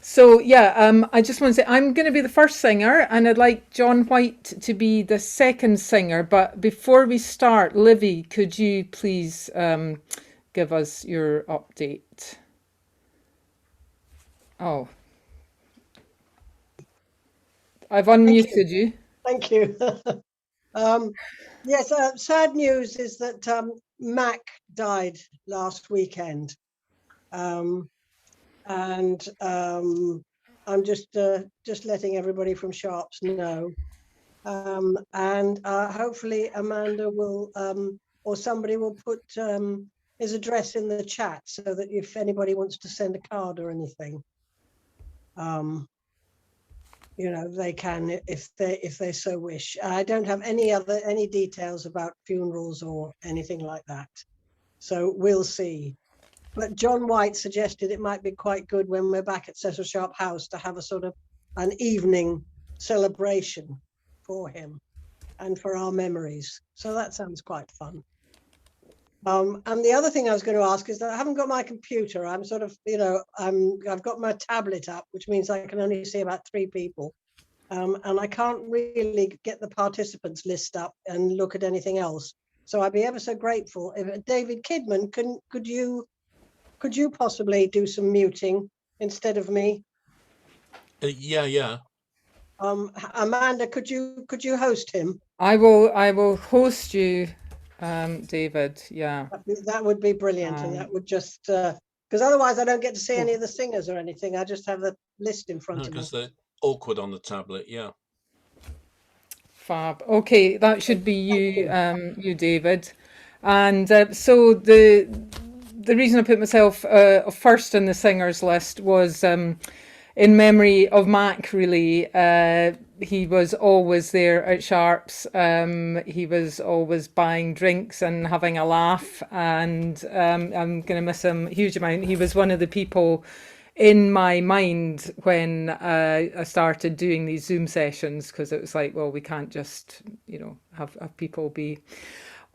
So yeah, I just want to say I'm going to be the first singer, and I'd like John White to be the second singer. But before we start, Livy, could you please give us your update? Oh, I've Thank you. unmuted you. Thank you. Yes, sad news is that Mac died last weekend. And I'm just letting everybody from Sharps know. And hopefully Amanda will, or somebody will put his address in the chat so that if anybody wants to send a card or anything, they can if they so wish. I don't have any details about funerals or anything like that, so we'll see. But John White suggested it might be quite good when we're back at Cecil Sharp House to have a sort of an evening celebration for him and for our memories. So that sounds quite fun. And the other thing I was going to ask is that I haven't got my computer. I'm sort of, I've got my tablet up, which means I can only see about 3 people. And I can't really get the participants list up and look at anything else. So I'd be ever so grateful if David Kidman, could you possibly do some muting instead of me? Yeah. Amanda, could you host him? I will host you, David. Yeah. That would be brilliant, and that would just because otherwise I don't get to see any of the singers or anything. I just have the list in front of me. Because they're awkward on the tablet. Yeah. Fab. Okay, that should be you, David. And so the reason I put myself first on the singers list was in memory of Mac. Really, he was always there at Sharps. He was always buying drinks and having a laugh, and I'm going to miss him a huge amount. He was one of the people in my mind when I started doing these Zoom sessions, because it was like, well, we can't just, have people be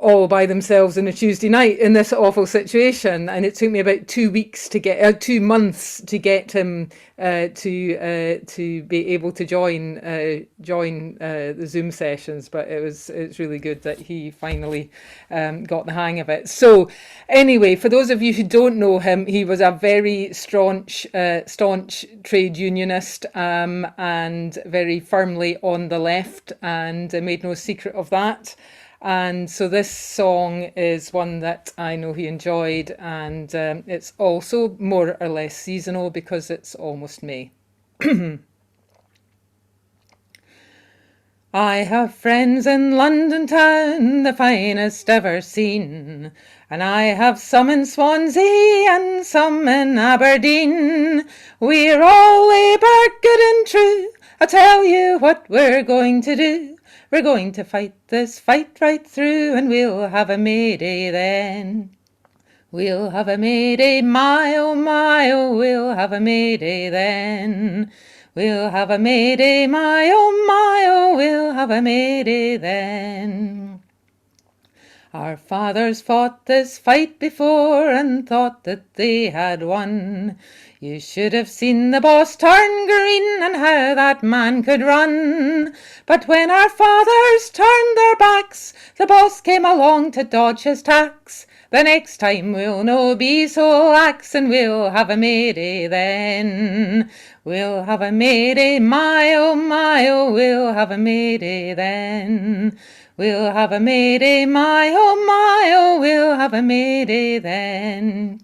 all by themselves on a Tuesday night in this awful situation. And it took me about 2 weeks to get 2 months to get him to be able to join the Zoom sessions. But it's really good that he finally got the hang of it. So anyway, for those of you who don't know him, he was a very staunch trade unionist, and very firmly on the left, and made no secret of that. And so this song is one that I know he enjoyed, and it's also more or less seasonal because it's almost May. I have friends in London town, the finest ever seen, and I have some in Swansea and some in Aberdeen. We're all labour good and true. I'll tell you what we're going to do. We're going to fight this fight right through, and we'll have a May Day then. We'll have a May Day, my oh, we'll have a May Day then. We'll have a May Day, my oh, we'll have a May Day then. Our fathers fought this fight before and thought that they had won. You should have seen the boss turn green and how that man could run. But when our fathers turned their backs, the boss came along to dodge his tax. The next time we'll no be so lax, and we'll have a May Day then. We'll have a May Day, my oh, we'll have a May Day then. We'll have a May Day, my oh, we'll have a May Day then.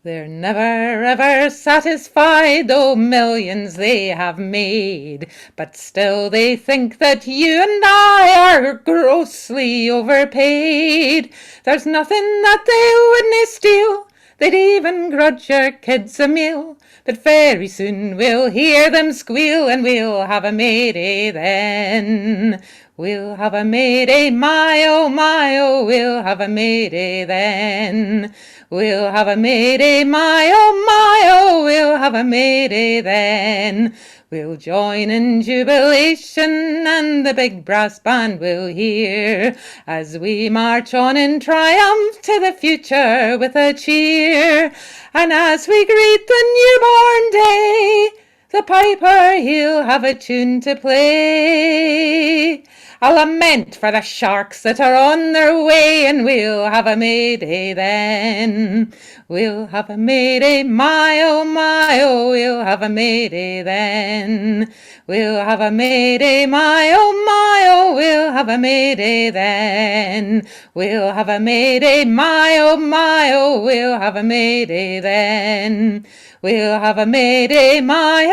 They're never ever satisfied, though millions they have made, but still they think that you and I are grossly overpaid. There's nothing that they wouldn't steal, they'd even grudge your kids a meal, but very soon we'll hear them squeal, and we'll have a May Day then. We'll have a May Day, my oh, we'll have a May Day then. We'll have a May Day, my oh, we'll have have a May Day then. We'll join in jubilation and the big brass band will hear as we march on in triumph to the future with a cheer. And as we greet the newborn day, the piper he'll have a tune to play. A lament for the sharks that are on their way, and we'll have a May Day then. We'll have a May Day, my oh, we'll have a May Day then. We'll have a May Day, my oh, we'll have a May Day then. We'll have a May Day, my oh, we'll have a May Day then. We'll have a May Day, my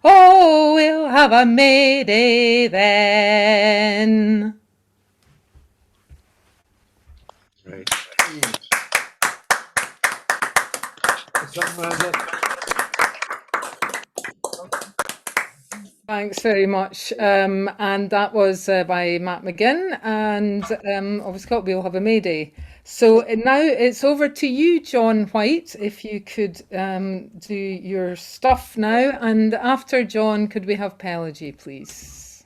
oh, we'll have a May Day then. Right. Thanks very much. And that was by Matt McGinn, and obviously we'll have a May Day. So now it's over to you, John White, if you could do your stuff now. And after John, could we have Pelagie, please?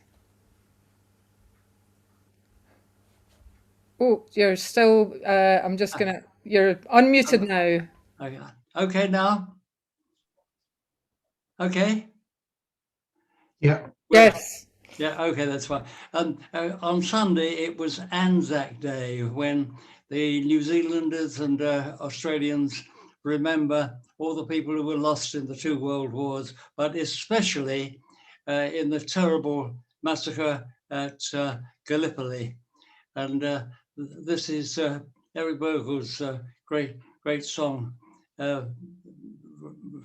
Oh, you're still, I'm just gonna, you're unmuted now. Okay now? Okay? Yeah. Yes. Yeah, okay, that's fine. On Sunday, it was Anzac Day, when the New Zealanders and Australians remember all the people who were lost in the 2 world wars, but especially in the terrible massacre at Gallipoli. And this is Eric Bogle's great song,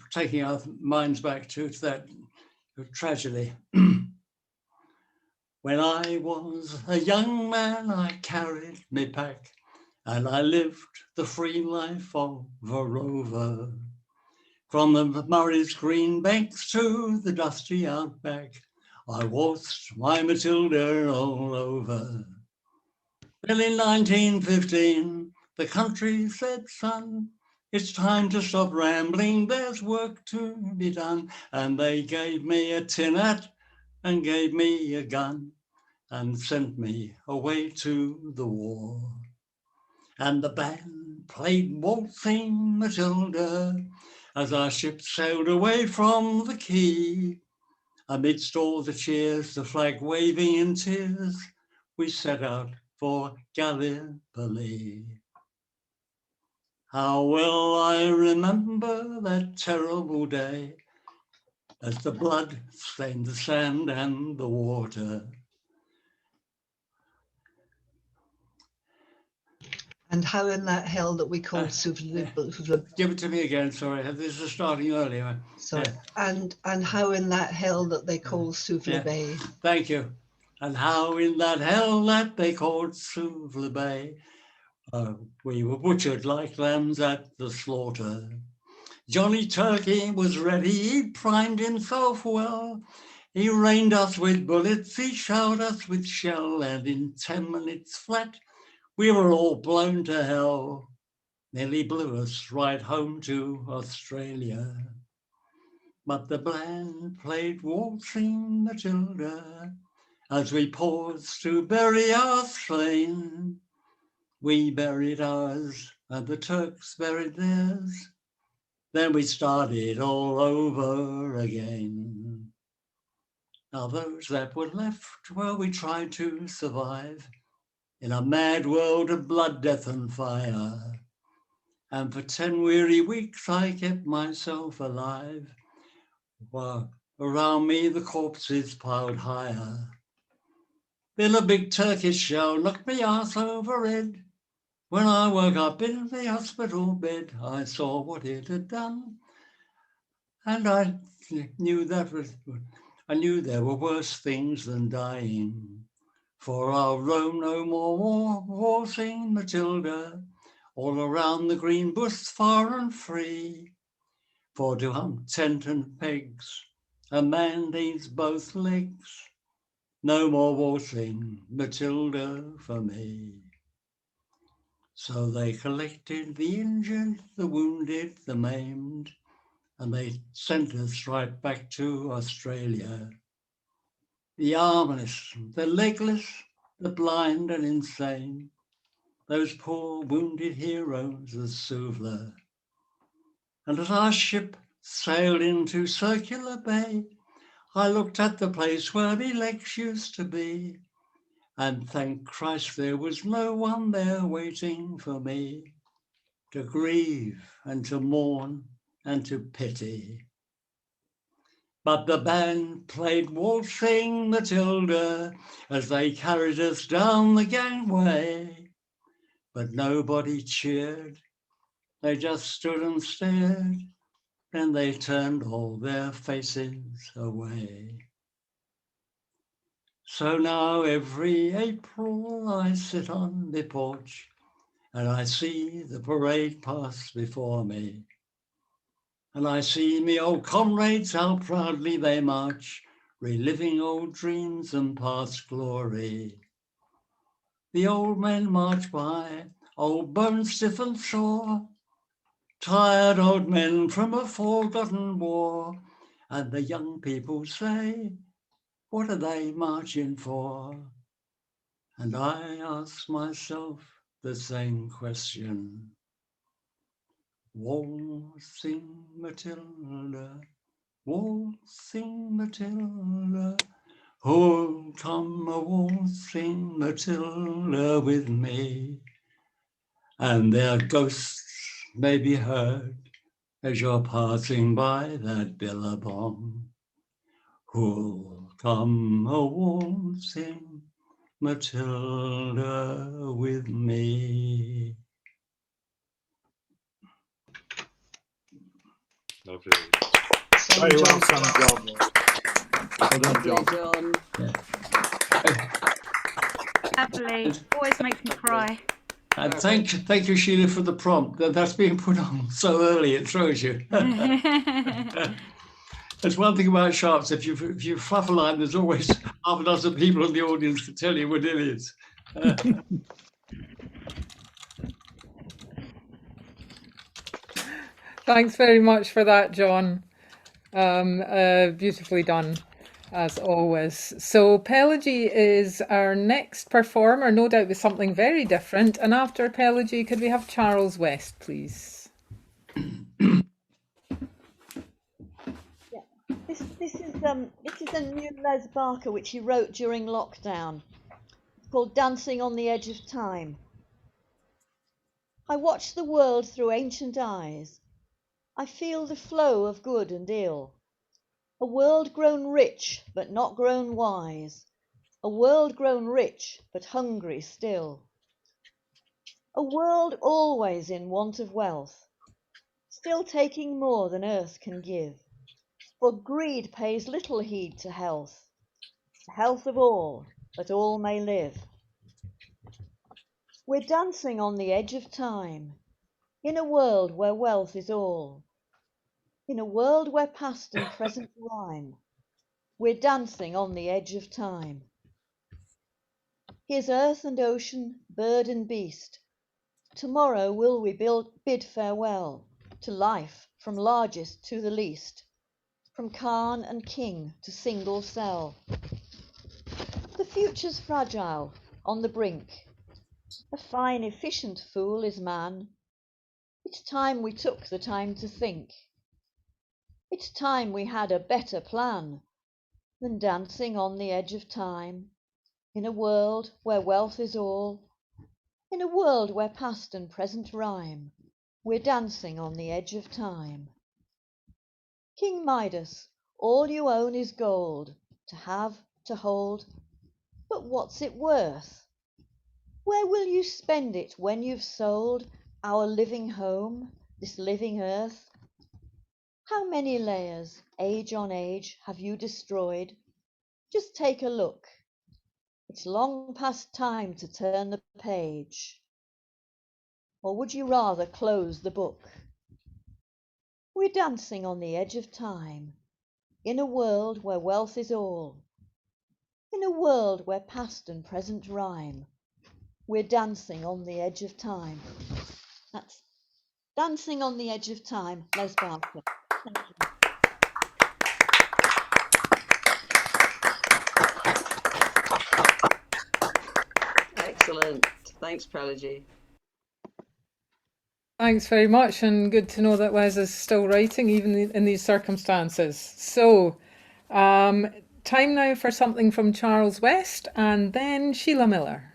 taking our minds back to that tragedy. When I was a young man, I carried me pack, and I lived the free life of a rover. From the Murray's green banks to the dusty outback, I waltzed my Matilda all over. Well, in 1915, the country said, son, it's time to stop rambling, there's work to be done. And they gave me a tin hat and gave me a gun and sent me away to the war. And the band played Waltzing Matilda as our ship sailed away from the quay. Amidst all the cheers, the flag waving in tears, we set out for Gallipoli. How well I remember that terrible day as the blood stained the sand and the water. And how in that hell that we called Give it to me again, sorry, this is starting earlier. sorry. Yeah. And how in that hell that they called Suvla Yeah. Bay. Thank you. And how in that hell that they called Suvla Bay, we were butchered like lambs at the slaughter. Johnny Turkey was ready, he primed himself well. He rained us with bullets, he showered us with shell, and in 10 minutes flat, we were all blown to hell. Nearly blew us right home to Australia. But the band played Waltzing Matilda as we paused to bury our slain. We buried ours and the Turks buried theirs. Then we started all over again. Now those that were left, well, we tried to survive in a mad world of blood, death and fire. And for 10 weary weeks I kept myself alive, while around me the corpses piled higher. Then a big Turkish shell knocked me arse over head. When I woke up in the hospital bed, I saw what it had done. And I knew there were worse things than dying. For I'll roam no more, waltzing Matilda, all around the green bush far and free. For to hump tent and pegs, a man needs both legs. No more waltzing Matilda for me. So they collected the injured, the wounded, the maimed, and they sent us right back to Australia. The armless, the legless, the blind and insane, those poor wounded heroes of Suvla. And as our ship sailed into Circular Bay, I looked at the place where the legs used to be, and thank Christ there was no one there waiting for me to grieve and to mourn and to pity. But the band played Waltzing Matilda as they carried us down the gangway. But nobody cheered, they just stood and stared, and they turned all their faces away. So now every April I sit on the porch and I see the parade pass before me. And I see me old comrades, how proudly they march, reliving old dreams and past glory. The old men march by, old bones stiff and sore, tired old men from a forgotten war, and the young people say, what are they marching for? And I ask myself the same question. Waltzing Matilda, waltzing Matilda, oh, come a waltzing Matilda with me. And their ghosts may be heard as you're passing by that billabong. Who'll come a waltzing Matilda with me? Lovely. So Very well John, done, John. Well done, John. John. Lovely. Always makes me cry. And thank you, Sheila, for the prompt. That's being put on so early, it throws you. There's one thing about sharps, if you fluff a line, there's always half a dozen people in the audience to tell you what it is. Thanks very much for that, John. Beautifully done, as always. So Pelagie is our next performer, no doubt with something very different. And after Pelagie, could we have Charles West, please? This is a new Les Barker which he wrote during lockdown. It's called Dancing on the Edge of Time. I watch the world through ancient eyes. I feel the flow of good and ill. A world grown rich but not grown wise. A world grown rich but hungry still. A world always in want of wealth, still taking more than earth can give. For greed pays little heed to health, the health of all, that all may live. We're dancing on the edge of time, in a world where wealth is all, in a world where past and present rhyme. We're dancing on the edge of time. Here's earth and ocean, bird and beast. Tomorrow will we bid farewell to life, from largest to the least, from Khan and king to single cell. The future's fragile, on the brink. A fine, efficient fool is man. It's time we took the time to think. It's time we had a better plan than dancing on the edge of time, in a world where wealth is all, in a world where past and present rhyme. We're dancing on the edge of time. King Midas, all you own is gold, to have, to hold, but what's it worth? Where will you spend it when you've sold our living home, this living earth? How many layers, age on age, have you destroyed? Just take a look. It's long past time to turn the page. Or would you rather close the book? We're dancing on the edge of time, in a world where wealth is all, in a world where past and present rhyme. We're dancing on the edge of time. That's Dancing on the Edge of Time, Les Barker. Thank you. Excellent. Thanks, Pelagie. Thanks very much, and good to know that Wes is still writing even in these circumstances. So, time now for something from Charles West and then Sheila Miller.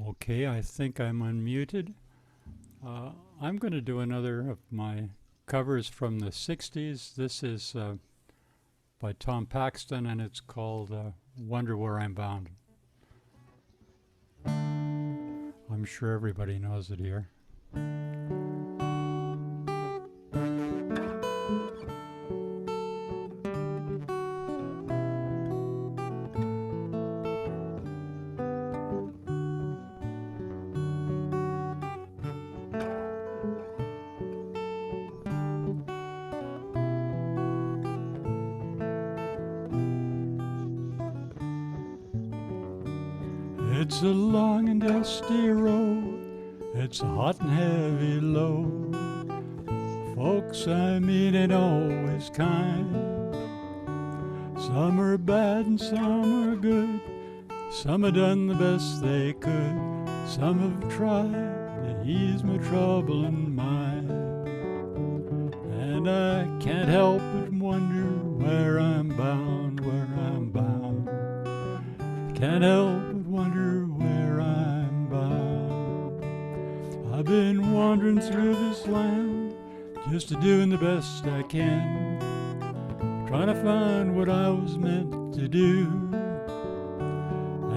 Okay, I think I'm unmuted. I'm going to do another of my covers from the 60s. This is by Tom Paxton, and it's called Wonder Where I'm Bound. I'm sure everybody knows it here. It's a long and dusty road, it's a hot and heavy load. Folks I meet ain't always kind. Some are bad and some are good. Some have done the best they could. Some have tried to ease my troubling mind. And I can't help but wonder where I'm bound, where I'm bound. Can't help but wonder where I'm bound. I've been wandering through this land, just doing the best I can, trying to find what I was meant to do.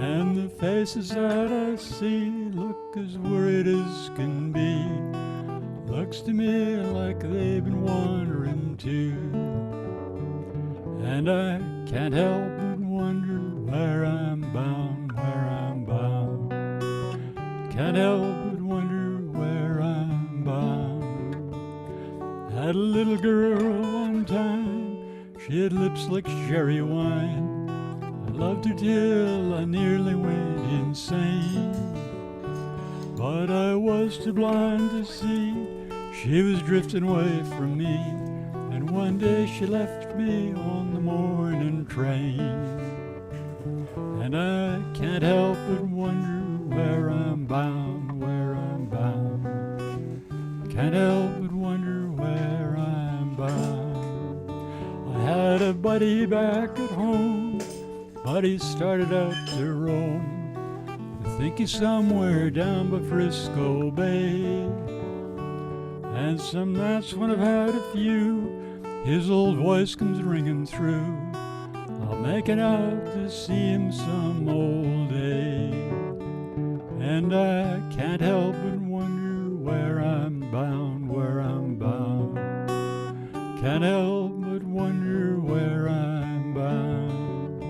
And the faces that I see look as worried as can be. Looks to me like they've been wandering too. And I can't help but wonder where I'm bound, where I'm bound. Can't help but wonder where I'm bound. Had a little girl one time, she had lips like sherry wine. I loved her till I nearly went insane. But I was too blind to see she was drifting away from me. And one day she left me on the morning train. And I can't help but wonder where I'm bound, where I'm bound. Can't help but wonder where I'm bound. I had a buddy back at home, buddy started out to roam. I think he's somewhere down by Frisco Bay. And some nights when I've had a few, his old voice comes ringing through. I'll make it out to see him some old day. And I can't help but wonder where I'm bound, where I'm bound. Can't help but wonder where I'm bound.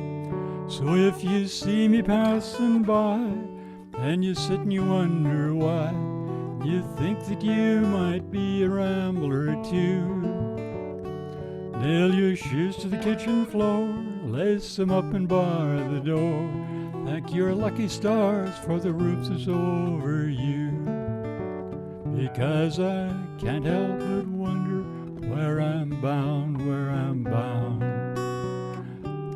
So if you see me passing by, and you sit and you wonder why, you think that you might be a rambler too. Nail your shoes to the kitchen floor, lace them up and bar the door. Thank your lucky stars for the roof that's over you. Because I can't help but wonder where I'm bound, where I'm bound.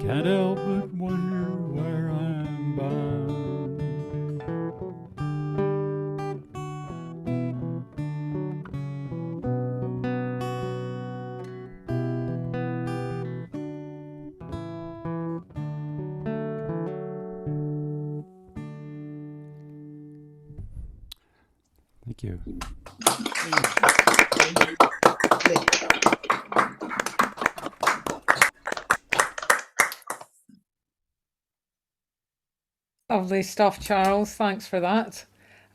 Can't help but wonder where I'm bound. Thank you. Lovely stuff, Charles. Thanks for that.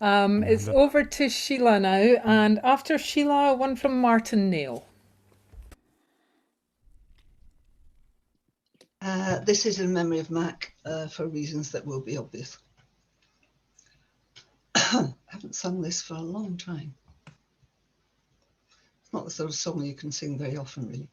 It's over to Sheila now, and after Sheila, one from Martin Neal. This is in memory of Mac for reasons that will be obvious. I haven't sung this for a long time. It's not the sort of song you can sing very often, really.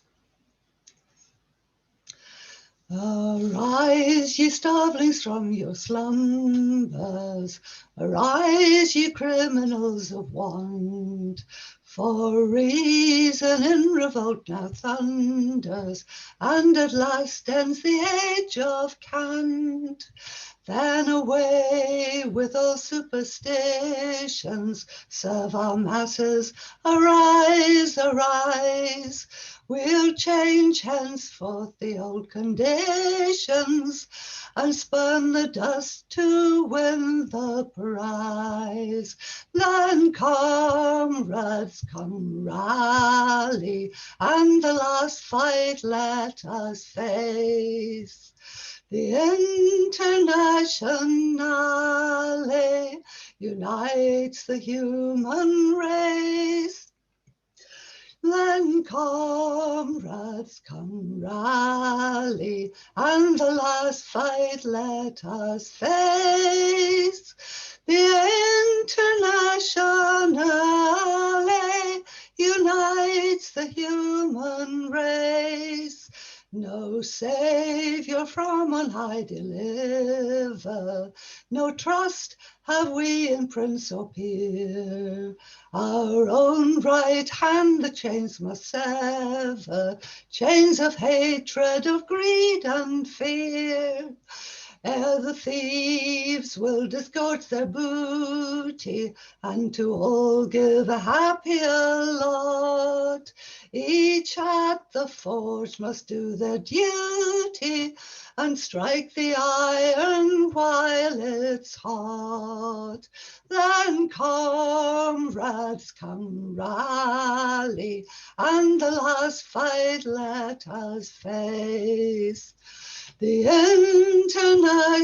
Arise, ye starvelings, from your slumbers. Arise, ye criminals of want. For reason in revolt now thunders, and at last ends the age of cant. Then away with all superstitions, serve our masses. Arise, arise. We'll change henceforth the old conditions and spurn the dust to win the prize. Then comrades, come rally, and the last fight let us face. The Internationale unites the human race. Then comrades, come rally, and the last fight let us face. The Internationale unites the human race. No saviour from on high deliver, no trust have we in prince or peer. Our own right hand the chains must sever, chains of hatred, of greed and fear. Ere the thieves will disgorge their booty, and to all give a happier lot. Each at the forge must do their duty, and strike the iron while it's hot. Then comrades, come rally, and the last fight let us face. The Internationale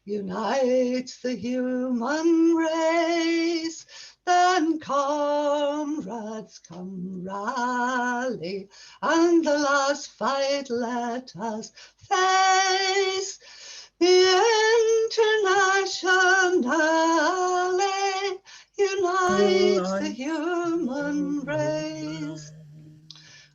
unites the human race. Then comrades, come rally, and the last fight let us face. The Internationale unites the human race.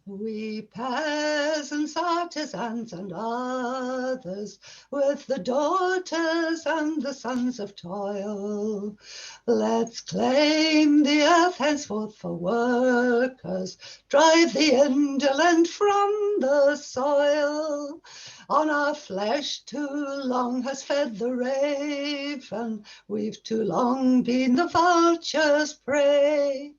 We peasants, artisans and others, with the daughters and the sons of toil, let's claim the earth henceforth for workers, drive the indolent from the soil. On our flesh too long has fed the raven, we've too long been the vulture's prey.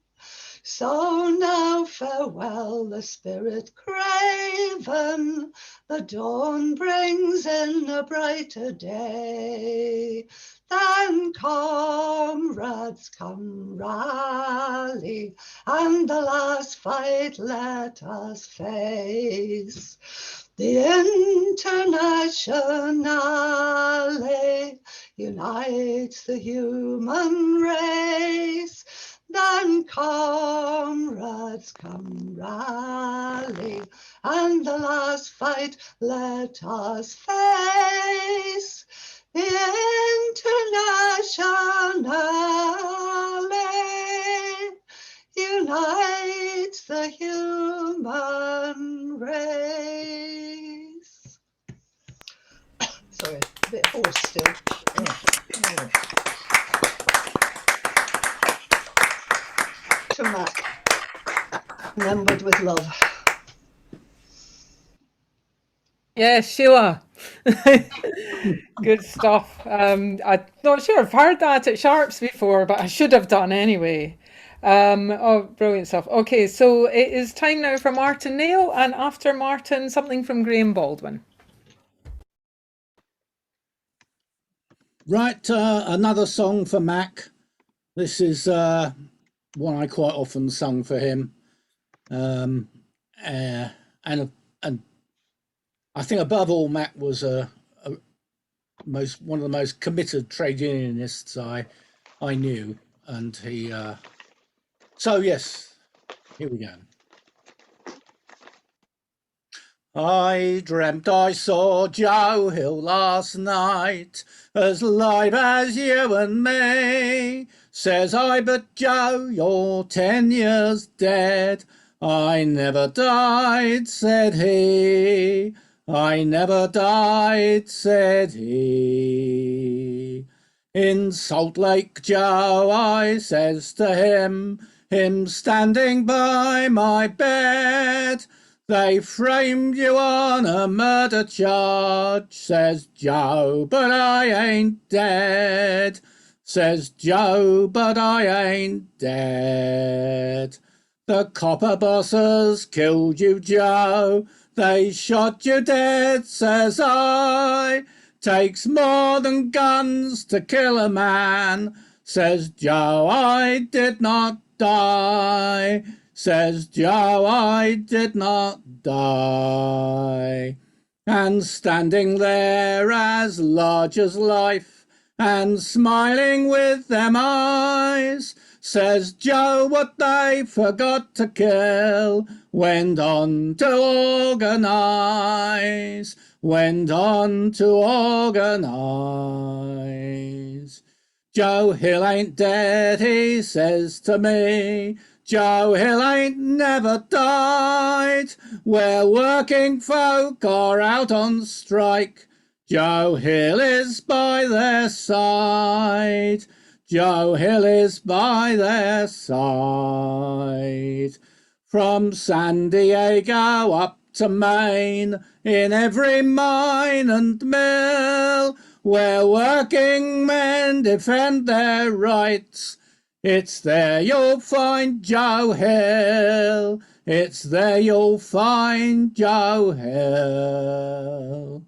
So now farewell the spirit craven, the dawn brings in a brighter day. Then comrades, come rally, and the last fight let us face. The Internationale unites the human race. Then comrades, come rally, and the last fight let us face. The Internationale unites the human race. Sorry, a bit hoarse still. To Mac, remembered with love. Yes, Sheila. Good stuff. I'm not sure I've heard that at Sharps before, but I should have done anyway. Oh, brilliant stuff. Okay, so it is time now for Martin Neil, and after Martin, something from Graham Baldwin. Right, another song for Mac. This is one I quite often sung for him, and I think above all, Mac was one of the most committed trade unionists I knew, and he. So yes, here we go. I dreamt I saw Joe Hill last night, as live as you and me. Says I, but Joe, you're 10 years dead. I never died, said he. I never died, said he. In Salt Lake Joe, I says to him standing by my bed, they framed you on a murder charge, says Joe, but I ain't dead, says Joe, but I ain't dead. The copper bosses killed you, Joe, they shot you dead, says I. Takes more than guns to kill a man, says Joe, I did not die, says Joe, I did not die. And standing there as large as life, and smiling with them eyes, says Joe, what they forgot to kill went on to organise, went on to organise. Joe Hill ain't dead, he says to me, Joe Hill ain't never died. Where working folk are out on strike, Joe Hill is by their side. Joe Hill is by their side. From San Diego up to Maine, in every mine and mill, where working men defend their rights, it's there you'll find Joe Hill. It's there you'll find Joe Hill.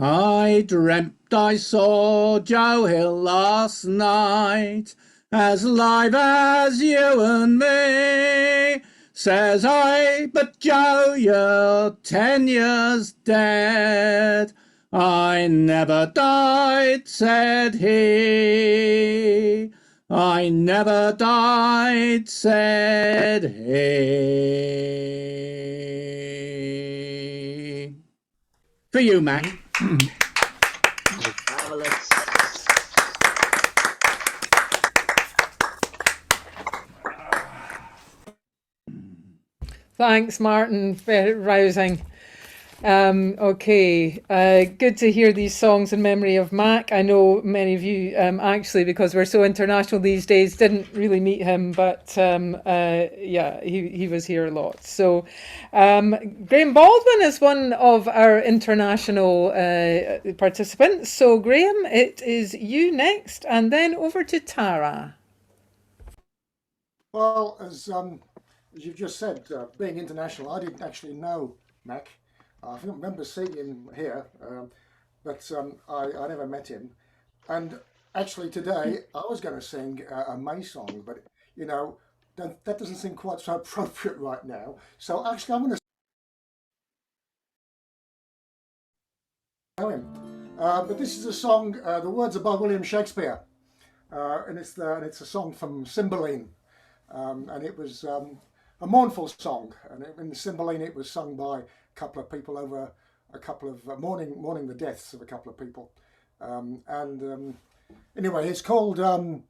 I dreamt I saw Joe Hill last night, as live as you and me. Says I, but Joe, you're 10 years dead. I never died, said he. I never died, said he. For you, Mac. Marvelous. Thanks, Martin. Very rousing. Okay, good to hear these songs in memory of Mac. I know many of you, actually, because we're so international these days, didn't really meet him, but yeah, he was here a lot. So Graham Baldwin is one of our international participants. So Graham, it is you next, and then over to Tara. Well, as you've just said, being international, I didn't actually know Mac. I don't remember seeing him here, but I never met him. And actually today I was going to sing a May song, but you know, that doesn't seem quite so appropriate right now. So actually I'm going to know him. But this is a song, the words are by William Shakespeare, and it's a song from Cymbeline, and it was a mournful song. And in Cymbeline it was sung by a couple of people over a couple of mourning the deaths of a couple of people, anyway, it's called Fear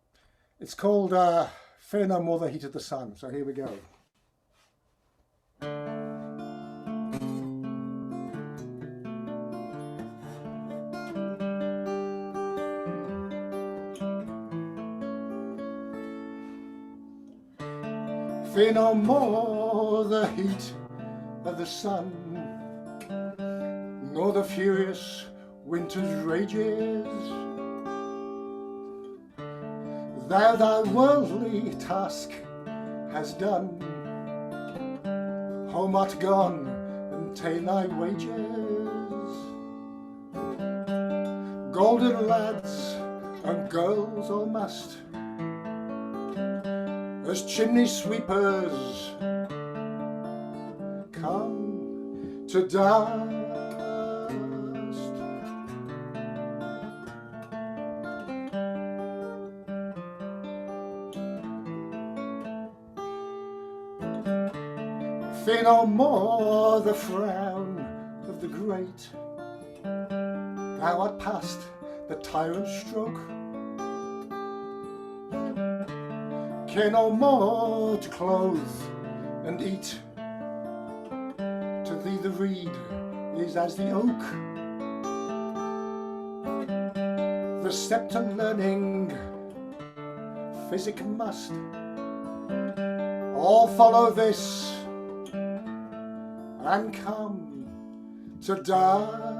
No More the Heat of the Sun. So here we go. Fear no more the heat of the sun, nor the furious winter's rages. Thou thy worldly task hast done, home art gone, and ta'en thy wages. Golden lads and girls all must, as chimney sweepers, come to dust. Fear no more the frown of the great, thou art past the tyrant's stroke. Care no more to clothe and eat, the reed is as the oak. The septon learning physic must. All follow this and come to die.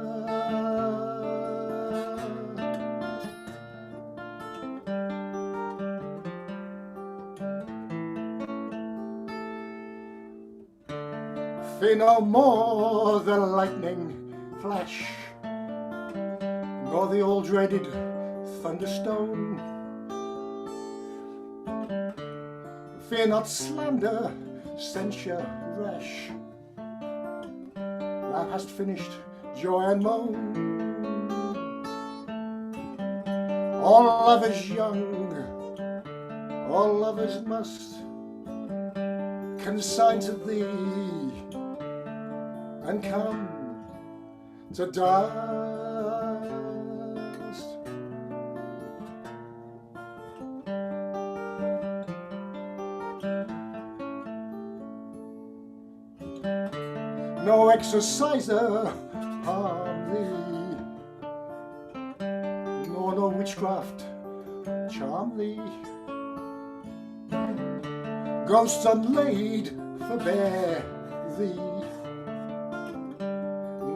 Fear no more the lightning flash, nor the all dreaded thunderstone. Fear not slander, censure rash. Thou hast finished joy and moan. All lovers young, all lovers must consign to thee and come to dust. No exorciser harm thee, nor no witchcraft charm thee. Ghosts unlaid forbear thee,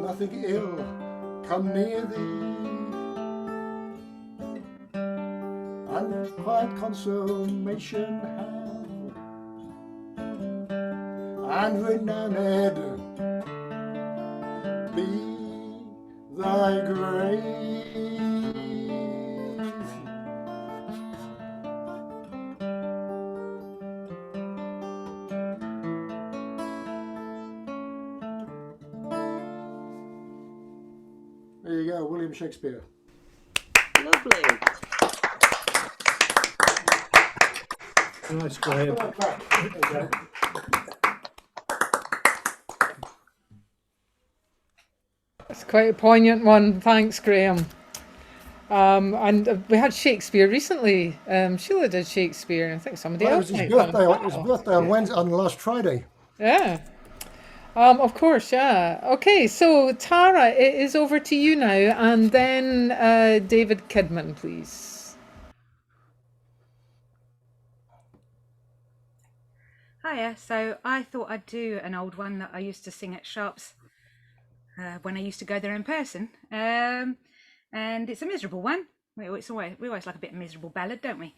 nothing ill come near thee, and quiet consummation have, and renowned be thy grave. There you go, William Shakespeare. Lovely. Nice, Graham. It's quite a poignant one. Thanks, Graham. And we had Shakespeare recently. Sheila did Shakespeare. I think somebody Well, it else. was his might have birthday. done. His birthday on Wednesday, on last Friday. Yeah. Of course, yeah. Okay, so Tara, it is over to you now, and then David Kidman, please. Hiya. So I thought I'd do an old one that I used to sing at Sharps when I used to go there in person. And it's a miserable one. We always like a bit of miserable ballad, don't we?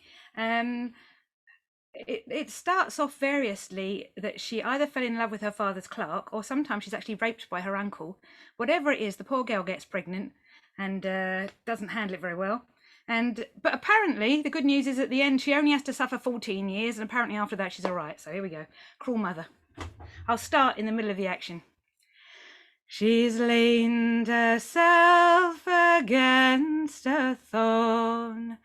It starts off variously that she either fell in love with her father's clerk, or sometimes she's actually raped by her uncle. Whatever it is, the poor girl gets pregnant and doesn't handle it very well. But apparently, the good news is at the end, she only has to suffer 14 years, and apparently after that, she's all right. So here we go. Cruel mother. I'll start in the middle of the action. She's leaned herself against a thorn,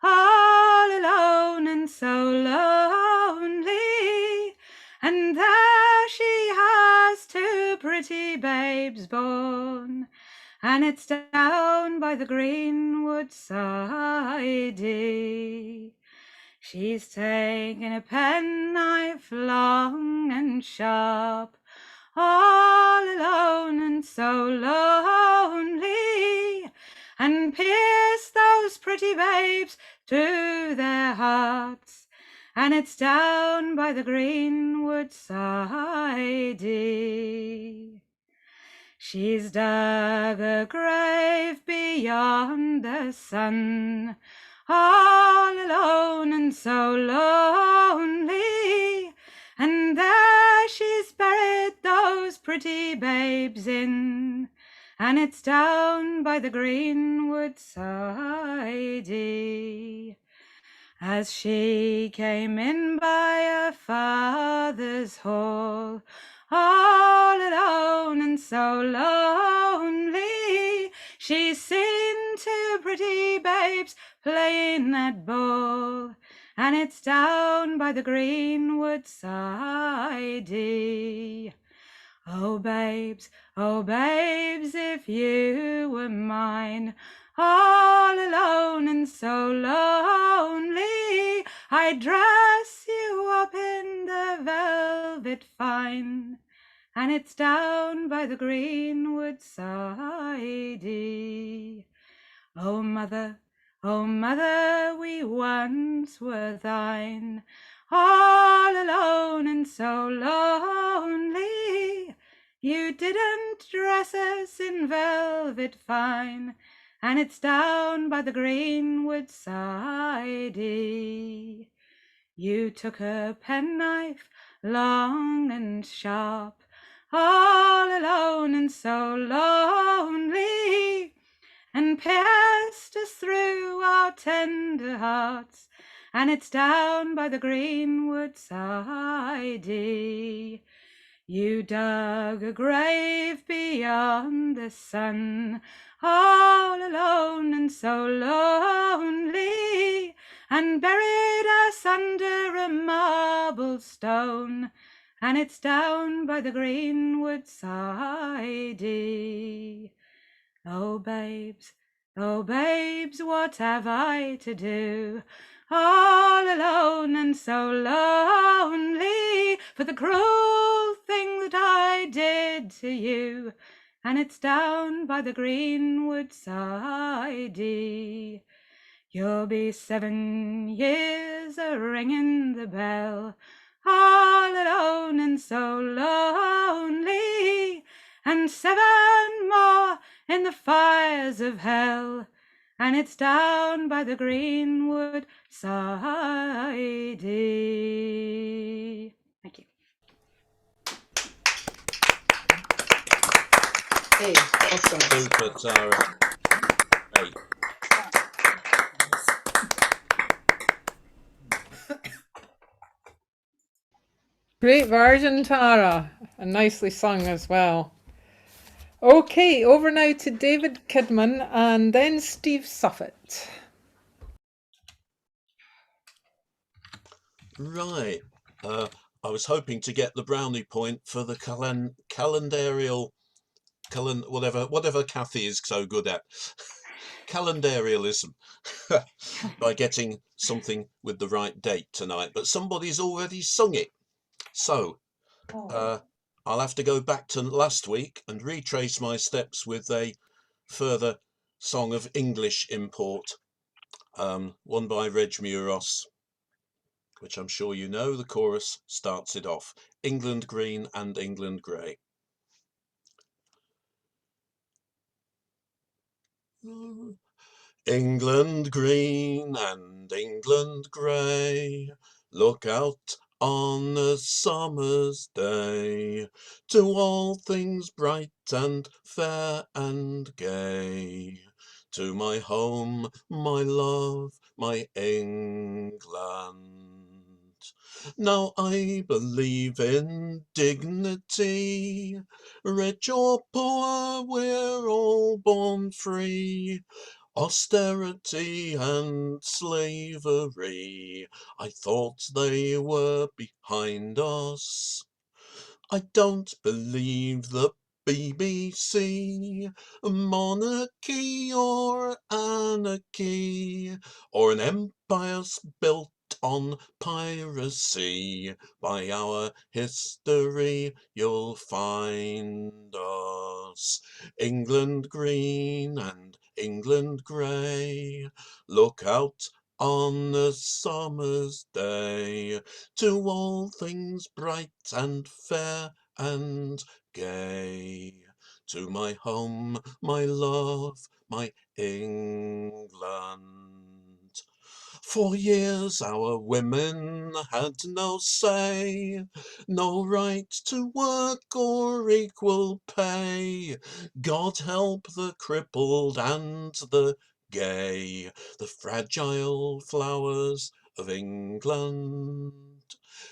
all alone and so lonely, and there she has two pretty babes born, and it's down by the greenwood side. She's taken a penknife long and sharp, all alone and so lonely, and pierced those pretty babes to their hearts, and it's down by the greenwood side. She's dug a grave beyond the sun, all alone and so lonely, and there she's buried those pretty babes in, and it's down by the greenwood side. As she came in by her father's hall, all alone and so lonely, she's seen two pretty babes playing at ball, and it's down by the greenwood side. Oh babes, if you were mine, all alone and so lonely, I'd dress you up in the velvet fine, and it's down by the greenwood side. Oh mother, we once were thine, all alone and so lonely. You didn't dress us in velvet fine, and it's down by the greenwood side. You took a penknife long and sharp, all alone and so lonely, and pierced us through our tender hearts, and it's down by the greenwood side. You dug a grave beyond the sun, all alone and so lonely, and buried us under a marble stone, and it's down by the greenwood side. Oh babes, what have I to do? All alone and so lonely, for the cruel thing that I did to you, and it's down by the greenwood side. You'll be 7 years a-ringing the bell, all alone and so lonely, and 7 more in the fires of hell, and it's down by the greenwood side. Thank you. Hey, awesome. Super, Tara. Hey. Great version, Tara, and nicely sung as well. Okay, over now to David Kidman and then Steve Suffet. Right. I was hoping to get the brownie point for the calendarial, whatever Kathy is so good at. Calendarialism by getting something with the right date tonight, but somebody's already sung it. So I'll have to go back to last week and retrace my steps with a further song of English import, one by Reg Meuross, which I'm sure you know. The chorus starts it off: England green and England grey. England green and England grey, look out on a summer's day, to all things bright and fair and gay, to my home, my love, my England. Now I believe in dignity, rich or poor, we're all born free. Austerity and slavery, I thought they were behind us. I don't believe the BBC, monarchy or anarchy, or an empire built on piracy. By our history you'll find us. England green and England grey, look out on a summer's day, to all things bright and fair and gay, to my home, my love, my England. For years our women had no say, no right to work or equal pay. God help the crippled and the gay, the fragile flowers of England.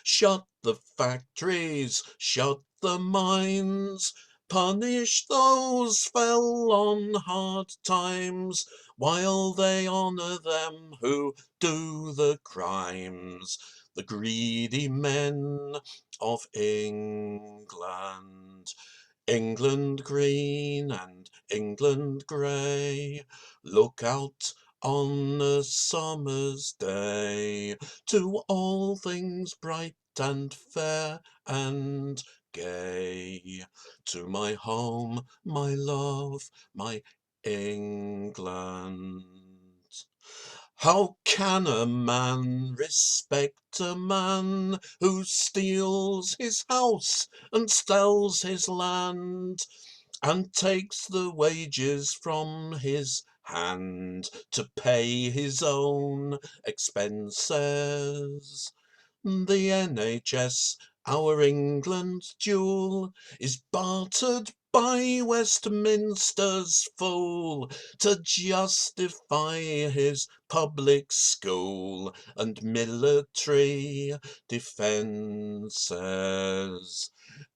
Shut the factories, shut the mines, punish those fell on hard times, while they honour them who do the crimes, the greedy men of England. England green and England grey, look out on a summer's day, to all things bright and fair and gay. To my home, my love, my England. How can a man respect a man who steals his house and sells his land and takes the wages from his hand to pay his own expenses? The NHS, our England's jewel, is bartered by Westminster's fool to justify his public school and military defences.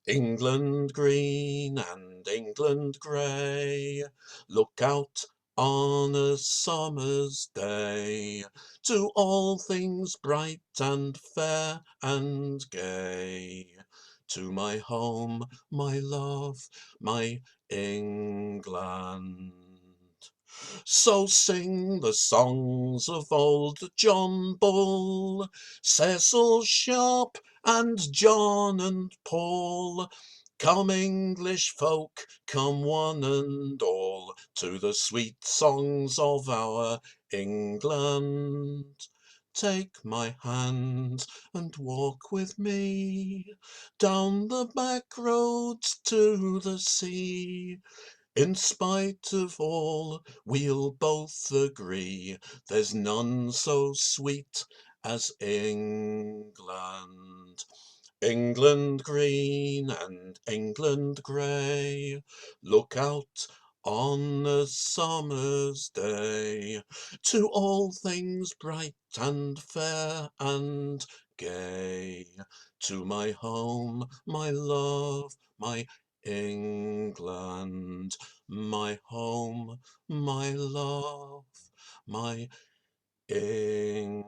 England green and England grey, look out on a summer's day to all things bright and fair and gay. To my home, my love, my England. So sing the songs of old John Bull, Cecil Sharp and John and Paul. Come English folk, come one and all, to the sweet songs of our England. Take my hand and walk with me down the back roads to the sea. In spite of all, we'll both agree there's none so sweet as England. England green and England grey, look out on a summer's day to all things bright and fair and gay. To my home, my love, my England, my home, my love, my England.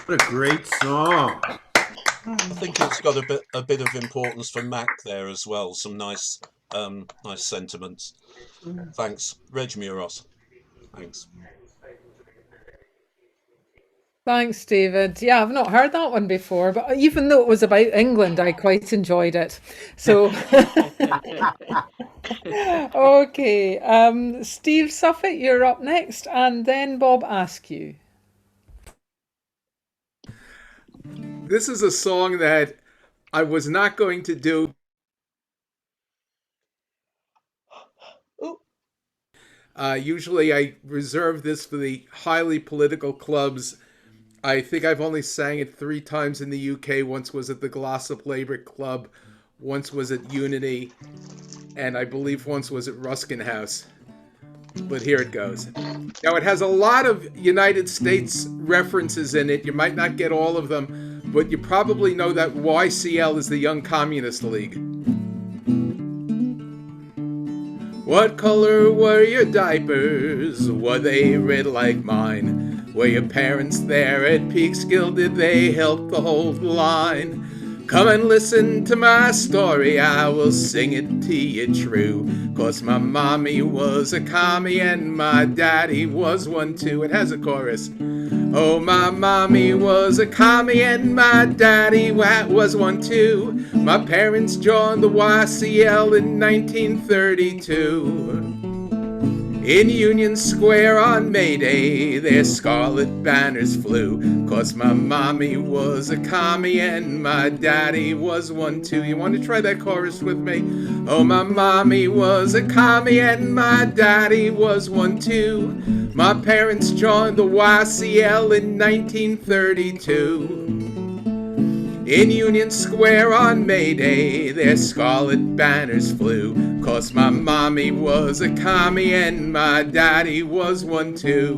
What a great song. I think it's got a bit of importance for Mac there as well. Some nice sentiments. Thanks, Reg Meuross. Thanks. Thanks, David. Yeah, I've not heard that one before, but even though it was about England, I quite enjoyed it. So, okay, Steve Suffet, you're up next, and then Bob Askew. This is a song that I was not going to do. Usually I reserve this for the highly political clubs. I think I've only sang it 3 times in the UK. Once was at the Glossop Labour Club, once was at Unity, and I believe once was at Ruskin House. But here it goes. Now, it has a lot of United States references in it. You might not get all of them, but you probably know that YCL is the Young Communist League. What color were your diapers? Were they red like mine? Were your parents there at Peekskill? Did they help the whole line? Come and listen to my story, I will sing it to you true. 'Cause my mommy was a commie and my daddy was one too. It has a chorus. Oh, my mommy was a commie and my daddy was one too. My parents joined the YCL in 1932. In Union Square on May Day, their scarlet banners flew. 'Cause my mommy was a commie and my daddy was one too. You want to try that chorus with me? Oh, my mommy was a commie and my daddy was one too. My parents joined the YCL in 1932. In Union Square on May Day, their scarlet banners flew. 'Cause my mommy was a commie and my daddy was one too.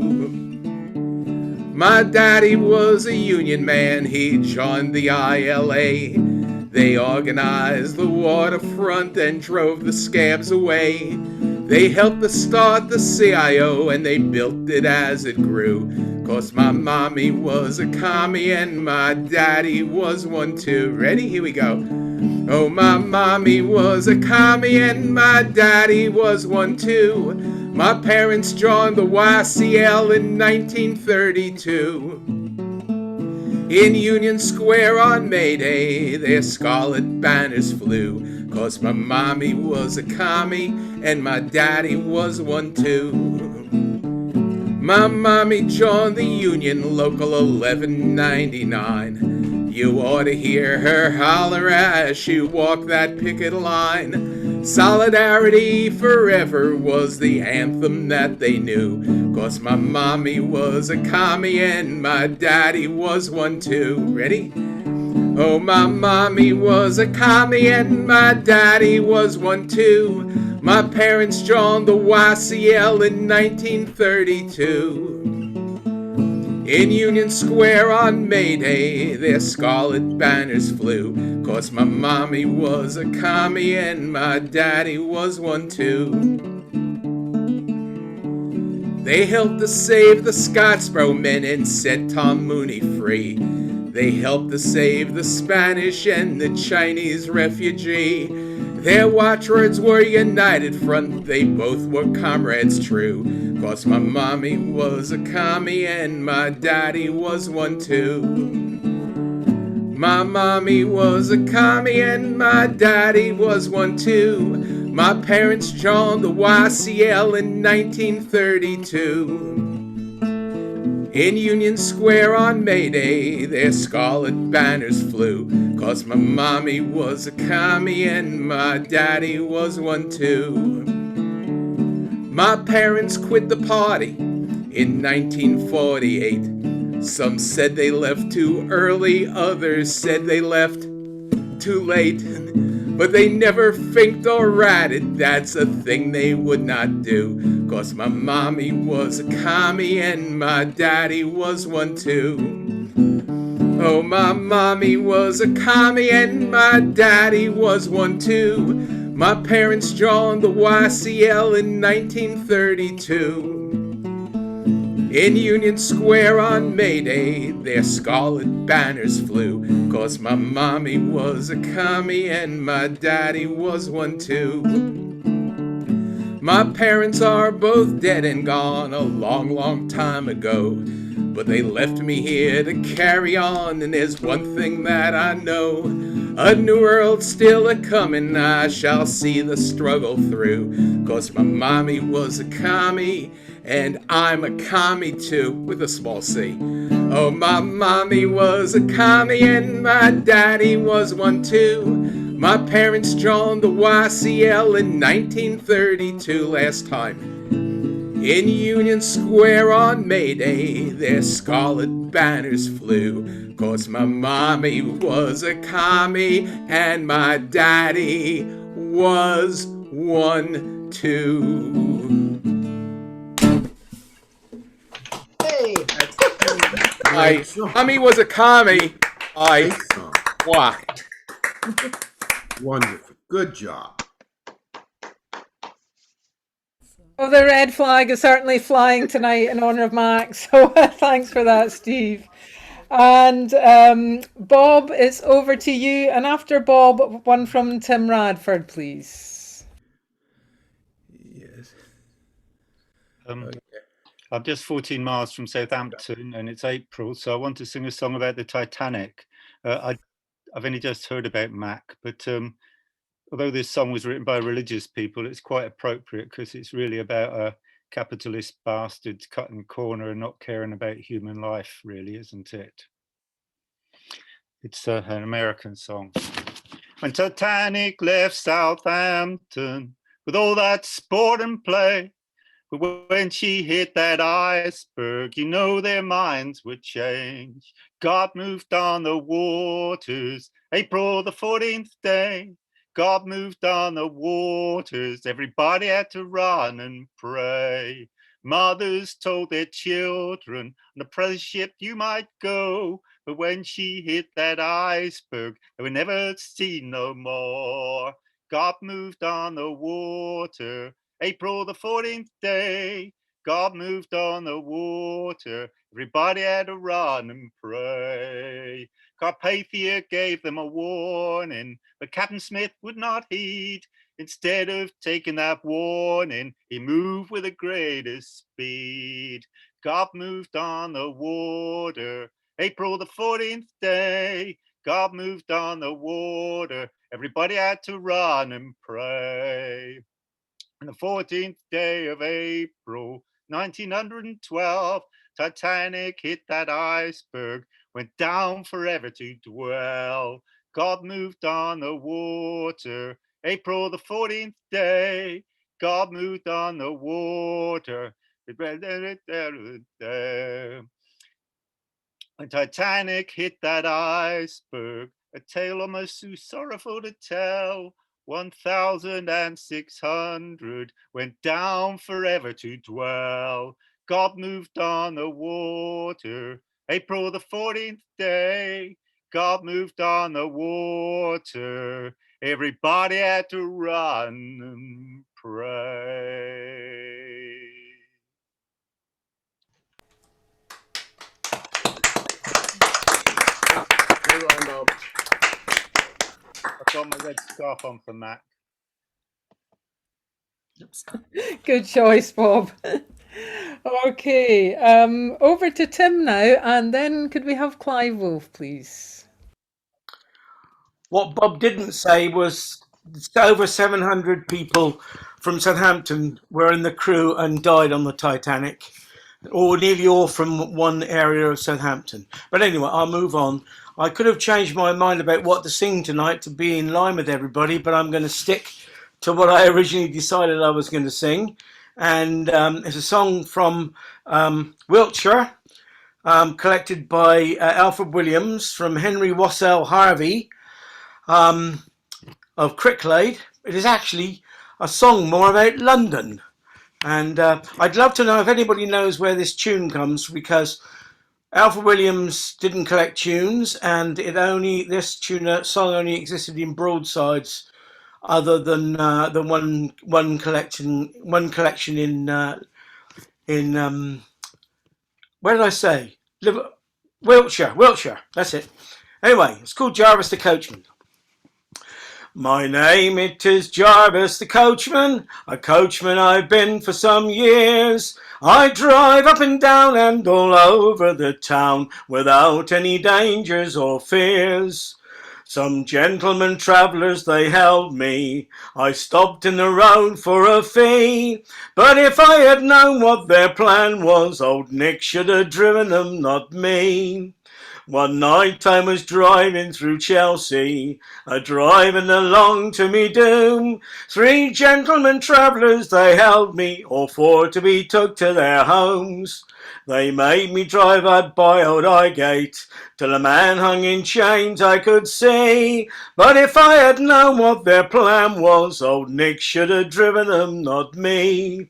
My daddy was a union man, he joined the ILA. They organized the waterfront and drove the scabs away. They helped to start the CIO and they built it as it grew. 'Cause my mommy was a commie and my daddy was one too. Ready? Here we go. Oh, my mommy was a commie and my daddy was one too. My parents joined the Wassail in 1932. In Union Square on May Day, their scarlet banners flew, 'cause my mommy was a commie and my daddy was one too. My mommy joined the Union Local 1199. You ought to hear her holler as she walked that picket line. Solidarity forever was the anthem that they knew, 'cause my mommy was a commie and my daddy was one too. Ready? Oh, my mommy was a commie and my daddy was one too. My parents joined the Wassail in 1932. In Union Square on May Day, their scarlet banners flew, 'cause my mommy was a commie and my daddy was one too. They helped to save the Scottsboro men and set Tom Mooney free. They helped to save the Spanish and the Chinese refugee. Their watchwords were united front, they both were comrades true, 'cause my mommy was a commie and my daddy was one too. My mommy was a commie and my daddy was one too. My parents joined the Wassail in 1932. In Union Square on May Day, their scarlet banners flew, 'cause my mommy was a commie and my daddy was one too. My parents quit the party in 1948. Some said they left too early, others said they left too late. But they never finked or ratted, that's a thing they would not do, 'cause my mommy was a commie and my daddy was one too. Oh, my mommy was a commie and my daddy was one too. My parents joined the Wassail in 1932. In Union Square on May Day, their scarlet banners flew, 'cause my mommy was a commie and my daddy was one too. My parents are both dead and gone a long, long time ago, but they left me here to carry on, and there's one thing that I know. A new world's still a-comin', I shall see the struggle through, 'cause my mommy was a commie, and I'm a commie too, with a small c. Oh, my mommy was a commie and my daddy was one too. My parents joined the Wassail in 1932 last time. In Union Square on May Day, their scarlet banners flew, 'cause my mommy was a commie and my daddy was one too. Hey! Mommy was a commie. Wow. Wonderful. Good job. Oh, the red flag is certainly flying tonight in honour of Max. So thanks for that, Steve. And Bob, it's over to you. And after Bob, one from Tim Radford, please. Yes. I'm just 14 miles from Southampton and it's April, so I want to sing a song about the Titanic. I've only just heard about Mac, but although this song was written by religious people, it's quite appropriate because it's really about a capitalist bastard cutting corner and not caring about human life, really, isn't it? It's an American song. When Titanic left Southampton with all that sport and play, but when she hit that iceberg, you know their minds would change. God moved on the waters, April the 14th day. God moved on the waters, everybody had to run and pray. Mothers told their children, on the precious ship you might go, but when she hit that iceberg, they were never seen no more. God moved on the water, April the 14th day. God moved on the water, everybody had to run and pray. Carpathia gave them a warning, but Captain Smith would not heed. Instead of taking that warning, he moved with the greatest speed. God moved on the water, April the 14th day. God moved on the water, everybody had to run and pray. On the 14th day of April, 1912, Titanic hit that iceberg, went down forever to dwell. God moved on the water, April the 14th day. God moved on the water. When Titanic hit that iceberg, a tale almost too sorrowful to tell. 1,600 went down forever to dwell. God moved on the water, April the 14th day. God moved on the water, everybody had to run and pray. Well done, Bob. I've got my red scarf on for Mac. Good choice, Bob. Okay, over to Tim now, and then could we have Clive Wolf, please? What Bob didn't say was over 700 people from Southampton were in the crew and died on the Titanic, or nearly all from one area of Southampton. But anyway, I'll move on. I could have changed my mind about what to sing tonight to be in line with everybody, but I'm going to stick to what I originally decided I was going to sing. And it's a song from Wiltshire, collected by Alfred Williams from Henry Wassail Harvey of Cricklade. It is actually a song more about London. And I'd love to know if anybody knows where this tune comes, because Alfred Williams didn't collect tunes, and this song only existed in broadsides, other than the one collection in where did I say? Wiltshire. That's it. Anyway, it's called Jarvis the Coachman. My name it is Jarvis the Coachman, a coachman I've been for some years. I drive up and down and all over the town without any dangers or fears. Some gentlemen travellers they held me, I stopped in the road for a fee. But if I had known what their plan was, old Nick should have driven them, not me. One night I was driving through Chelsea, a-driving along to me doom. 3 gentlemen travellers they held me, all 4 to be took to their homes. They made me drive up by Old Highgate, till a man hung in chains I could see. But if I had known what their plan was, old Nick should have driven them, not me.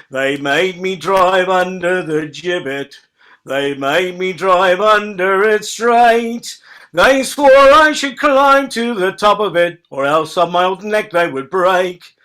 They made me drive under the gibbet, they made me drive under it straight. They swore I should climb to the top of it, or else on my old neck they would break.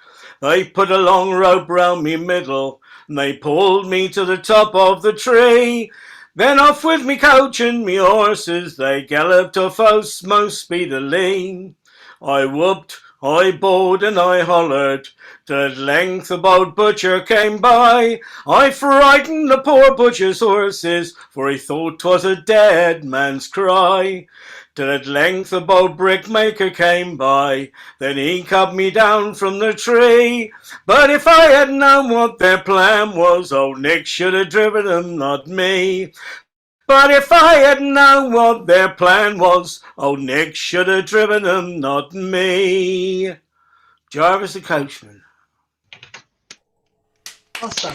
They put a long rope round me middle, and they pulled me to the top of the tree. Then off with me coach and me horses, they galloped off most speedily. I whooped, I bawled and I hollered, till at length the bold butcher came by. I frightened the poor butcher's horses, for he thought 'twas a dead man's cry. Till at length the bold brickmaker came by, then he cut me down from the tree. But if I had known what their plan was, old Nick should have driven them, not me. But if I had known what their plan was, old Nick should have driven them, not me. Jarvis the Coachman. Awesome.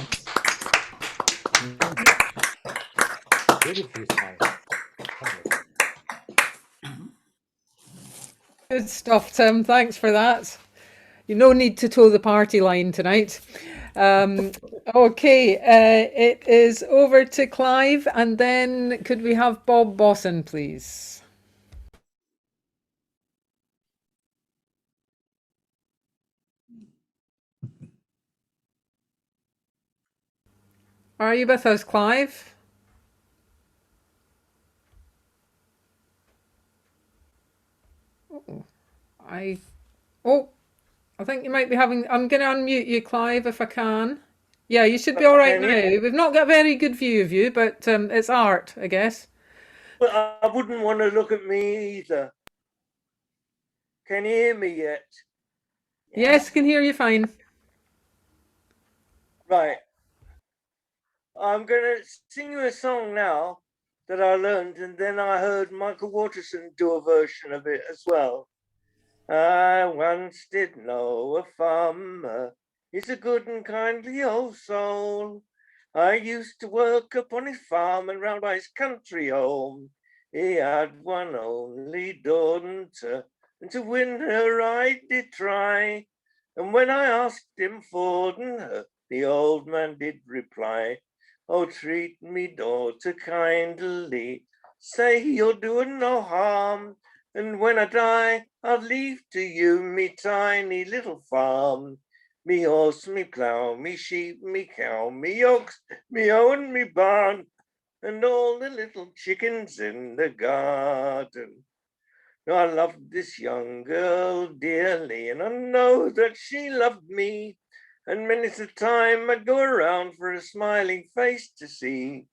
Good stuff, Tim. Thanks for that. You no need to toe the party line tonight. Okay, it is over to Clive, and then could we have Bob Bosson, please? Are you with us, Clive? Oh, I think you might be having. I'm going to unmute you, Clive, if I can. Yeah, you should be all right Can now. you? We've not got a very good view of you, but it's art, I guess. But I wouldn't want to look at me either. Can you hear me yet? Yes, can hear you fine. Right. I'm going to sing you a song now that I learned, and then I heard Michael Waterson do a version of it as well. I once did know a farmer. He's a good and kindly old soul. I used to work upon his farm and round by his country home. He had one only daughter, and to win her I did try. And when I asked him for her, the old man did reply, "Oh, treat me, daughter, kindly. Say you're doing no harm. And when I die, I'll leave to you me tiny little farm. Me horse, me plough, me sheep, me cow, me ox, me owen, me barn, and all the little chickens in the garden." Now I loved this young girl dearly, and I know that she loved me. And many's the time I'd go around for a smiling face to see,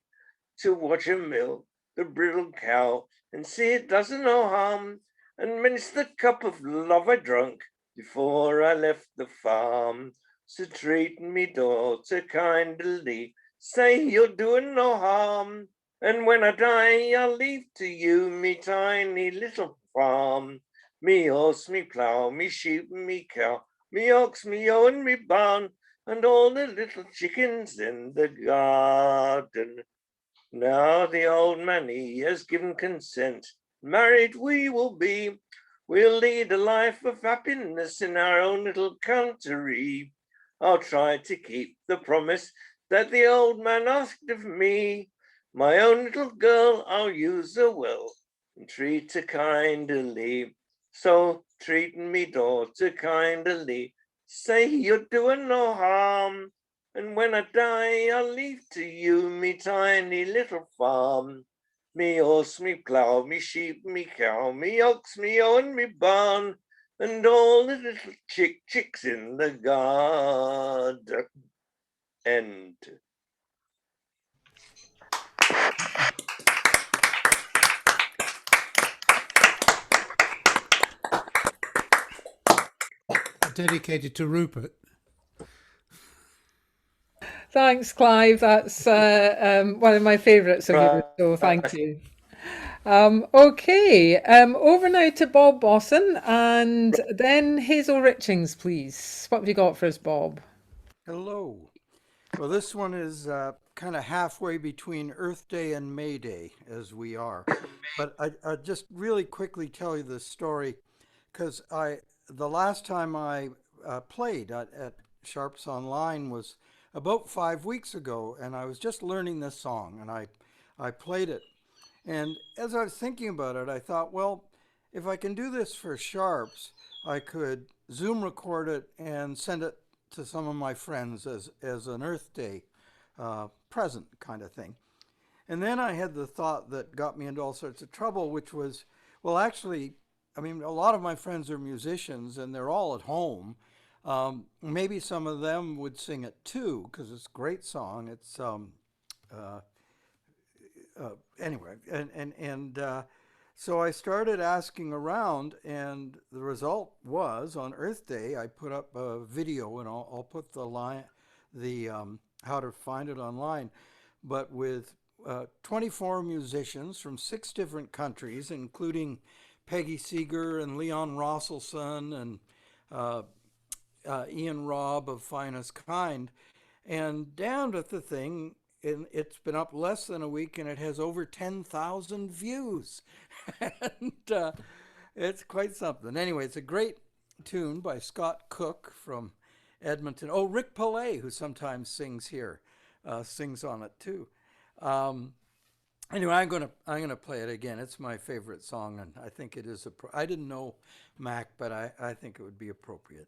to watch her milk the brittle cow and see it doesn't no harm. And many's the cup of love I drunk before I left the farm. So treat me, daughter, kindly. Say you're doing no harm. And when I die, I'll leave to you me tiny little farm. Me horse, me plough, me sheep, me cow, me ox, me owen, me barn, and all the little chickens in the garden. Now the old man, he has given consent. Married we will be. We'll lead a life of happiness in our own little country. I'll try to keep the promise that the old man asked of me. My own little girl, I'll use her well and treat her kindly. So treat me, daughter, kindly. Say you're doing no harm. And when I die, I'll leave to you me tiny little farm. Me horse, me plough, me sheep, me cow, me ox, me owen, me barn, and all the little chicks in the garden. End. Dedicated to Rupert. Thanks, Clive. That's one of my favourites of yours, so thank you. Okay, over now to Bob Bosson and then Hazel Richings, please. What have you got for us, Bob? Hello. Well, this one is kind of halfway between Earth Day and May Day, as we are. But I just really quickly tell you this story because the last time I played at Sharps Online was about 5 weeks ago, and I was just learning this song, and I played it. And as I was thinking about it, I thought, well, if I can do this for Sharps, I could Zoom record it and send it to some of my friends as an Earth Day present kind of thing. And then I had the thought that got me into all sorts of trouble, which was, well, actually, I mean, a lot of my friends are musicians and they're all at home. Maybe some of them would sing it too, because it's a great song. It's anyway, and so I started asking around, and the result was on Earth Day I put up a video, and I'll put the how to find it online, but with 24 musicians from 6 different countries, including Peggy Seeger and Leon Rosselson and Ian Robb of Finest Kind, and damned at the thing. It's been up less than a week and it has over 10,000 views. And it's quite something. Anyway, it's a great tune by Scott Cook from Edmonton. Oh, Rick Pelagie, who sometimes sings here, sings on it too. Anyway, I'm gonna play it again. It's my favorite song, and I think it is. I didn't know Mac, but I think it would be appropriate.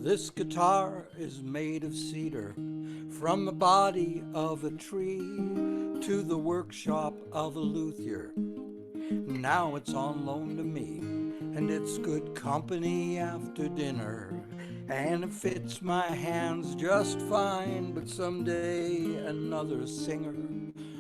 This guitar is made of cedar, from the body of a tree to the workshop of a luthier. Now it's on loan to me, and it's good company after dinner, and it fits my hands just fine. But someday another singer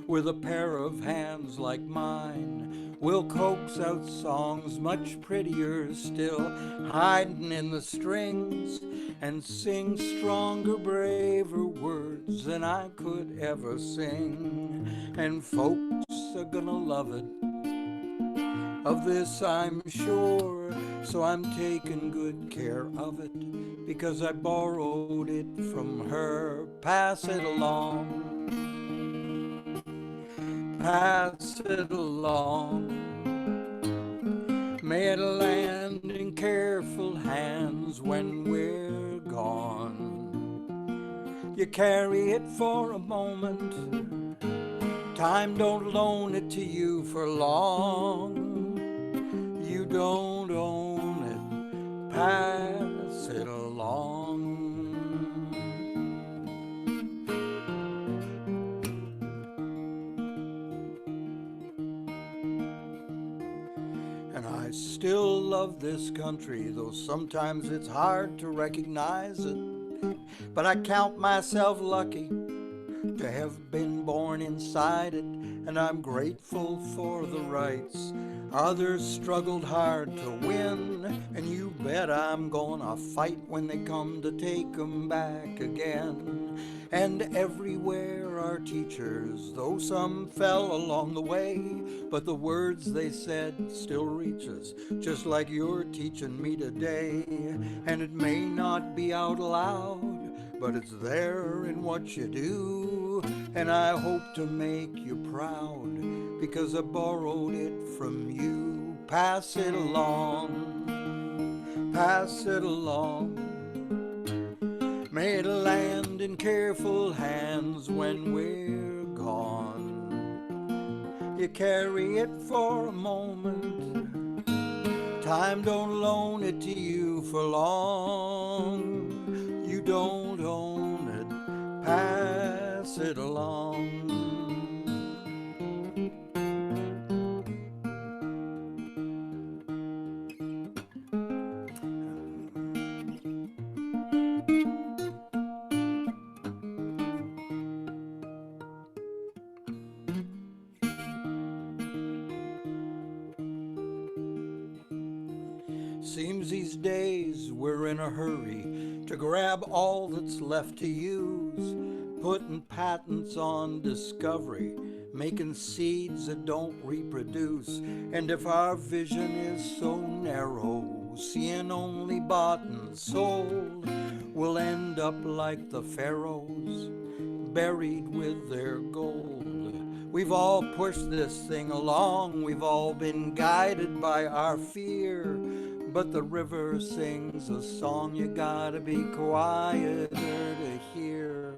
with a pair of hands like mine will coax out songs much prettier still, hiding in the strings, and sing stronger, braver words than I could ever sing. And folks are gonna love it, of this I'm sure, so I'm taking good care of it, because I borrowed it from her. Pass it along, pass it along. May it land in careful hands when we're gone. You carry it for a moment, time don't loan it to you for long. You don't own it, pass it along. And I still love this country, though sometimes it's hard to recognize it. But I count myself lucky to have been born inside it, and I'm grateful for the rights others struggled hard to win. And you bet I'm gonna fight when they come to take 'em back again. And everywhere are teachers, though some fell along the way, but the words they said still reach us, just like you're teaching me today. And it may not be out loud, but it's there in what you do, and I hope to make you proud, because I borrowed it from you. Pass it along, pass it along. May it land in careful hands when we're gone. You carry it for a moment, time don't loan it to you for long. You don't own it, pass it along. Seems these days we're in a hurry to grab all that's left to use, putting patents on discovery, making seeds that don't reproduce. And if our vision is so narrow, seeing only bought and sold, we'll end up like the pharaohs, buried with their gold. We've all pushed this thing along, we've all been guided by our fear, but the river sings a song you gotta be quieter to hear.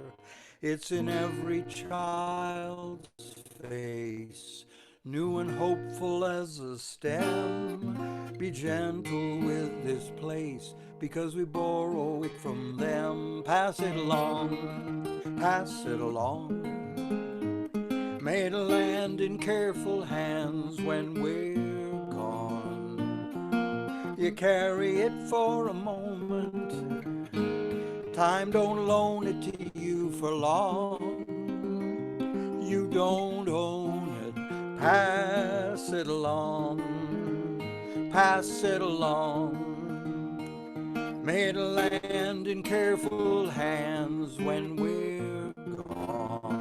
It's in every child's face, new and hopeful as a stem. Be gentle with this place, because we borrow it from them. Pass it along, pass it along. May it land in careful hands when we're gone. You carry it for a moment, time don't loan it to you for long. You don't own it, pass it along, pass it along. May it land in careful hands when we're gone.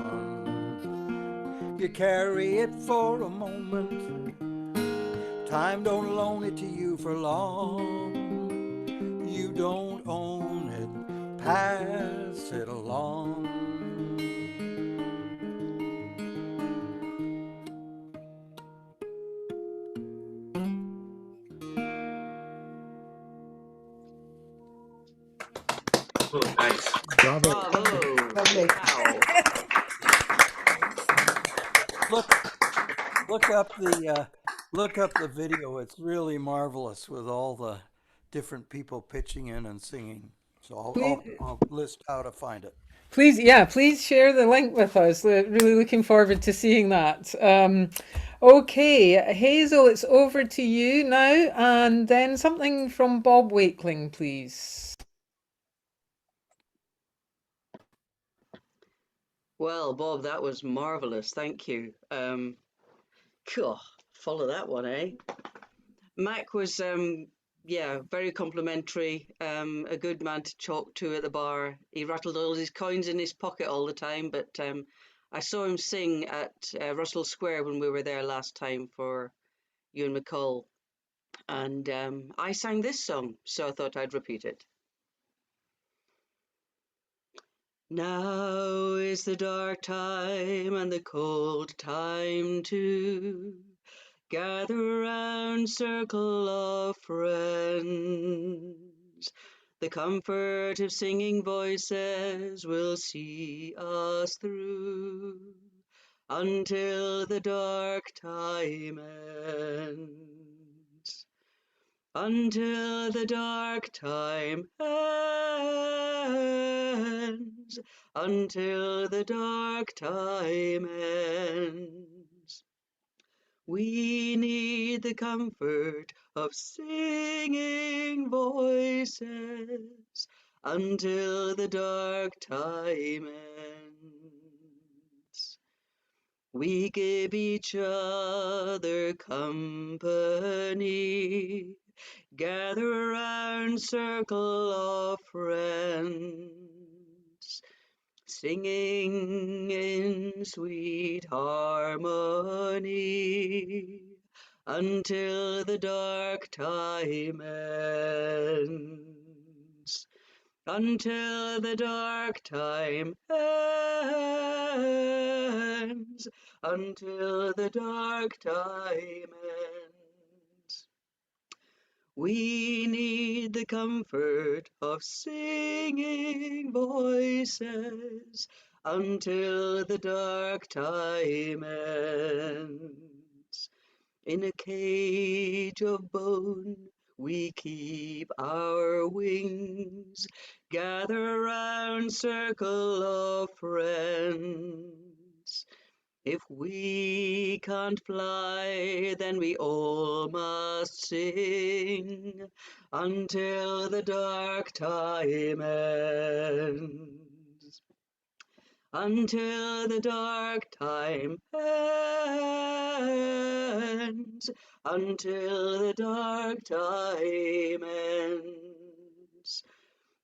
You carry it for a moment, time don't loan it to you for long. You don't own it, pass it along. Oh, nice. Bravo. Lovely. Look up the video. It's really marvelous with all the different people pitching in and singing. So Please, I'll list how to find it. please share the link with us. Really looking forward to seeing that. Okay, Hazel, it's over to you now, and then something from Bob Wakeling, please. Well, Bob, that was marvelous. Thank you. Cool. Follow that one, eh? Mac was, yeah, very complimentary. A good man to talk to at the bar. He rattled all his coins in his pocket all the time, but I saw him sing at Russell Square when we were there last time for Ewan McCall, and I sang this song, so I thought I'd repeat it. Now is the dark time and the cold time too. Gather round, circle of friends. The comfort of singing voices will see us through until the dark time ends. Until the dark time ends. Until the dark time ends. We need the comfort of singing voices until the dark time ends. We give each other company, gather round, circle of friends, singing in sweet harmony until the dark time ends. Until the dark time ends. Until the dark time ends. We need the comfort of singing voices until the dark time ends. In a cage of bone we keep our wings, gather round, circle of friends. If we can't fly, then we all must sing until the dark time ends. Until the dark time ends. Until the dark time ends.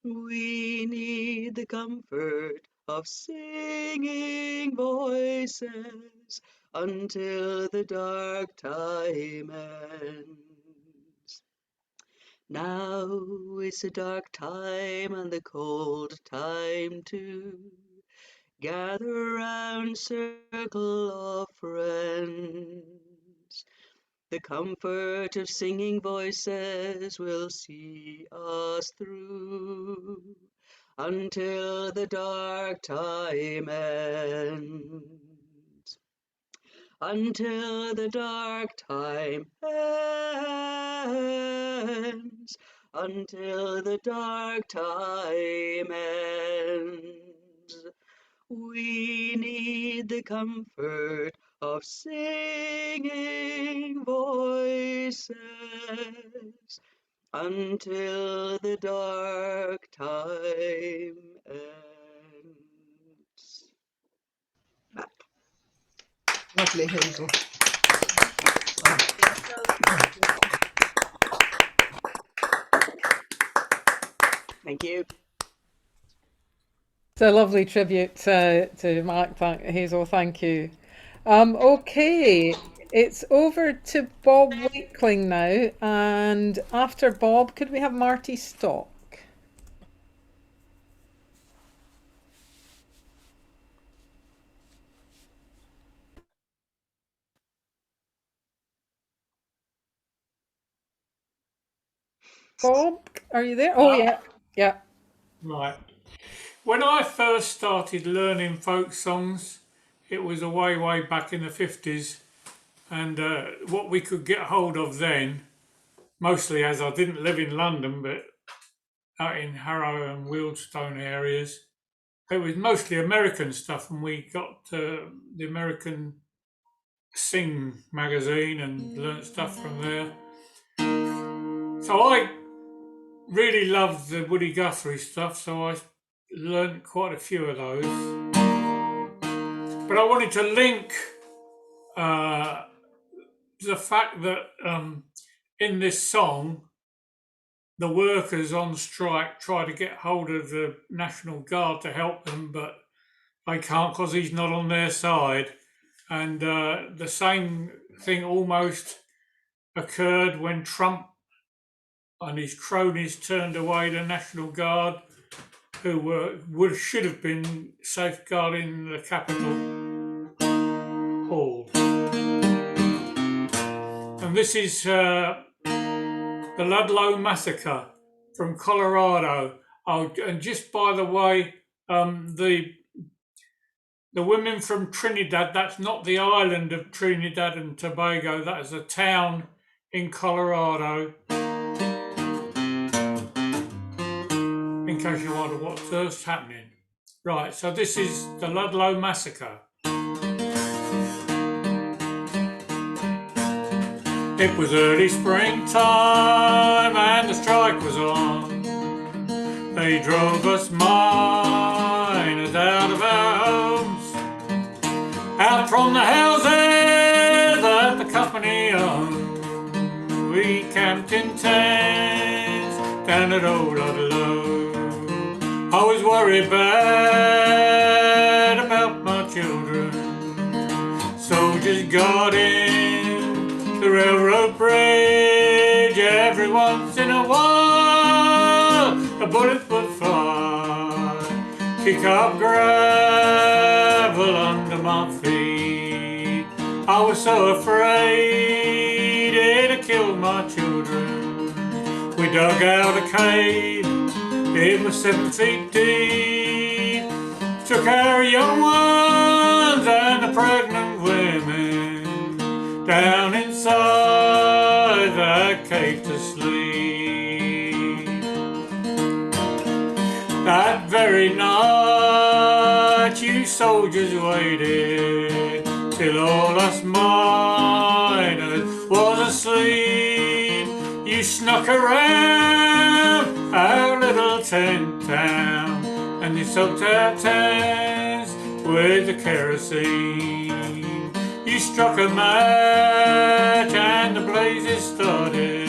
We need the comfort of singing voices until the dark time ends. Now is the dark time and the cold time too. Gather round, circle of friends. The comfort of singing voices will see us through until the dark time ends. Until the dark time ends. Until the dark time ends. We need the comfort of singing voices until the dark time ends. Lovely, Hazel. Thank you. It's a lovely tribute to Mark. Hazel, thank you. Okay, it's over to Bob Wakeling now, and after Bob, could we have Marty Stock? Bob, are you there? Oh, yeah, yeah. Right. When I first started learning folk songs, it was way back in the 50s, and what we could get hold of then, mostly as I didn't live in London, but out in Harrow and Wealdstone areas. It was mostly American stuff, and we got the American Sing magazine and learnt stuff from there. So I really loved the Woody Guthrie stuff, so I learnt quite a few of those. But I wanted to link the fact that in this song, the workers on strike try to get hold of the National Guard to help them, but they can't because he's not on their side. And the same thing almost occurred when Trump and his cronies turned away the National Guard, who should have been safeguarding the Capitol Hall. And this is the Ludlow Massacre from Colorado. Oh, and just by the way, the women from Trinidad, that's not the island of Trinidad and Tobago, that is a town in Colorado. In case you wonder what's happening. Right, so this is the Ludlow Massacre. It was early springtime and the strike was on. They drove us miners out of our homes, out from the houses that the company owned. We camped in tents down at old Ludlow. I was worried bad about my children. Soldiers got in the railroad bridge every once in a while. A bullet would fly, kick up gravel under my feet. I was so afraid it'd kill my children. We dug out a cave, it was 7 feet deep. Took our young ones and the pregnant women down inside that cave to sleep. That very night you soldiers waited till all us miners was asleep. You snuck around our little tent town and you soaked our tents with the kerosene. You struck a match and the blazes started.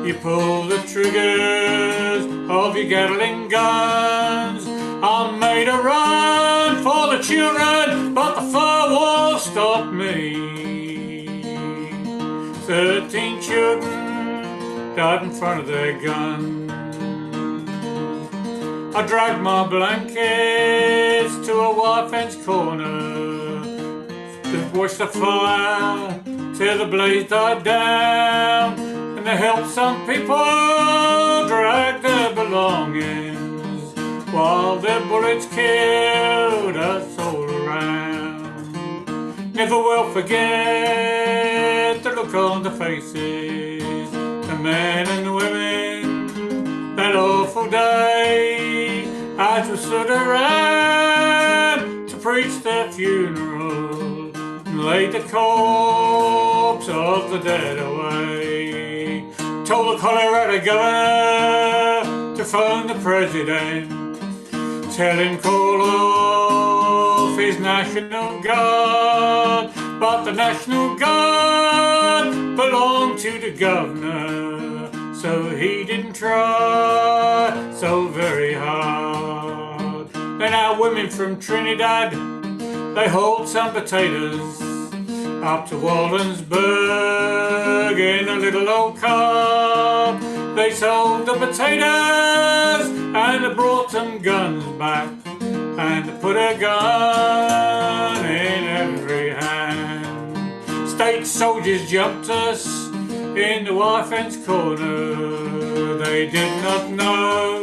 You pulled the triggers of your Gatling guns. I made a run for the children, but the fur wall stopped me. 13 children died in front of their guns. I dragged my blankets to a wire fence corner to watch the fire till the blaze died down, and to help some people drag their belongings while their bullets killed us all around. Never will forget the look on the faces, the men and women, that awful day as we stood around to preach their funeral and laid the corpse of the dead away. Told the Colorado governor to phone the president, tell him call off his National Guard, but the National Guard belonged to the governor, so he didn't try so very hard. Then our women from Trinidad, they hauled some potatoes up to Waldensburg in a little old cart. They sold the potatoes and they brought some guns back, and they put a gun in every hand. State soldiers jumped us in the wire fence corner. They did not know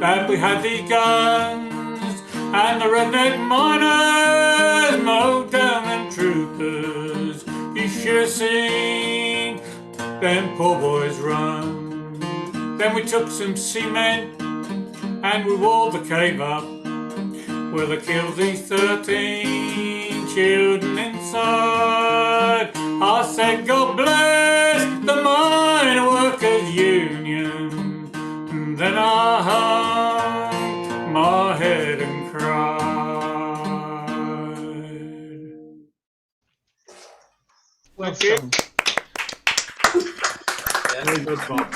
that we had these guns, and the redneck miners mowed down them troopers. You should have seen them poor boys run. Then we took some cement and we walled the cave up. Well, I killed these 13 children inside. I said, God bless the Mine Workers Union. And then I hung my head and cried. Well Okay. sung. Very good, Bob.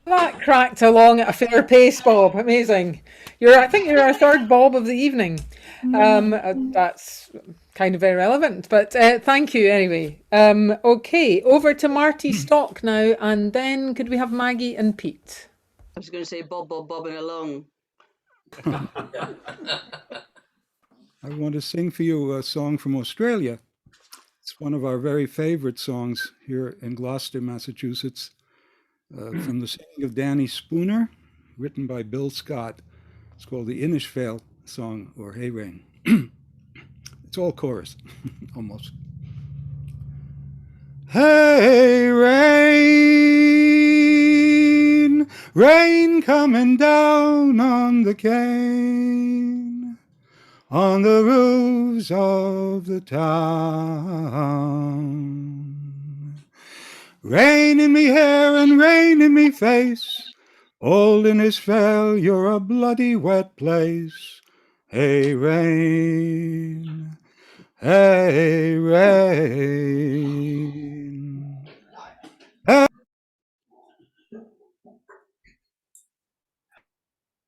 That cracked along at a fair pace, Bob. Amazing. I think you're our third Bob of the evening. That's kind of irrelevant, but thank you anyway. Okay, over to Marty Stock now, and then could we have Maggie and Pete? I was going to say bobbing along. I want to sing for you a song from Australia. It's one of our very favorite songs here in Gloucester, Massachusetts, from the singing of Danny Spooner, written by Bill Scott. It's called the Inishvale Song, or Hey Rain. It's all chorus, almost. Hey rain, rain coming down on the cane, on the roofs of the town. Rain in me hair and rain in me face, old Inishvale, you're a bloody wet place. Hey rain, hey rain. Hey,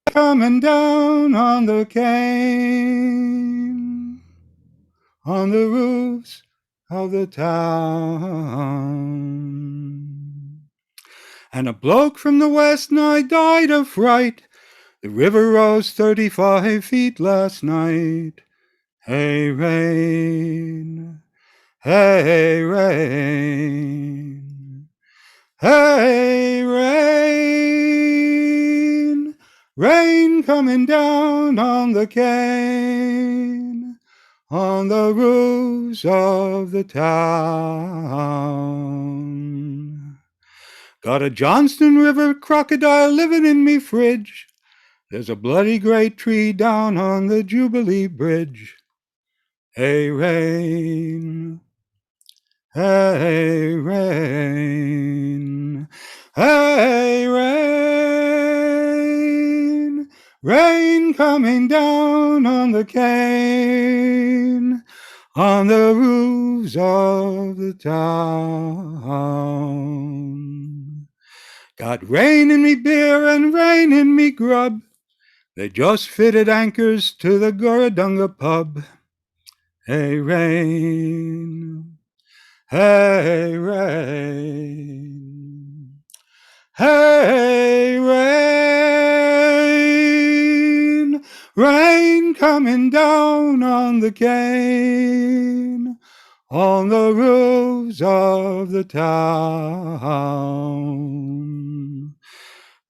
coming down on the cane, on the roofs of the town. And a bloke from the west nigh died of fright. The river rose 35 feet last night. Hey rain, hey rain, hey rain, rain coming down on the cane, on the roofs of the town. Got a Johnston River crocodile living in me fridge. There's a bloody great tree down on the Jubilee Bridge. Hey rain, hey rain, hey rain, rain coming down on the cane, on the roofs of the town. Got rain in me beer and rain in me grub. They just fitted anchors to the Goradunga pub. Hey rain, hey rain, hey rain, rain coming down on the cane, on the roofs of the town.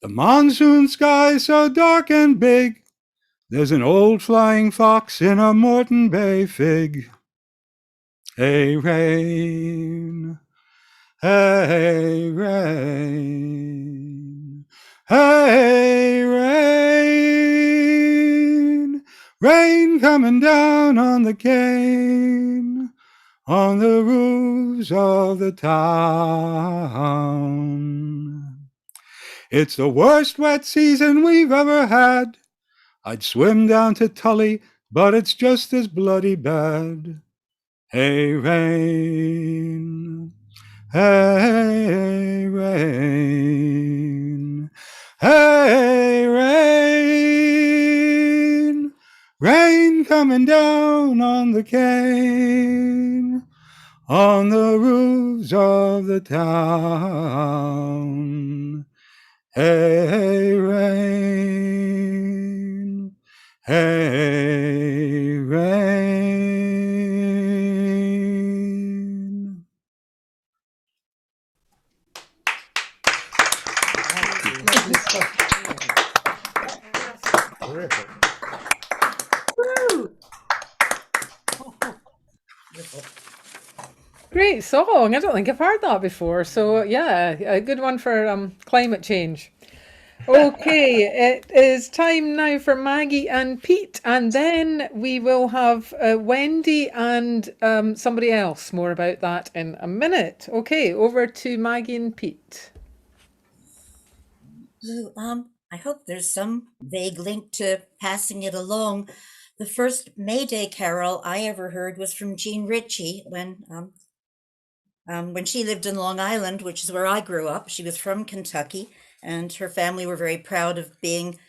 The monsoon sky so dark and big, there's an old flying fox in a Moreton Bay fig. Hey rain, hey rain, hey rain, rain coming down on the cane, on the roofs of the town. It's the worst wet season we've ever had. I'd swim down to Tully, but it's just as bloody bad. Hey rain, hey rain, hey rain, rain coming down on the cane, on the roofs of the town. Hey rain, hey rain. Terrific. Oh, Great song. I don't think I've heard that before. So yeah, a good one for climate change. Okay, it is time now for Maggie and Pete, and then we will have Wendy and somebody else. More about that in a minute. Okay, over to Maggie and Pete. I hope there's some vague link to passing it along. The first May Day carol I ever heard was from Jean Ritchie when she lived in Long Island, which is where I grew up. She was from Kentucky, and her family were very proud of being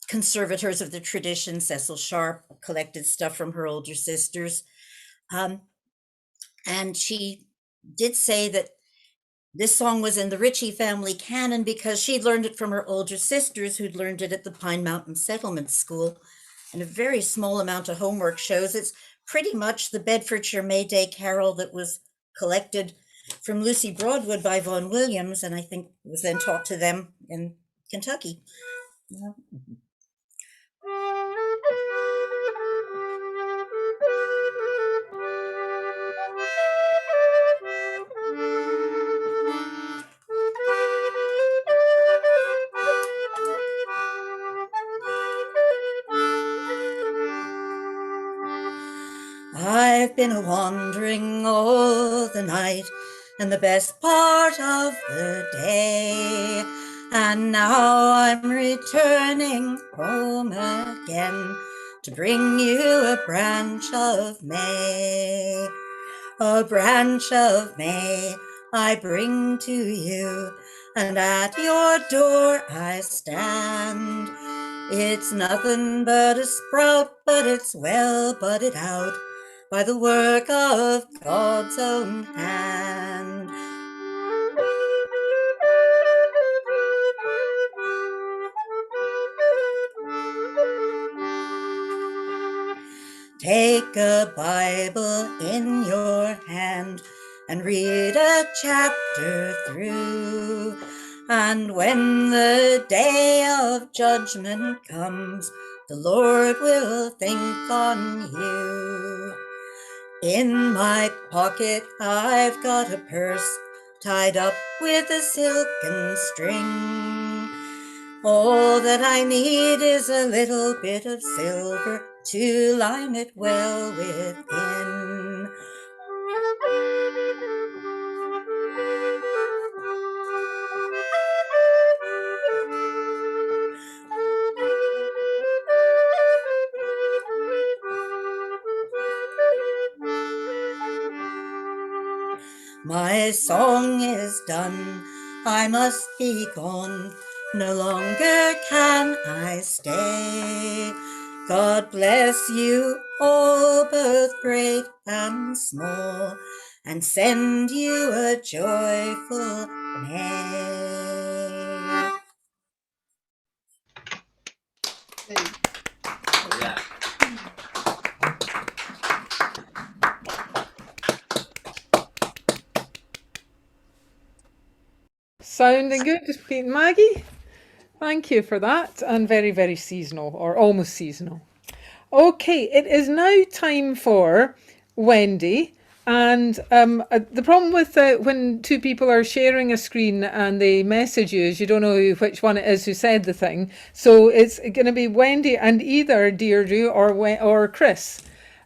conservators of the tradition. Cecil Sharp collected stuff from her older sisters. And she did say that this song was in the Ritchie family canon because she'd learned it from her older sisters who'd learned it at the Pine Mountain Settlement School. And a very small amount of homework shows it's pretty much the Bedfordshire May Day carol that was collected from Lucy Broadwood by Vaughan Williams, and I think was then taught to them in Kentucky. Yeah. I've been a-wandering all the night and the best part of the day, and now I'm returning home again to bring you a branch of May. A branch of May I bring to you, and at your door I stand. It's nothing but a sprout, but it's well budded out by the work of God's own hand. Take a Bible in your hand and read a chapter through. And when the day of judgment comes, the Lord will think on you. In my pocket I've got a purse tied up with a silken string. All that I need is a little bit of silver to line it well within. My song is done, I must be gone, no longer can I stay. God bless you all, both great and small, and send you a joyful May. Yeah. Sounding good, Pete and Maggie. Thank you for that, and very, very seasonal, or almost seasonal. Okay, it is now time for Wendy. And the problem with when two people are sharing a screen and they message you is you don't know which one it is who said the thing. So it's going to be Wendy and either Deirdre or Chris.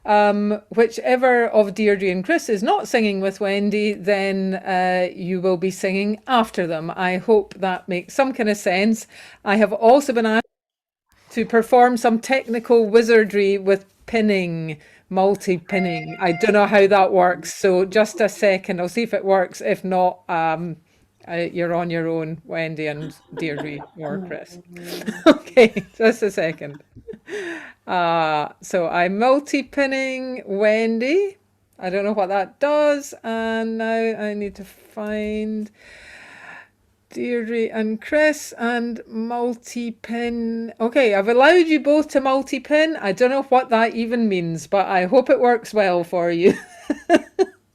Whichever of Deirdre and Chris is not singing with Wendy, then you will be singing after them. I hope that makes some kind of sense. I have also been asked to perform some technical wizardry with pinning, multi-pinning. I don't know how that works, so just a second. I'll see if it works. If not, you're on your own, Wendy and Deirdre or Chris. Okay, just a second. So I'm multi-pinning Wendy. I don't know what that does, and now I need to find Deirdre and Chris and multi-pin. Okay, I've allowed you both to multi-pin. I don't know what that even means, but I hope it works well for you.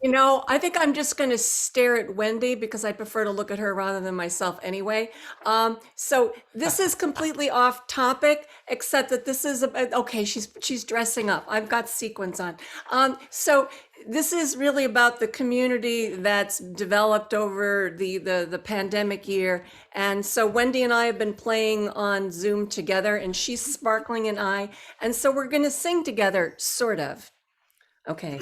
You know, I think I'm just going to stare at Wendy because I prefer to look at her rather than myself anyway. So this is completely off topic, except that this is okay. She's dressing up. I've got sequins on. So this is really about the community that's developed over the pandemic year. And so Wendy and I have been playing on Zoom together, and she's sparkling an eye, and so we're going to sing together, sort of. Okay.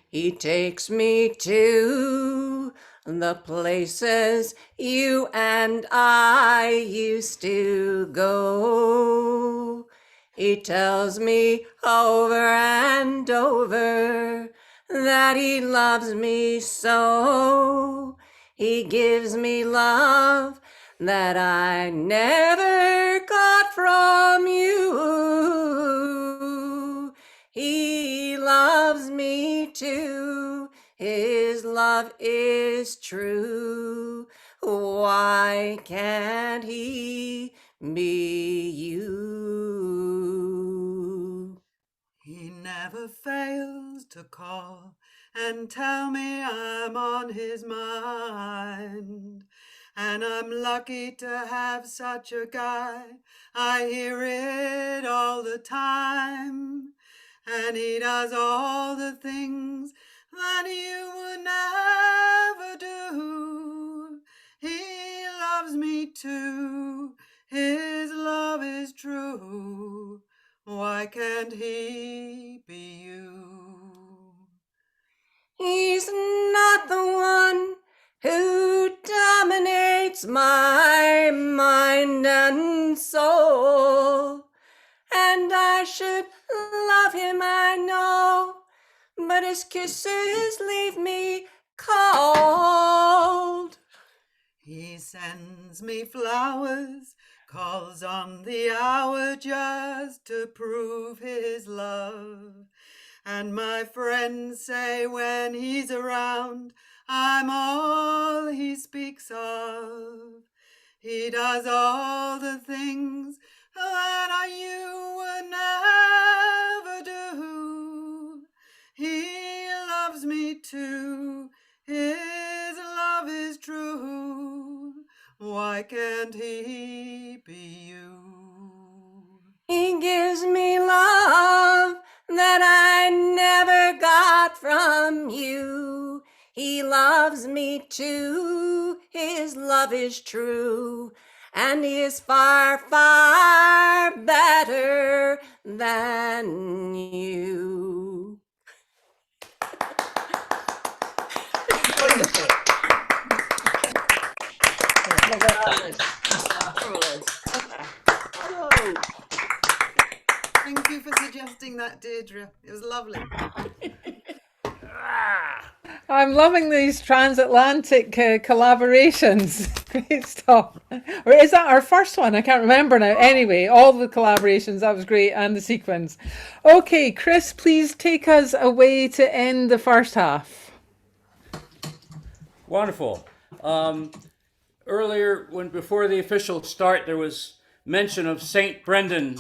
He takes me to the places you and I used to go. He tells me over and over that he loves me so. He gives me love that I never got from you. He loves me too. His love is true. Why can't he be you? He never fails to call and tell me I'm on his mind. And I'm lucky to have such a guy. I hear it all the time. And he does all the things that you would never do. He loves me too. His love is true. Why can't he be you? He's not the one who dominates my mind and soul. And I should love him, I know, but his kisses leave me cold. He sends me flowers, calls on the hour just to prove his love. And my friends say when he's around, I'm all he speaks of. He does all the things that you would never do. He loves me too. His love is true. Why can't he be you? He gives me love that I never got from you. He loves me too. His love is true. And he is far, far better than you. Wonderful. Thank you for suggesting that, Deirdre. It was lovely. I'm loving these transatlantic collaborations. Great stuff. Or is that our first one? I can't remember now. Anyway, all the collaborations, that was great, and the sequence. Okay, Chris, please take us away to end the first half. Wonderful. Earlier, before the official start, there was mention of St. Brendan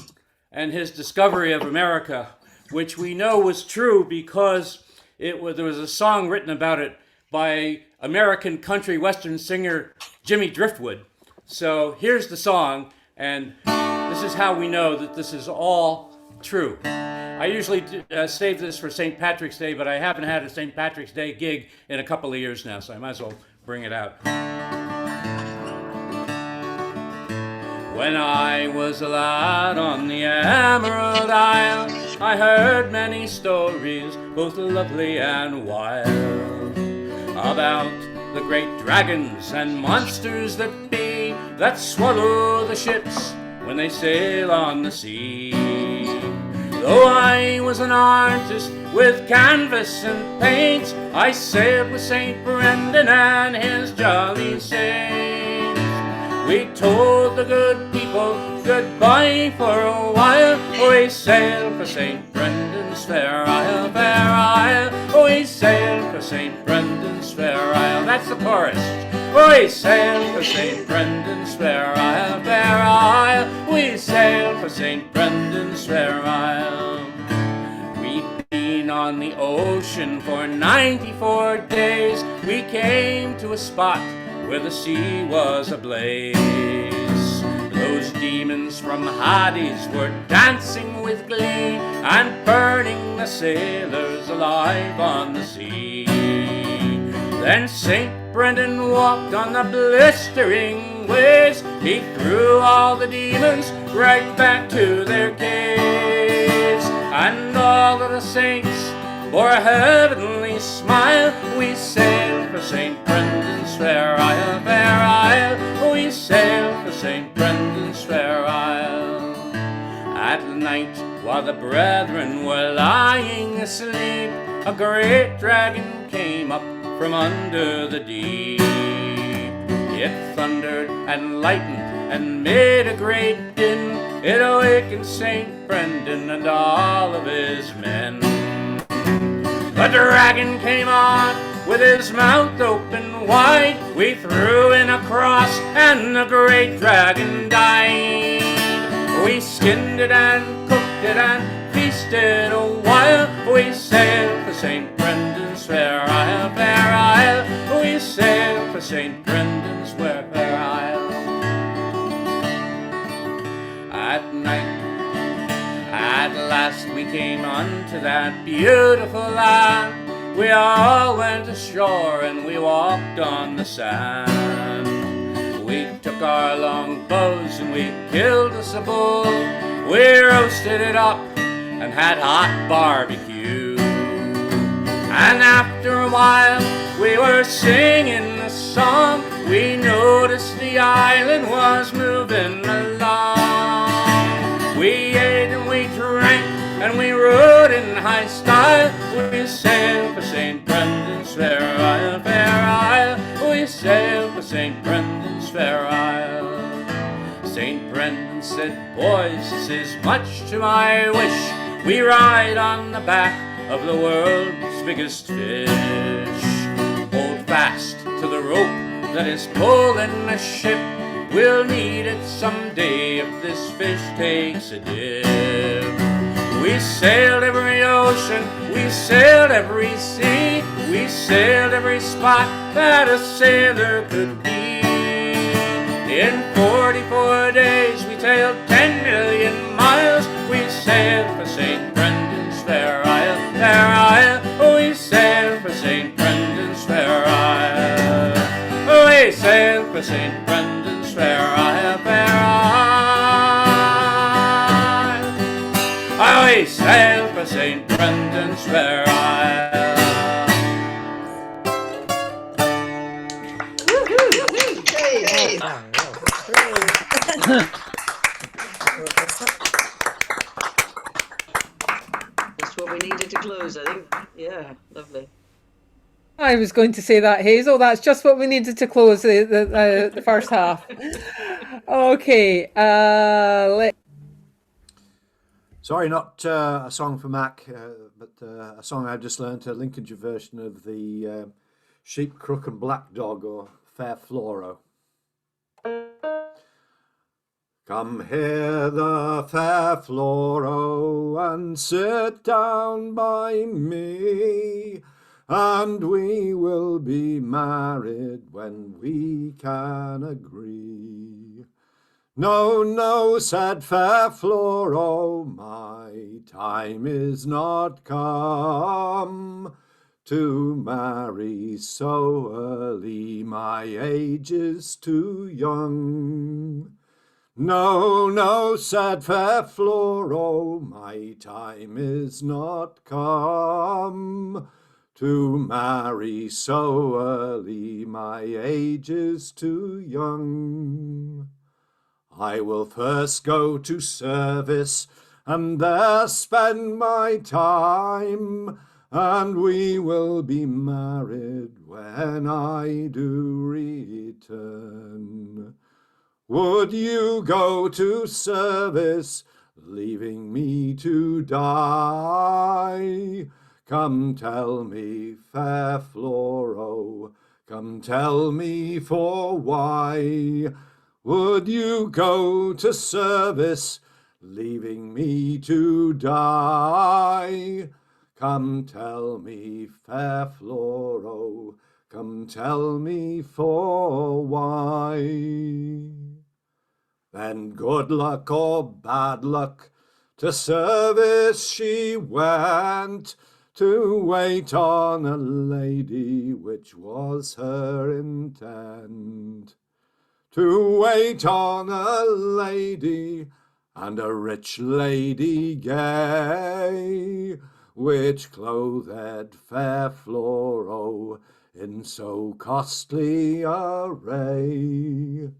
and his discovery of America, which we know was true because there was a song written about it by American country western singer Jimmy Driftwood. So here's the song, and this is how we know that this is all true. I usually save this for St. Patrick's Day, but I haven't had a St. Patrick's Day gig in a couple of years now, so I might as well bring it out. When I was a lad on the Emerald Isle, I heard many stories, both lovely and wild, about the great dragons and monsters that be, that swallow the ships when they sail on the sea. Though I was an artist with canvas and paint, I sailed with St. Brendan and his jolly saints. We told the good people goodbye for a while. We sailed for St. Brendan's fair isle, fair isle. We sailed for St. Brendan's fair isle. That's the chorus. We sailed for St. Brendan's fair isle, fair isle. We sailed for St. Brendan's fair isle. We'd been on the ocean for 94 days, we came to a spot where the sea was ablaze. Those demons from Hades were dancing with glee and burning the sailors alive on the sea. Then St. Brendan walked on the blistering waves. He threw all the demons right back to their caves. And all of the saints bore a heavenly smile. We sailed for St. Brendan's fair isle, fair isle. We sailed for St. Brendan's fair isle. At night, while the brethren were lying asleep, a great dragon came up from under the deep. It thundered and lightened and made a great din. It awakened St. Brendan and all of his men. The dragon came on with his mouth open wide. We threw in a cross and the great dragon died. We skinned it and cooked it and feasted a while. We sailed for St. Brendan's fair isle, fair isle. We sailed for St. Brendan's fair isle. At night, at last we came unto that beautiful land. We all went ashore and we walked on the sand. We took our long bows and we killed us a bull. We roasted it up and had hot barbecue. And after a while we were singing a song. We noticed the island was moving along. We ate and we drank and we rode in high style. We sailed for St. Brendan's fair isle, fair isle. We sailed for St. Brendan's fair isle. St. Brendan said, boys, this is much to my wish. We ride on the back of the world's biggest fish. Hold fast to the rope that is pulling the ship. We'll need it someday if this fish takes a dip. We sailed every ocean, we sailed every sea. We sailed every spot that a sailor could be. In 44 days we sailed 10 million miles. We sailed for St. Brendan's fair isle, fair isle. We sailed for St. Brendan's fair isle. We sailed for St. Brendan's fair isle, fair isle. We sailed for St. Brendan's fair isle. Hey. That's what we needed to close, I think. Yeah, lovely. I was going to say that, Hazel. That's just what we needed to close the first half. Okay. Sorry, not a song for Mac, but a song I've just learned, a Lincolnshire version of the Sheep, Crook and Black Dog, or Fair Floro. Come here, the fair Floro, and sit down by me, and we will be married when we can agree. No, no, said fair Floro, my time is not come to marry so early, my age is too young. No, no, said fair Floro, my time is not come to marry so early, my age is too young. I will first go to service and there spend my time, and we will be married when I do return. Would you go to service, leaving me to die? Come tell me, fair Floro, come tell me for why. Would you go to service, leaving me to die? come tell me, fair Floro, come tell me for why. Then good luck or bad luck, to service she went, to wait on a lady, which was her intent. To wait on a lady, and a rich lady gay, which clothed fair Floro in so costly array.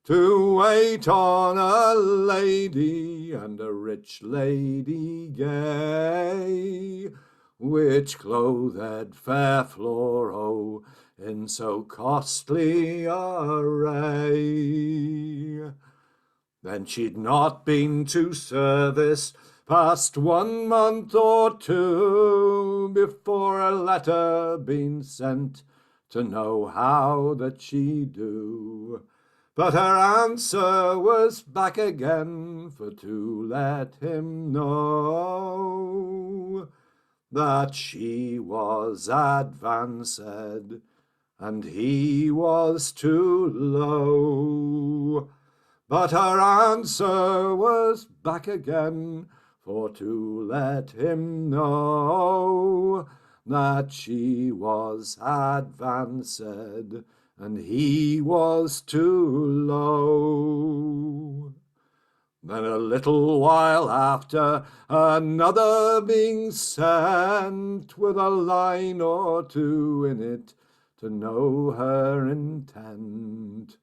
To wait on a lady, and a rich lady gay, which clothed fair Floro in so costly array. Then she'd not been to service past 1 month or 2, before a letter been sent to know how that she do. But her answer was back again, for to let him know that she was advanced, and he was too low. But her answer was back again, for to let him know that she was advanced, and he was too low. Then a little while after, another being sent, with a line or 2 in it, to know her intent.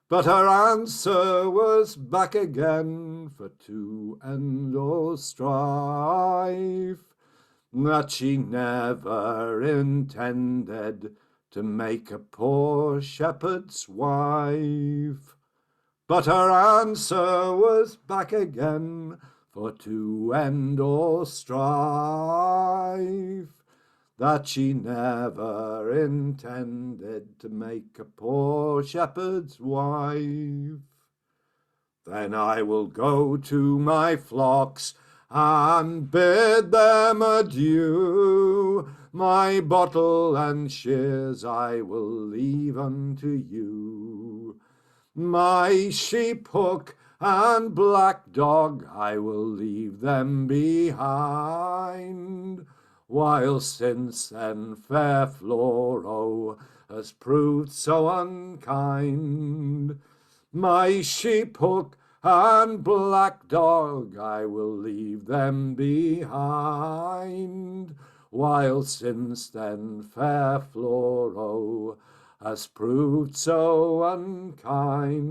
But her answer was back again, for to end all strife, that she never intended to make a poor shepherd's wife. But her answer was back again, for to end all strife, that she never intended to make a poor shepherd's wife. Then I will go to my flocks and bid them adieu. My bottle and shears I will leave unto you. My sheep hook and black dog I will leave them behind, while since then fair Floro has proved so unkind. My sheep hook and black dog I will leave them behind, while since then fair Floro has proved so unkind.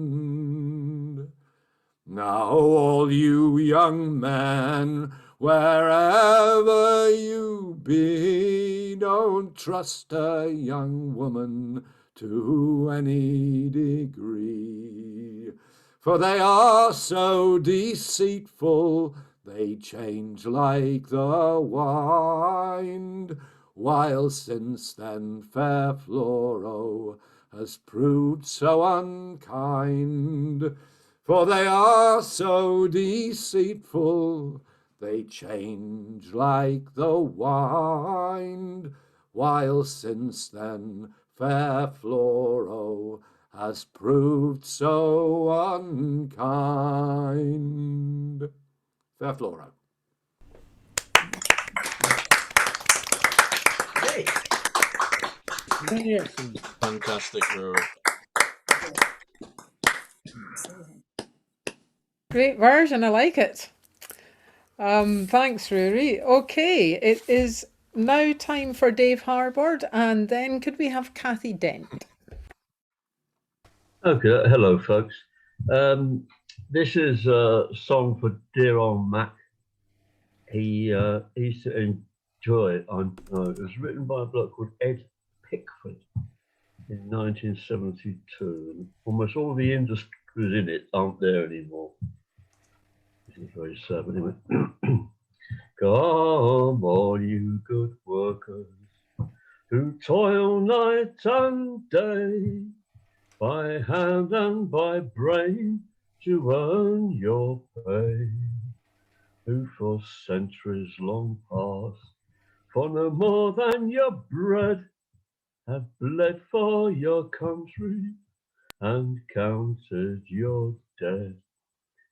Now all you young men, wherever you be, don't trust a young woman to any degree, for they are so deceitful, they change like the wind, while since then fair Floro has proved so unkind. For they are so deceitful, they change like the wind, while since then fair Floro has proved so unkind. Fair Floro. Fantastic, Rory. Great version, I like it. Thanks, Rory. Okay, it is now time for Dave Harbord, and then could we have Kathy Dent? Okay, hello, folks. This is a song for dear old Mac. He used to enjoy it. It was written by a bloke called Ed Pickford in 1972. Almost all the industries in it aren't there anymore. This is very sad, but anyway. Come, all you good workers who toil night and day, by hand and by brain, to earn your pay, who for centuries long past for no more than your bread, have bled for your country and counted your dead.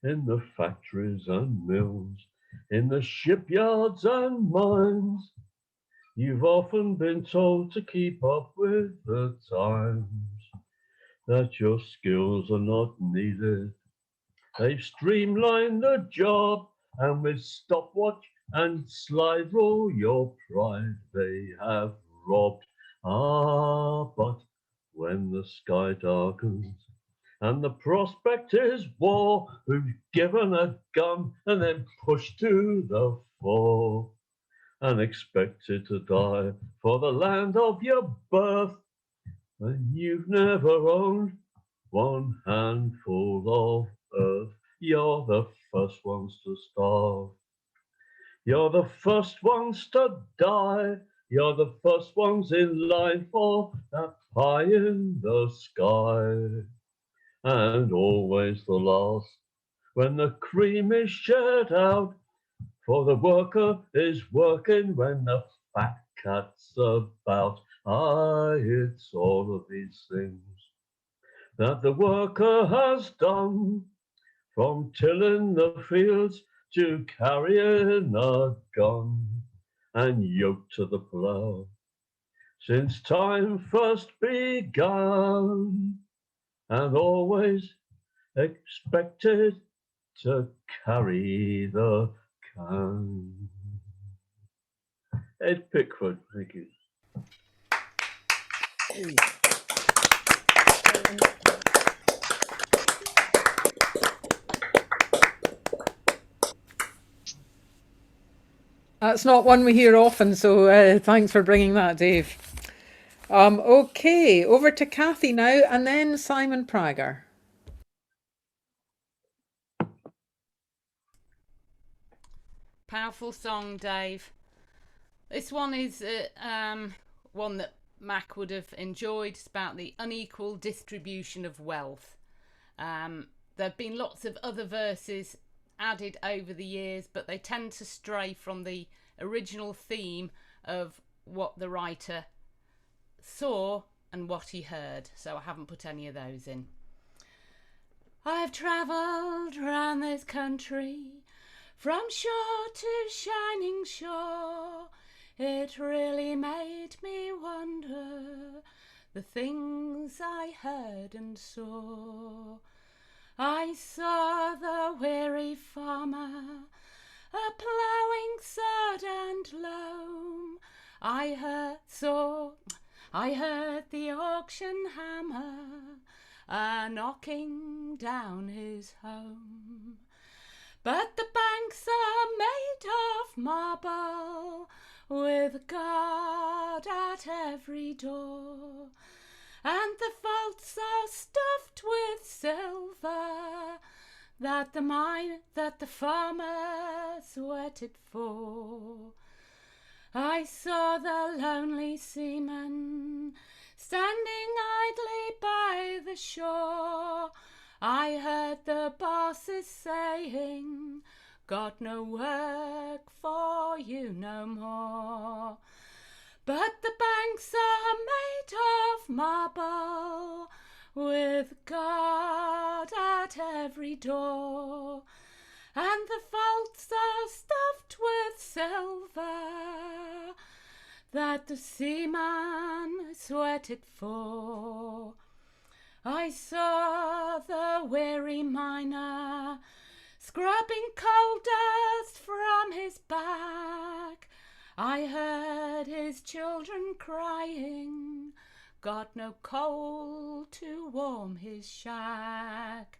In the factories and mills, in the shipyards and mines, you've often been told to keep up with the times, that your skills are not needed. They've streamlined the job, and with stopwatch and slide rule your pride they have robbed. Ah, but when the sky darkens and the prospect is war, who's given a gun and then pushed to the fore and expected to die for the land of your birth, when you've never owned one handful of earth. You're the first ones to starve. You're the first ones to die. You're the first ones in line for that pie in the sky. And always the last when the cream is shared out, for the worker is working when the fat cat's about. Ah, it's all of these things that the worker has done, from tilling the fields to carrying a gun and yoked to the plough, since time first began, and always expected to carry the can. Ed Pickford, thank you. That's not one we hear often, so thanks for bringing that, Dave. Okay, over to Kathy now, and then Simon Prager. Powerful song, Dave. This one is one that Mac would have enjoyed. It's about the unequal distribution of wealth. There have been lots of other verses added over the years, but they tend to stray from the original theme of what the writer saw and what he heard, so I haven't put any of those in. I've travelled round this country from shore to shining shore. It really made me wonder the things I heard and saw. I saw the weary farmer a-ploughing sod and loam. I heard the auction hammer a-knocking down his home. But the banks are made of marble, with God at every door, and the vaults are stuffed with silver that the farmer sweated for. I saw the lonely seaman standing idly by the shore. I heard the bosses saying, got no work for you no more. But the banks are made of marble, with God at every door, and the vaults are stuffed with silver that the seaman sweated for. I saw the weary miner scrubbing coal dust from his back. I heard his children crying, got no coal to warm his shack.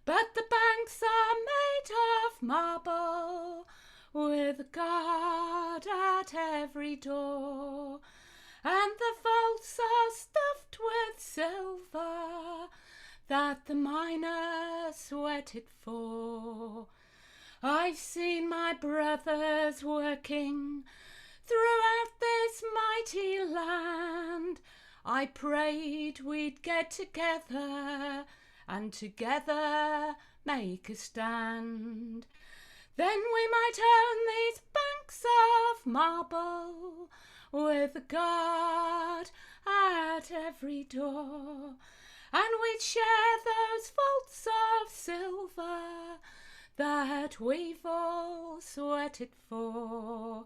But the banks are made of marble, with God at every door, and the vaults are stuffed with silver that the miner sweated for. I've seen my brothers working throughout this mighty land. I prayed we'd get together and together make a stand. Then we might own these bank blocks of marble, with a guard at every door, and we'd share those vaults of silver that we've all sweated for,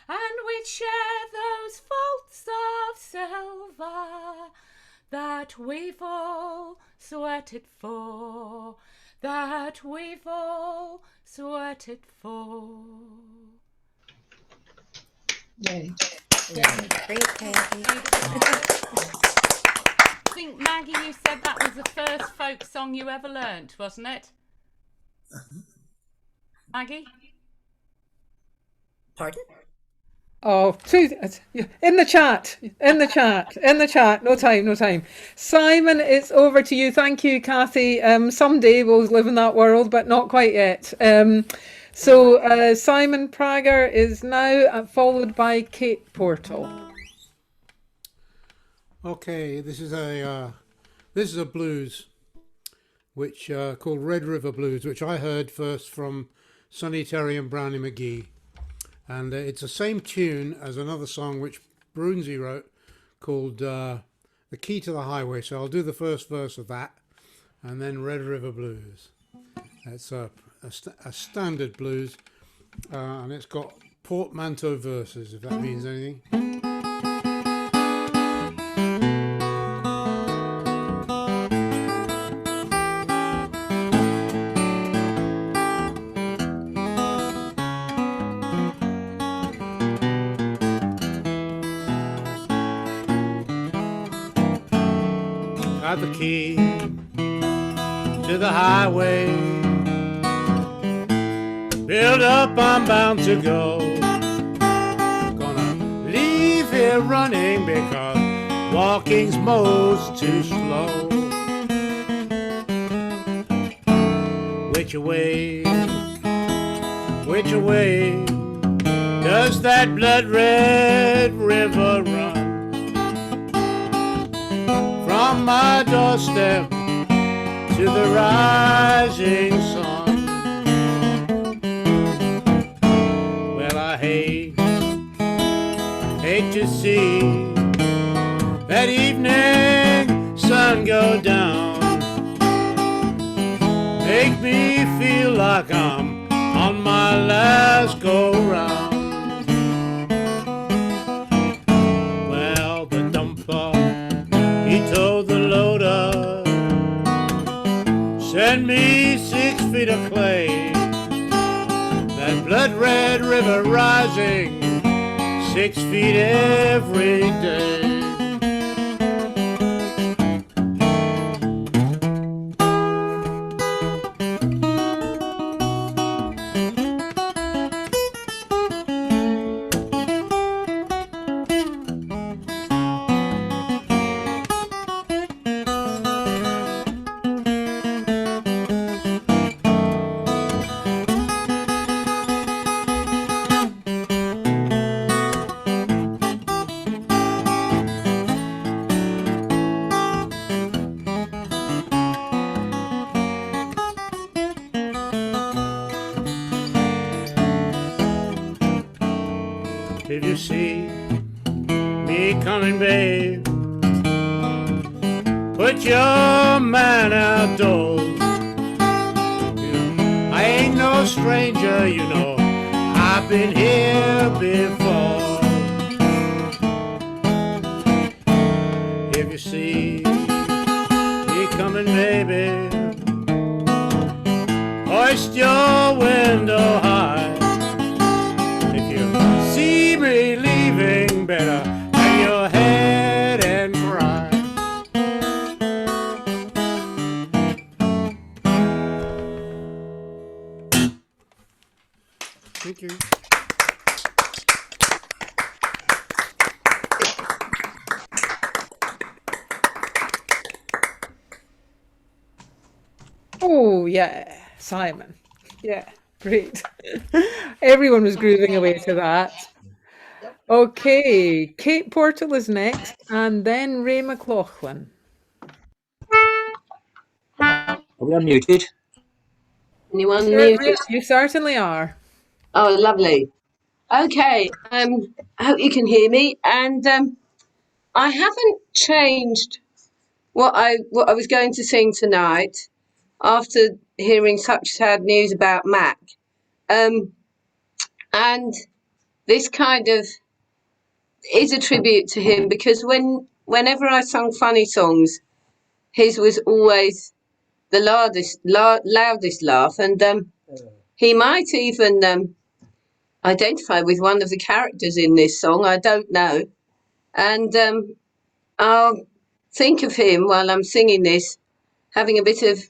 and we'd share those vaults of silver that we've all sweated for, that we've all sweated for. Yay. Great, Katie. I think, Maggie, you said that was the first folk song you ever learnt, wasn't it? Maggie? Pardon? Oh, in the chat, no time. Simon, it's over to you. Thank you, Kathy. Someday we'll live in that world, but not quite yet. So Simon Prager is now followed by Kate Portal. Okay, this is a blues, which called Red River Blues, which I heard first from Sonny Terry and Brownie McGee. And it's the same tune as another song which Brunsey wrote called The Key to the Highway. So I'll do the first verse of that and then Red River Blues. It's a standard blues and it's got portmanteau verses, if that means anything. Got the key to the highway, build up, I'm bound to go. Gonna leave here running because walking's most too slow. Which way does that blood red river run? From my doorstep to the rising sun. Well, I hate to see that evening sun go down. Make me feel like I'm on my last go round. Well, the dumper, he told the loader, send me 6 feet of clay. That blood red river rising 6 feet every day. If you see me coming, babe, put your man outdoors. I ain't no stranger, you know, I've been here before. If you see me coming, baby, hoist your window high. See me leaving, better hang your head and cry. Thank you. Oh, yeah, Simon. Yeah, great. Everyone was grooving away to that. Okay, Kate Portal is next, and then Ray McLaughlin. Are we unmuted? Anyone Sure, muted? you certainly are. Oh, lovely. Okay, I hope you can hear me. And I haven't changed what I was going to sing tonight after hearing such sad news about Mac. And this kind of is a tribute to him, because whenever I sung funny songs, his was always the loudest laugh, and he might even identify with one of the characters in this song. I don't know, and I'll think of him while I'm singing this, having a bit of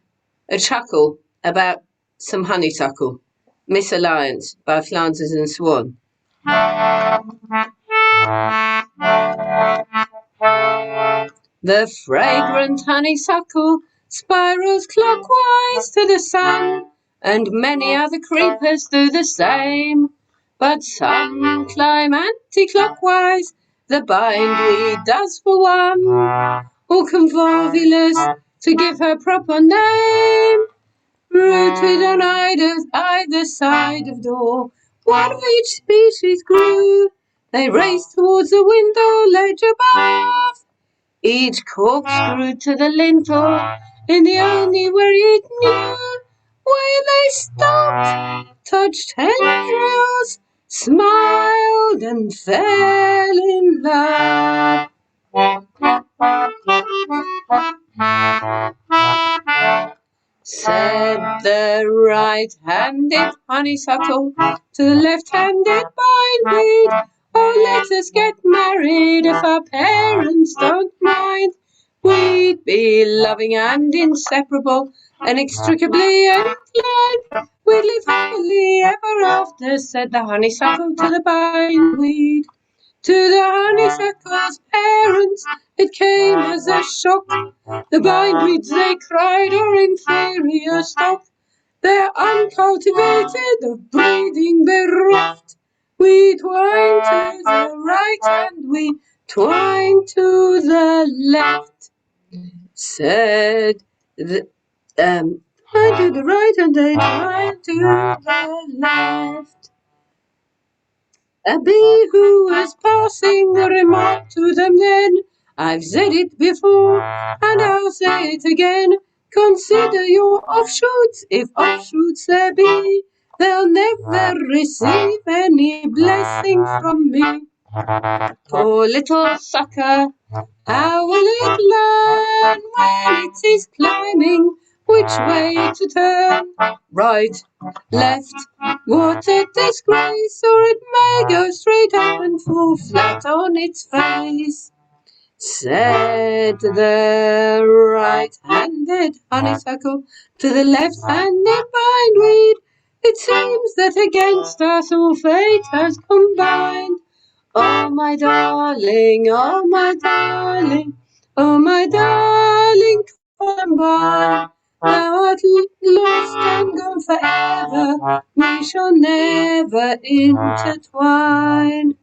a chuckle about some honeysuckle. Misalliance by Flanders and Swan. The fragrant honeysuckle spirals clockwise to the sun, and many other creepers do the same. But some climb anti-clockwise, the bindweed does for one, or convolvulus, to give her proper name. Rooted on either side of door, one of each species grew. They raced towards the window ledge above, each corkscrew to the lintel in the only way it knew. Where they stopped, touched handrails, smiled and fell in love. Said the right-handed honeysuckle to the left-handed bindweed, "Oh, let us get married if our parents don't mind. We'd be loving and inseparable, inextricably entwined. We'd live happily ever after," said the honeysuckle to the bindweed. To the honeysuckle's parents it came as a shock. The bindweeds they cried are inferior stock. They're uncultivated, of breeding bereft. We twine to the right and we twine to the left. Said the twine to the right and they twine to the left. A bee who was passing remarked to them then, "I've said it before, and I'll say it again. Consider your offshoots, if offshoots there be. They'll never receive any blessing from me. Poor little sucker, how will it learn when it is climbing which way to turn? Right, left, what a disgrace, or it may go straight up and fall flat on its face." Said the right-handed honeysuckle to the left-handed bindweed, "It seems that against us all fate has combined. Oh my darling, oh my darling, oh my darling Columbine, thou art lost and gone forever, we shall never intertwine."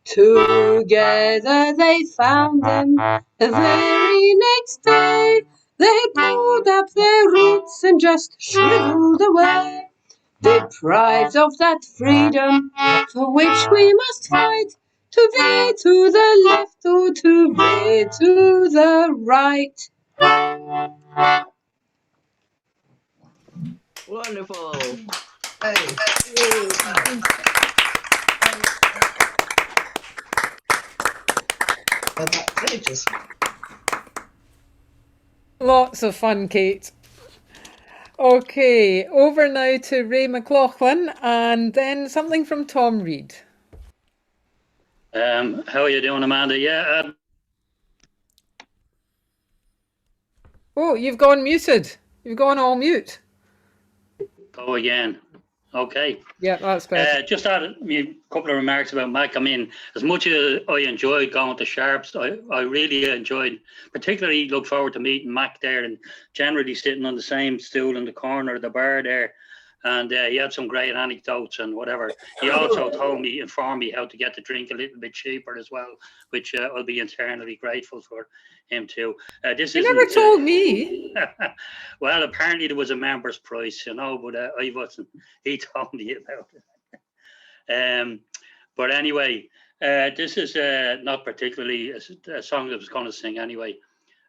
Together they found them the very next day. They pulled up their roots and just shriveled away, deprived of that freedom for which we must fight, to veer to the left or to veer to the right. Wonderful. Lots of fun, Kate. Okay, over now to Ray McLaughlin, and then something from Tom Reed. How are you doing, Amanda? Yeah. Oh, you've gone muted. You've gone all mute. Go again. Okay. Yeah, that's better. Just add a couple of remarks about Mac. I mean, as much as I enjoyed going to Sharps, I really enjoyed, particularly look forward to meeting Mac there and generally sitting on the same stool in the corner of the bar there. And he had some great anecdotes and whatever. He also informed me how to get the drink a little bit cheaper as well, which I'll be eternally grateful for him too. This You never told me. Well, apparently there was a member's price, but I wasn't. He told me about it. But anyway, this is not particularly a song that I was going to sing anyway.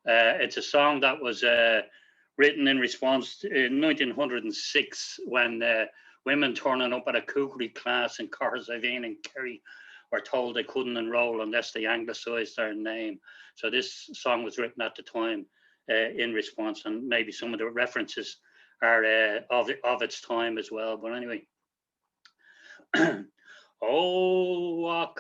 It's a song that was written in response to, in 1906 when women turning up at a cookery class in Correvine and Kerry were told they couldn't enroll unless they anglicised their name. So this song was written at the time in response, and maybe some of the references are of its time as well. But anyway. Oh,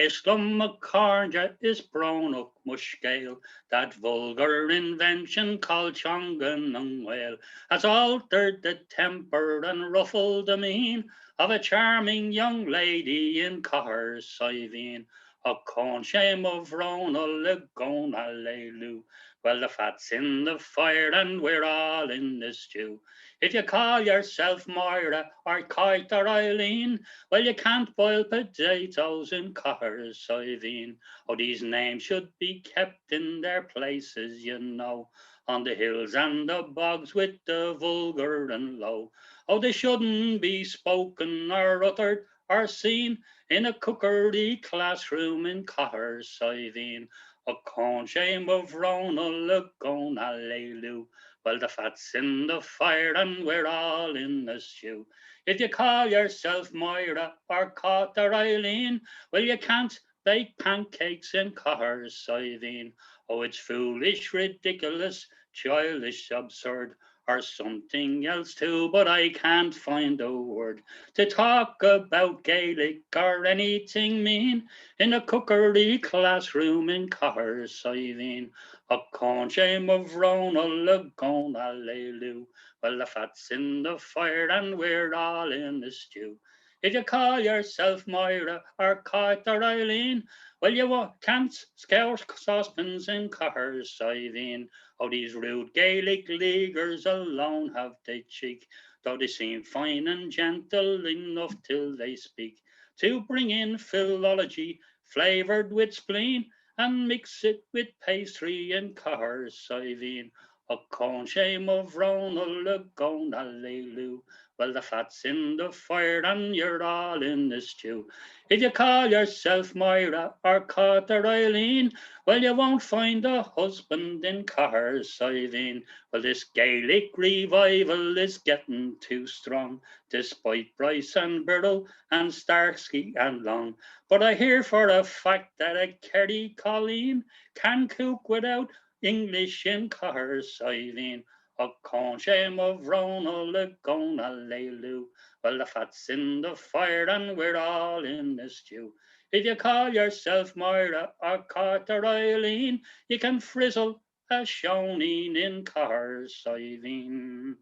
Slum Carja is brown up mushgale, that vulgar invention called Chongan Whale has altered the temper and ruffled the mien of a charming young lady in Cahersiveen. A con shame of Rona Lagona Lelu. Well, the fat's in the fire and we're all in the stew. If you call yourself Moira or Kite or Eileen, well, you can't boil potatoes in Cahersiveen. Oh, these names should be kept in their places, you know, on the hills and the bogs with the vulgar and low. Oh, they shouldn't be spoken or uttered or seen in a cookery classroom in Cahersiveen. A con shame of Rona Lagona Lelu. Well, the fat's in the fire and we're all in the stew. If you call yourself Moira or Cot or Eileen, well, you can't bake pancakes in Cahersiveen. Oh, it's foolish, ridiculous, childish, absurd, or something else too, but I can't find a word to talk about Gaelic or anything mean in a cookery classroom in Cahersiveen. A con shame of Rona Lagona Lelu. Well, the fat's in the fire and we're all in the stew. If you call yourself Moira or Kite or Eileen, well, you can't scour saucepans in Cahersiveen. Oh, these rude Gaelic leaguers alone have the cheek, though they seem fine and gentle enough till they speak, to bring in philology flavoured with spleen and mix it with pastry in Cahersiveen. A con shame of Rona Lagona Lelu. Well, the fat's in the fire and you're all in the stew. If you call yourself Moira or Cot or Eileen, well, you won't find a husband in Cahersiveen. Well, this Gaelic revival is getting too strong, despite Bryce and Birrell and Starsky and Long. But I hear for a fact that a Kerry Colleen can cook without English in Cahersiveen. A con shame of Rona Lagona Lelu. Well, the fat's in the fire and we're all in the stew. If you call yourself Moira or Cot or Eileen, you can frizzle a shoneen in Cahersiveen.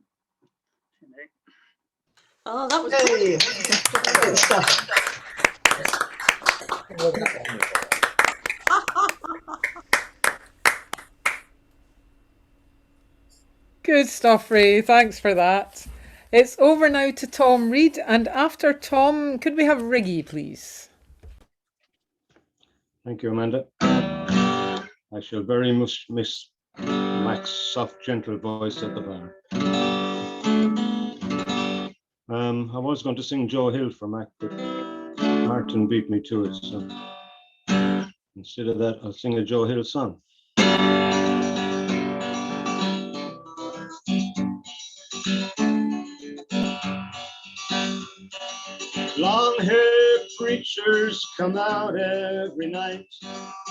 Oh, that was Hey, good stuff. Good stuff, Ray. Thanks for that. It's over now to Tom Reed, and after Tom, could we have Riggy, please? Thank you, Amanda. I shall very much miss Mac's soft, gentle voice at the bar. I was going to sing Joe Hill for Mac, but Martin beat me to it, so instead of that, I'll sing a Joe Hill song. Long-haired preachers come out every night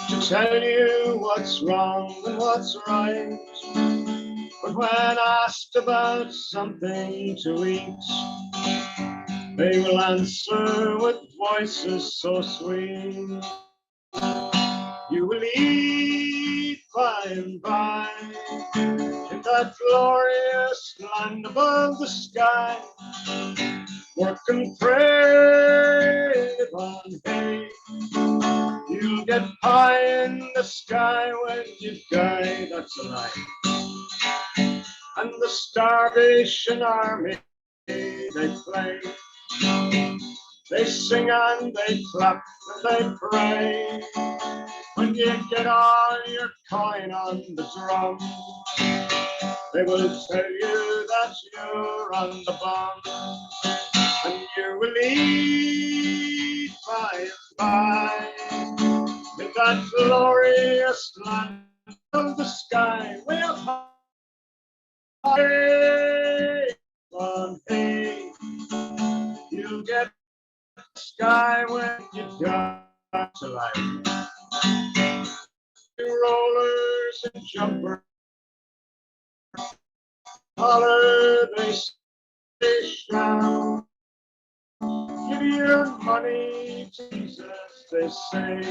to tell you what's wrong and what's right. But when asked about something to eat, they will answer with voices so sweet. You will eat by and by in that glorious land above the sky. Work and pray on hay. You'll get pie in the sky when you die. That's a lie. And the Starvation Army they play. They sing and they clap and they pray. When you get all your coin on the drum, they will tell you that you're on the bum. And you will lead by and by in that glorious land of the sky. We'll hey, on hey, you get the sky when you die to life. Rollers and jumpers, holler, they shout. Give your money to Jesus, they say.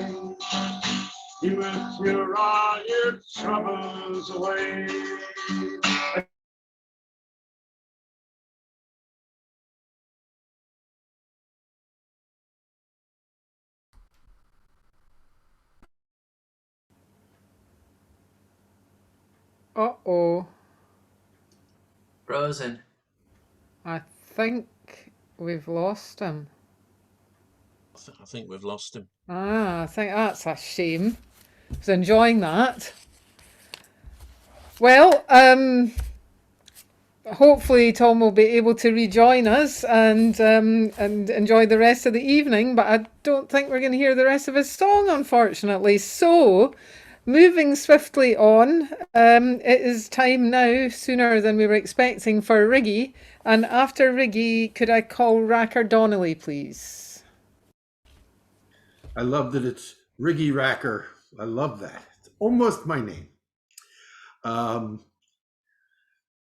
He will cure all your troubles away. Uh-oh. Frozen. I think we've lost him. I think we've lost him. I think that's a shame. I was enjoying that. Well, hopefully Tom will be able to rejoin us and enjoy the rest of the evening, but I don't think we're going to hear the rest of his song, unfortunately. So, moving swiftly on, it is time now, sooner than we were expecting, for Riggy. And after Riggy, could I call Racker Donnelly, please? I love that it's Riggy Racker. I love that. It's almost my name.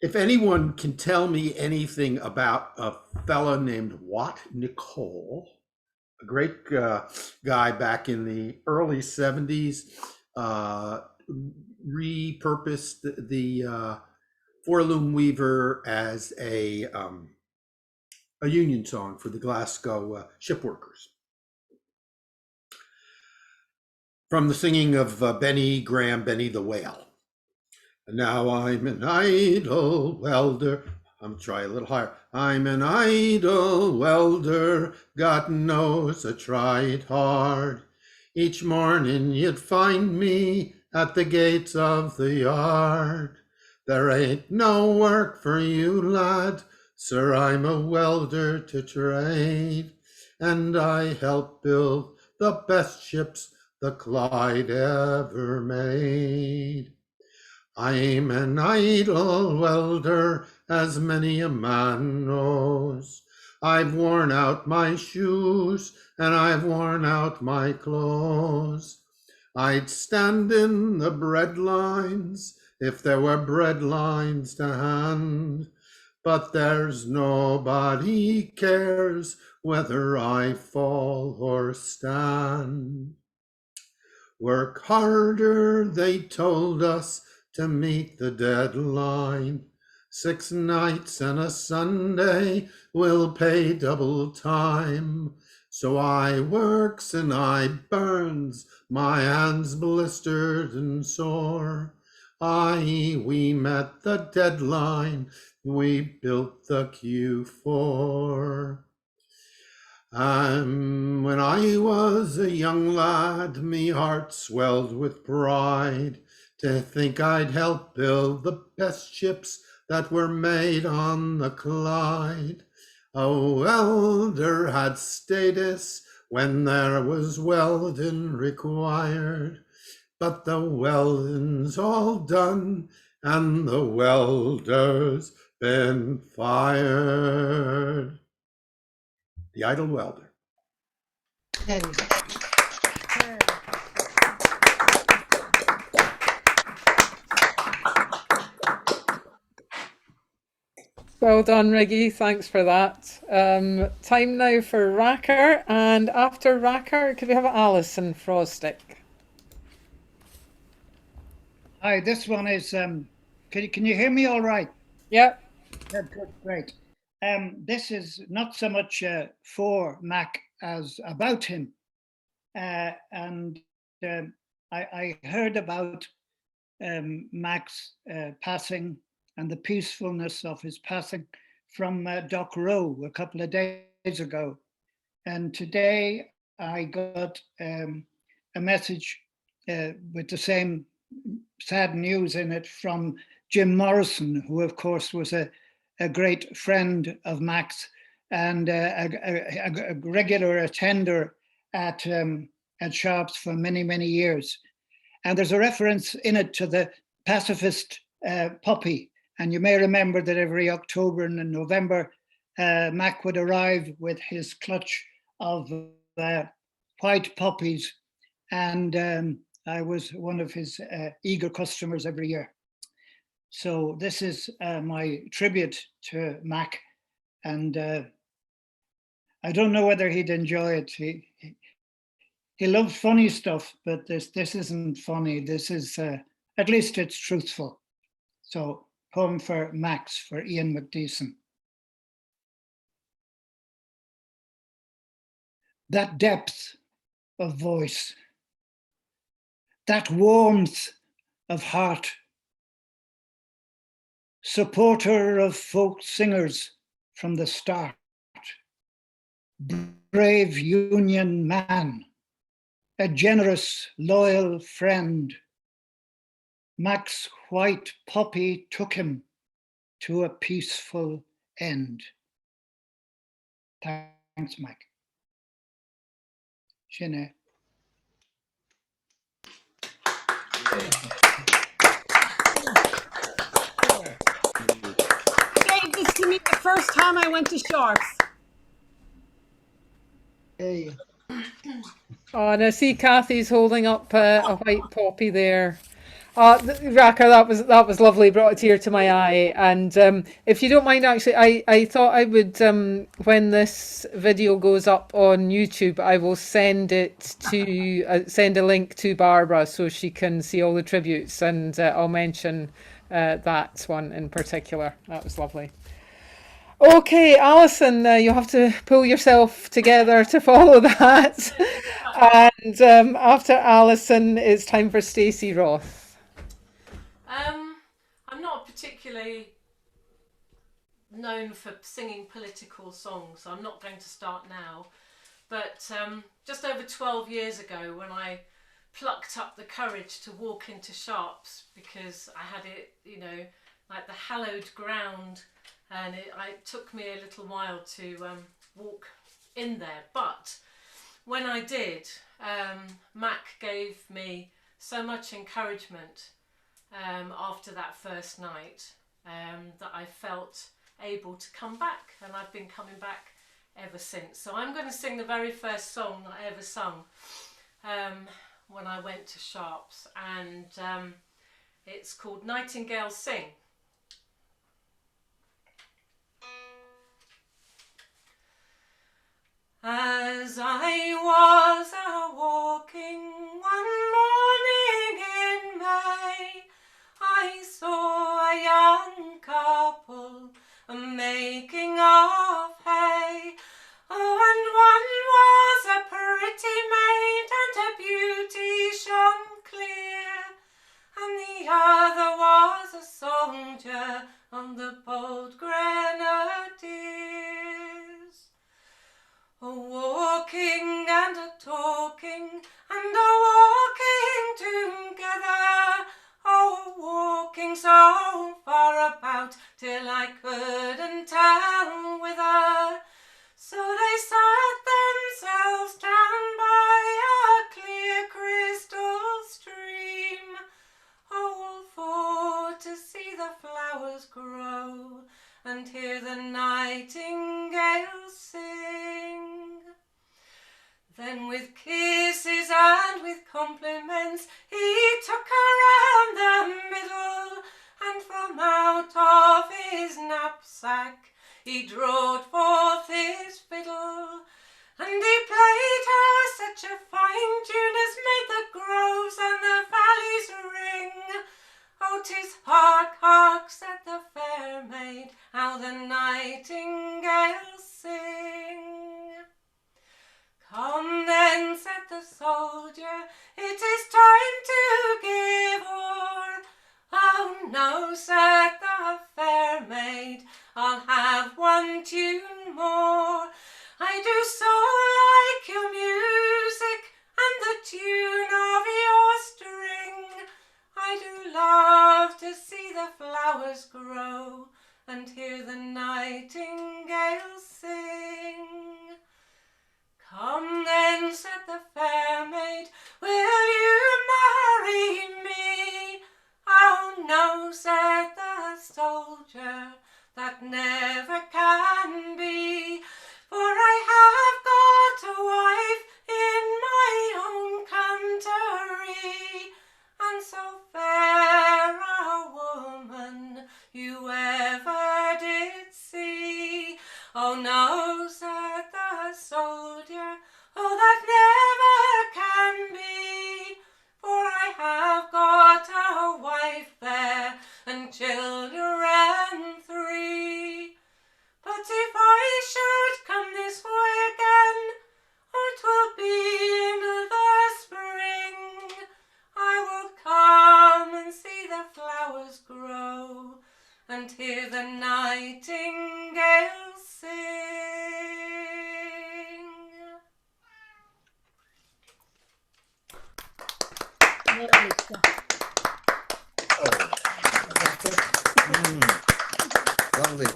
If anyone can tell me anything about a fella named Watt Nicole, a great guy back in the early 70s, repurposed the Four Loom Weaver as a union song for the Glasgow ship workers. From the singing of Benny Graham, Benny the Whale. Now I'm an idle welder. I'm trying a little higher. I'm an idle welder. God knows I tried hard. Each morning you'd find me at the gates of the yard. There ain't no work for you, lad. Sir, I'm a welder to trade. And I help build the best ships the Clyde ever made. I'm an idle welder, as many a man knows. I've worn out my shoes, and I've worn out my clothes. I'd stand in the bread lines, if there were bread lines to hand. But there's nobody cares whether I fall or stand. Work harder, they told us, to meet the deadline. 6 nights and a Sunday will pay double time. So I works and I burns, my hands blistered and sore. Aye, we met the deadline, we built the Q4. And when I was a young lad, me heart swelled with pride to think I'd help build the best ships that were made on the Clyde. A welder had status when there was welding required, but the welding's all done and the welder's been fired. The Idle Welder. Hey. Well done, Riggy. Thanks for that. Time now for Racker, and after Racker, could we have Alison Frostick? Hi, this one is, can you hear me all right? Yep. Good, great. This is not so much for Mac as about him. I heard about Mac's passing and the peacefulness of his passing from Dock Row a couple of days ago. And today I got a message with the same sad news in it from Jim Morrison, who of course was a great friend of Mac's and a regular attender at Sharps for many, many years. And there's a reference in it to the pacifist poppy. And you may remember that every October and November, Mac would arrive with his clutch of white poppies. And I was one of his eager customers every year. So this is my tribute to Mac. And I don't know whether he'd enjoy it. He loves funny stuff, but this isn't funny. This is, at least it's truthful. So poem for Max, for Ian McDeeson. That depth of voice, that warmth of heart, supporter of folk singers from the start, brave Union man, a generous, loyal friend. Mac's white poppy took him to a peaceful end. Thanks, Mac. Shine. Gave this to me the first time I went to Sharps. Hey. Oh, and I see Kathy's holding up a white poppy there. Raka, that was lovely. Brought a tear to my eye. And if you don't mind, actually, I thought I would, when this video goes up on YouTube, I will send it to send a link to Barbara so she can see all the tributes, and I'll mention that one in particular. That was lovely. Okay, Alison, you'll have to pull yourself together to follow that. And after Alison, it's time for Stacey Roth. I'm not particularly known for singing political songs, so I'm not going to start now. But just over 12 years ago, when I plucked up the courage to walk into Sharps, because I had it, like the hallowed ground, and it took me a little while to walk in there. But when I did, Mac gave me so much encouragement after that first night that I felt able to come back, and I've been coming back ever since. So I'm going to sing the very first song I ever sung when I went to Sharps, and it's called Nightingales Sing. As I was a-walking one morning in May, I saw a young couple a-making of hay. Oh, and one was a pretty maid, and her beauty shone clear, and the other was a soldier on the bold Grenadiers. A-walking and a-talking and a-walking together, oh, walking so far about till I couldn't tell whither. So they sat themselves down by a clear crystal stream, oh, all for to see the flowers grow and hear the nightingales sing. Then with kisses and with compliments he took her round the middle, and from out of his knapsack he drawed forth his fiddle, and he played her such a fine tune as made the groves and the valleys ring. Oh, 'tis hark, hark, said the fair maid, how the nightingales sing. Come then, said the soldier, it do so like your music and the tune of your string. I do love to see the flowers grow and hear the nightingale sing. Come then, said the fair maid, will you marry me? Oh no, said the soldier, that never can be, for I have got a wife in my own country, and so fair a woman you ever did see. Oh no, said the soldier, oh that never can be, for I have got a wife there and children 3. But if I should come this way again, or 'twill be in the spring, I will come and see the flowers grow and hear the nightingale sing. Lovely,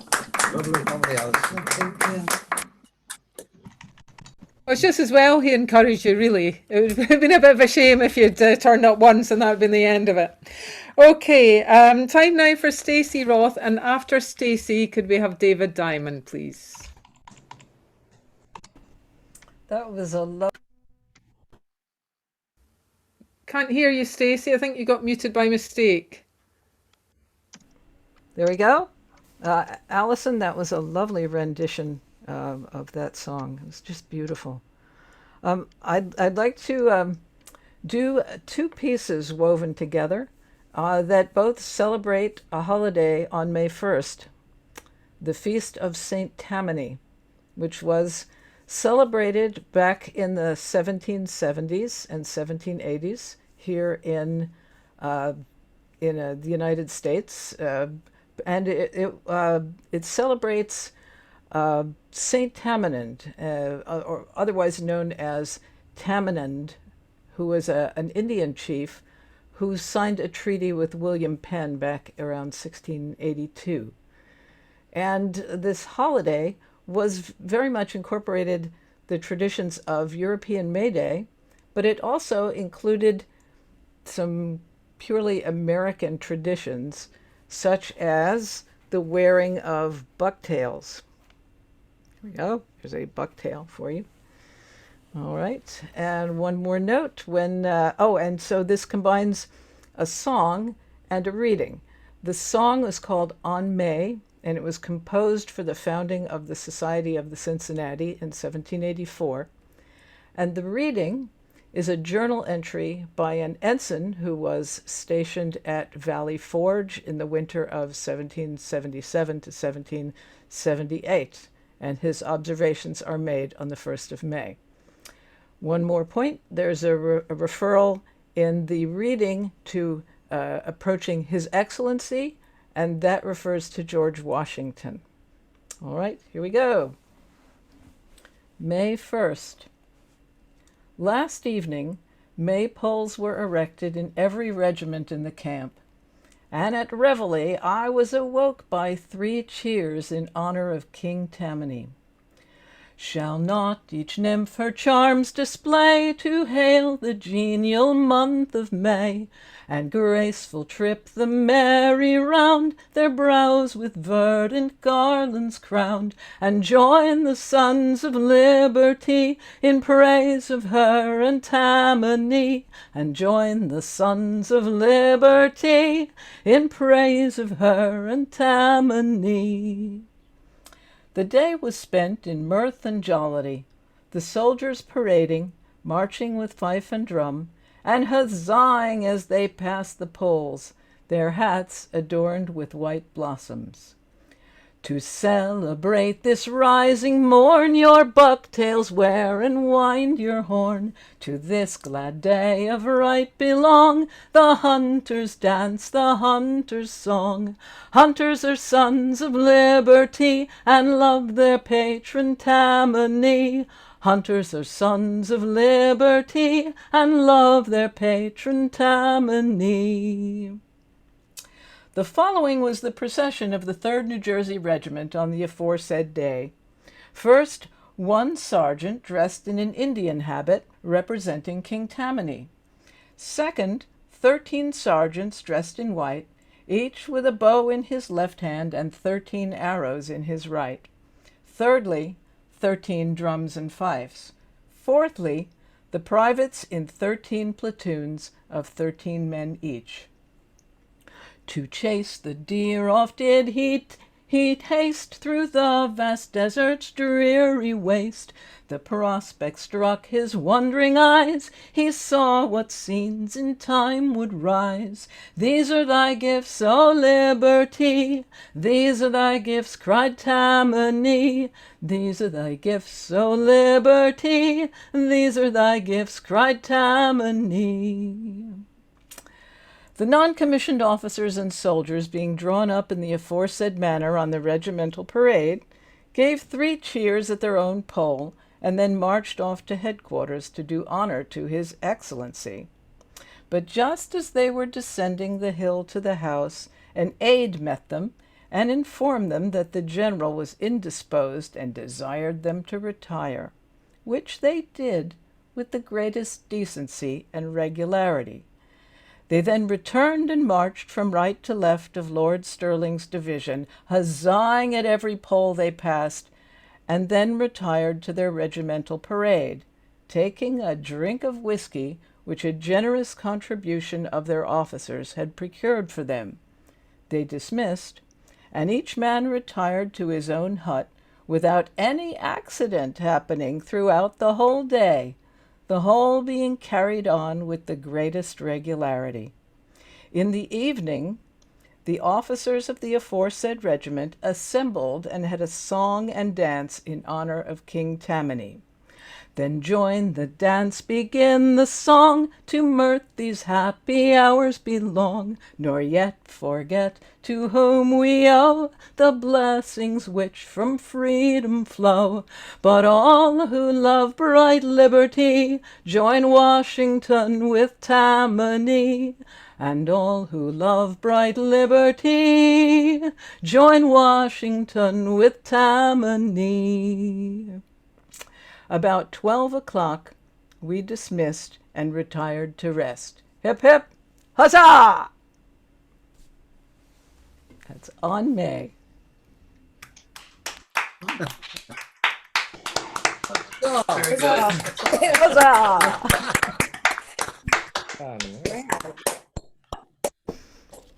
lovely, Alison. Well, it's just as well he encouraged you, really. It would have been a bit of a shame if you'd turned up once and that would have been the end of it. Okay, time now for Stacey Roth, and after Stacey, could we have David Diamond, please? That was a love. Can't hear you, Stacey. I think you got muted by mistake. There we go. Alison, that was a lovely rendition of that song. It was just beautiful. I'd like to do 2 pieces woven together that both celebrate a holiday on May 1st, the Feast of St. Tammany, which was celebrated back in the 1770s and 1780s here in the United States, and it celebrates Saint Tammany, or otherwise known as Tammany, who was an Indian chief who signed a treaty with William Penn back around 1682. And this holiday was very much incorporated the traditions of European May Day, but it also included some purely American traditions, such as the wearing of bucktails. Here we go. Here's a bucktail for you. All right. And one more note. And so this combines a song and a reading. The song was called On May, and it was composed for the founding of the Society of the Cincinnati in 1784. And the reading is a journal entry by an ensign who was stationed at Valley Forge in the winter of 1777 to 1778, and his observations are made on the 1st of May. One more point, there's a referral in the reading to approaching His Excellency, and that refers to George Washington. All right, here we go. May 1st. Last evening, maypoles were erected in every regiment in the camp, and at reveille I was awoke by 3 cheers in honor of King Tammany. Shall not each nymph her charms display to hail the genial month of May, and graceful trip the merry round, their brows with verdant garlands crowned, and join the sons of liberty in praise of her and Tammany, and join the sons of liberty in praise of her and Tammany. The day was spent in mirth and jollity, the soldiers parading, marching with fife and drum, and huzzahing as they passed the polls, their hats adorned with white blossoms. To celebrate this rising morn, your bucktails wear and wind your horn. To this glad day of right belong the hunters' dance, the hunters' song. Hunters are sons of liberty and love their patron Tammany. Hunters are sons of liberty and love their patron Tammany. The following was the procession of the 3rd New Jersey Regiment on the aforesaid day. First, one sergeant dressed in an Indian habit representing King Tammany. Second, 13 sergeants dressed in white, each with a bow in his left hand and 13 arrows in his right. Thirdly, 13 drums and fifes. Fourthly, the privates in 13 platoons of 13 men each. To chase the deer oft did he'd haste through the vast desert's dreary waste. The prospect struck his wondering eyes, he saw what scenes in time would rise. These are thy gifts, O liberty, these are thy gifts, cried Tammany. These are thy gifts, O liberty, these are thy gifts, cried Tammany. The non-commissioned officers and soldiers being drawn up in the aforesaid manner on the regimental parade, gave 3 cheers at their own poll, and then marched off to headquarters to do honor to His Excellency. But just as they were descending the hill to the house, an aide met them and informed them that the general was indisposed and desired them to retire, which they did with the greatest decency and regularity. They then returned and marched from right to left of Lord Stirling's division, huzzahing at every pole they passed, and then retired to their regimental parade, taking a drink of whiskey which a generous contribution of their officers had procured for them. They dismissed, and each man retired to his own hut without any accident happening throughout the whole day, the whole being carried on with the greatest regularity. In the evening, the officers of the aforesaid regiment assembled and had a song and dance in honor of King Tammany. Then join the dance, begin the song, to mirth these happy hours belong, nor yet forget to whom we owe the blessings which from freedom flow. But all who love bright liberty, join Washington with Tammany. And all who love bright liberty, join Washington with Tammany. About 12 o'clock, we dismissed and retired to rest. Hip, hip, huzzah! That's on May. Huzzah!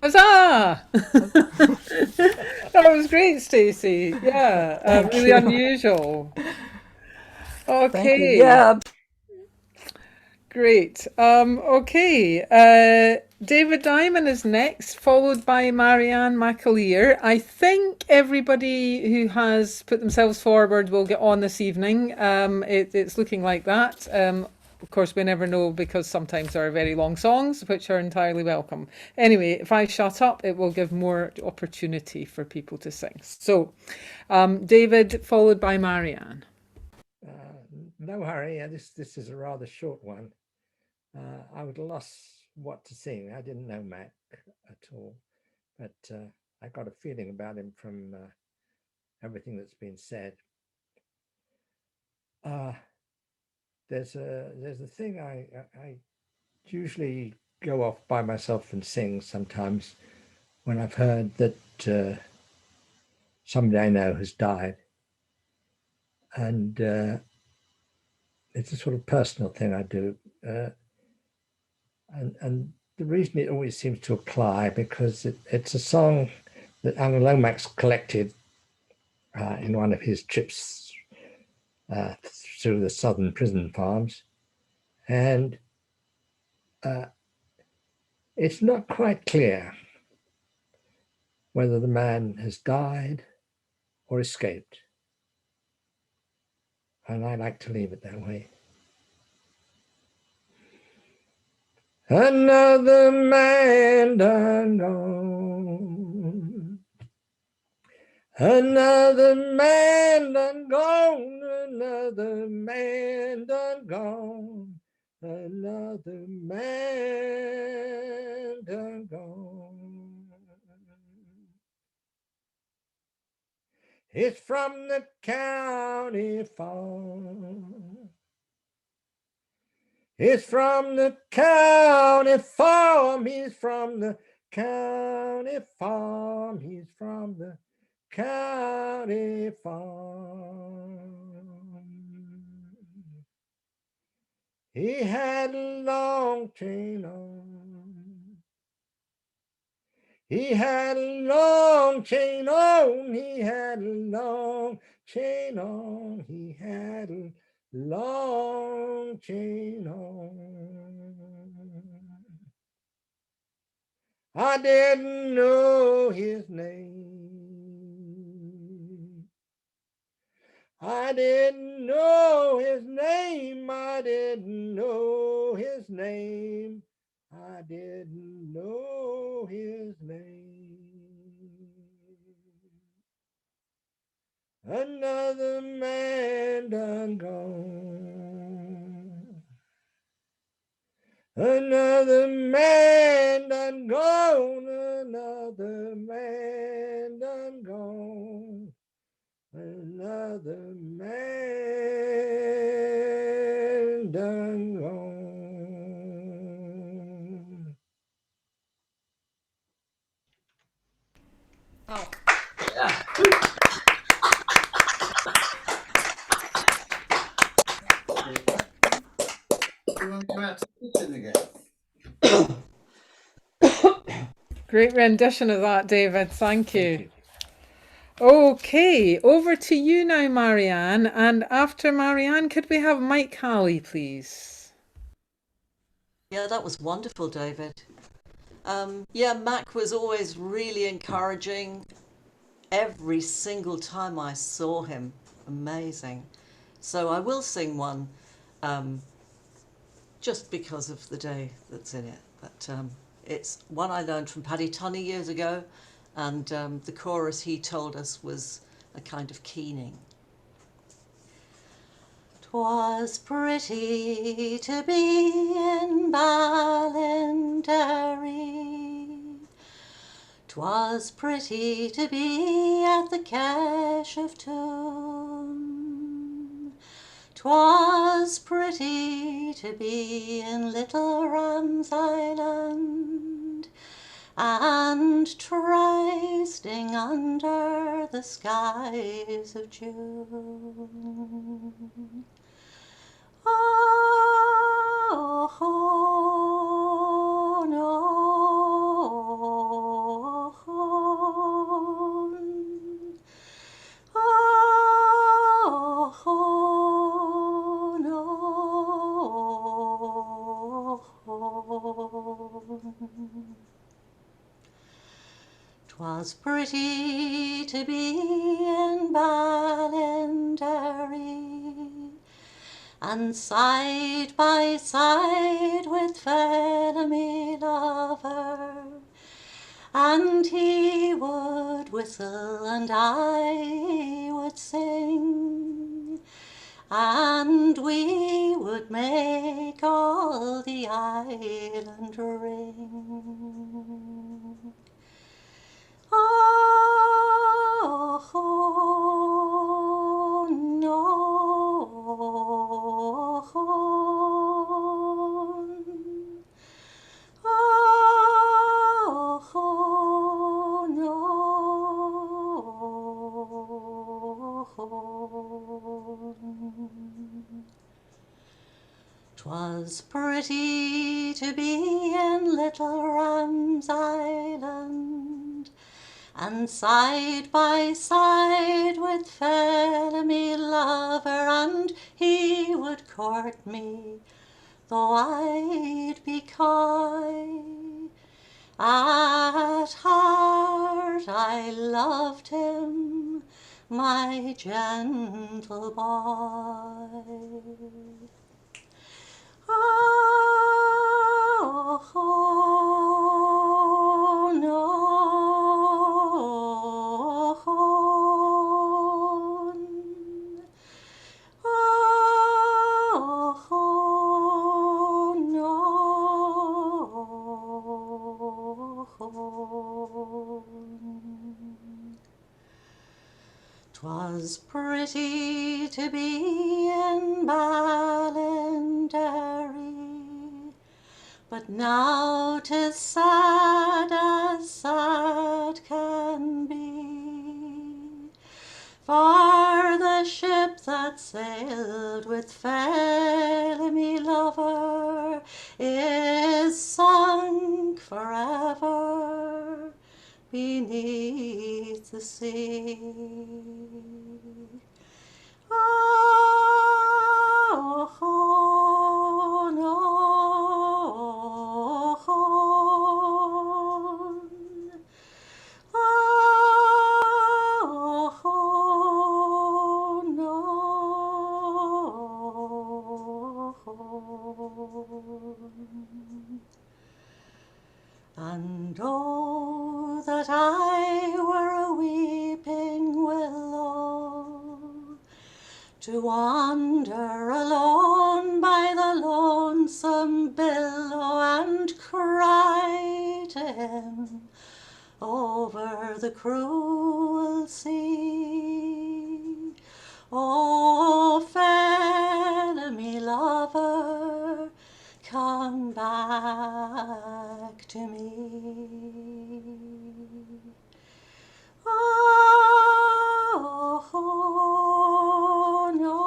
Huzzah! That was great, Stacey. Yeah, really unusual. Okay. Thank you. Yeah. Great. Okay. David Diamond is next, followed by Marianne McAleer. I think everybody who has put themselves forward will get on this evening. It's looking like that. Of course, we never know because sometimes there are very long songs, which are entirely welcome. Anyway, if I shut up, it will give more opportunity for people to sing. So, David, followed by Marianne. No hurry. This is a rather short one. I would have lost what to sing. I didn't know Mac at all, but I got a feeling about him from everything that's been said. There's a thing I usually go off by myself and sing sometimes when I've heard that somebody I know has died, and it's a sort of personal thing I do, and the reason it always seems to apply because it's a song that Alan Lomax collected in one of his trips through the southern prison farms, and it's not quite clear whether the man has died or escaped. And I like to leave it that way. Another man done gone. Another man done gone. Another man done gone. Another man done gone. It's from the county farm. It's from the county farm. He's from the county farm. He's from the county farm. He had a long chain on. He had a long chain on. He had a long chain on. He had a long chain on. I didn't know his name. I didn't know his name. I didn't know his name. I didn't know his name. Another man done gone. Another man done gone. Another man done gone. Another man done gone. Oh. Yeah. Great rendition of that, David. Thank you. Okay, over to you now, Marianne. And after Marianne, could we have Mike Halley, please? Yeah, that was wonderful, David. Yeah, Mac was always really encouraging. Every single time I saw him, amazing. So I will sing one, just because of the day that's in it. But it's one I learned from Paddy Tunney years ago, and the chorus he told us was a kind of keening. 'Twas pretty to be in Ballinderry. 'Twas pretty to be at the Cache of Toon. 'Twas pretty to be in Little Ram's Island and trysting under the skies of June. Oh, no, no. 'Twas pretty to be in Ballinderry and side by side with fair me lover, and he would whistle and I would sing, and we would make all the island ring. Oh, no. Oh, no. 'Twas pretty to be in Little Ram's Island and side by side with fair me lover, and he would court me, though I'd be coy. At heart I loved him, my gentle boy. Oh, no. Oh, no. 'Twas pretty to be in Ballinderry, but now 'tis sad as sad can be. For the ship that sailed with fair me lover is sunk forever beneath the sea. Oh, no. Oh, no. And oh, that I were a weeping willow, to wander alone by the lonesome billow and cry to him over the cruel sea. Oh, fair me lover, come back to me. Oh, no.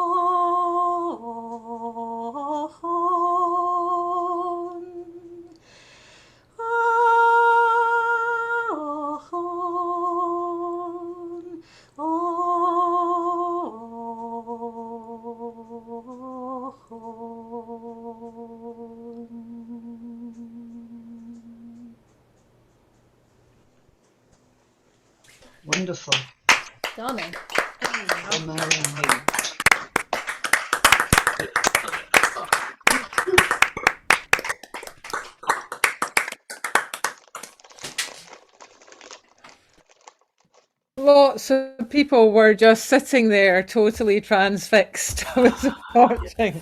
Wonderful. Stunning. Oh, Marianne. Lots of people were just sitting there totally transfixed with watching.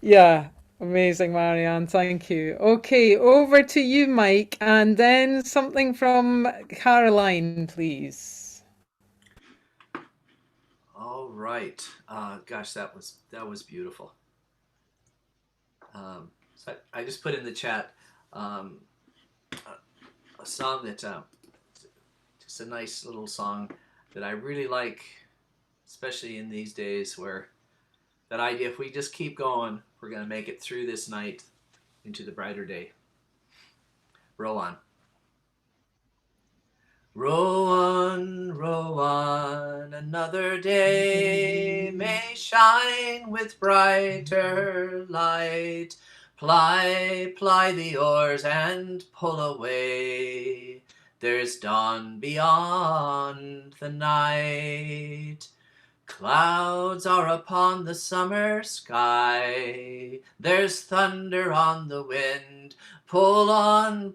Yeah, amazing, Marianne. Thank you. Okay, over to you, Mike, and then something from Caroline, please. All right. Gosh, that was beautiful. So I just put in the chat a song that just a nice little song that I really like, especially in these days where that idea, if we just keep going, we're going to make it through this night into the brighter day. Row on. Row on, another day may shine with brighter light. Ply the oars and pull away. There's dawn beyond the night. Clouds are upon the summer sky. There's thunder on the wind. Pull on,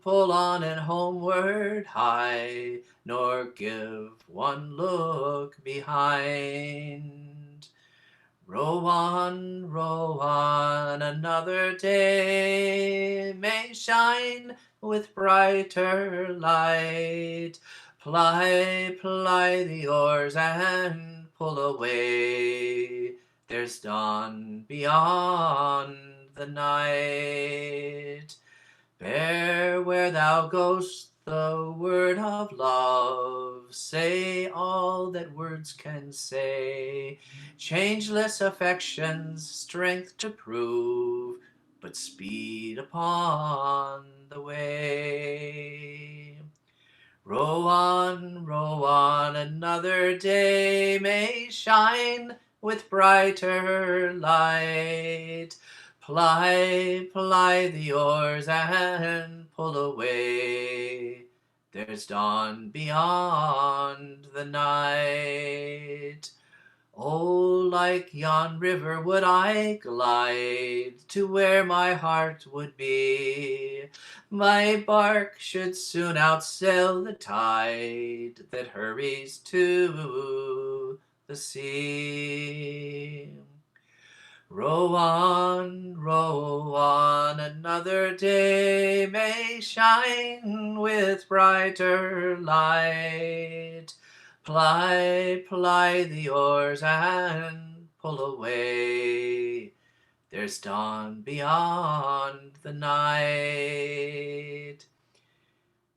and homeward hie, nor give one look behind. Row on, another day may shine with brighter light. Ply the oars and pull away. There's dawn beyond the night. Bear where thou goest the word of love. Say all that words can say. Changeless affection's strength to prove, but speed upon the way. Row on, another day may shine with brighter light. Ply the oars and pull away. there's dawn beyond the night. Oh, like yon river would I glide to where my heart would be. My bark should soon outsail the tide that hurries to the sea. Row on, another day may shine with brighter light. Ply the oars and pull away. There's dawn beyond the night.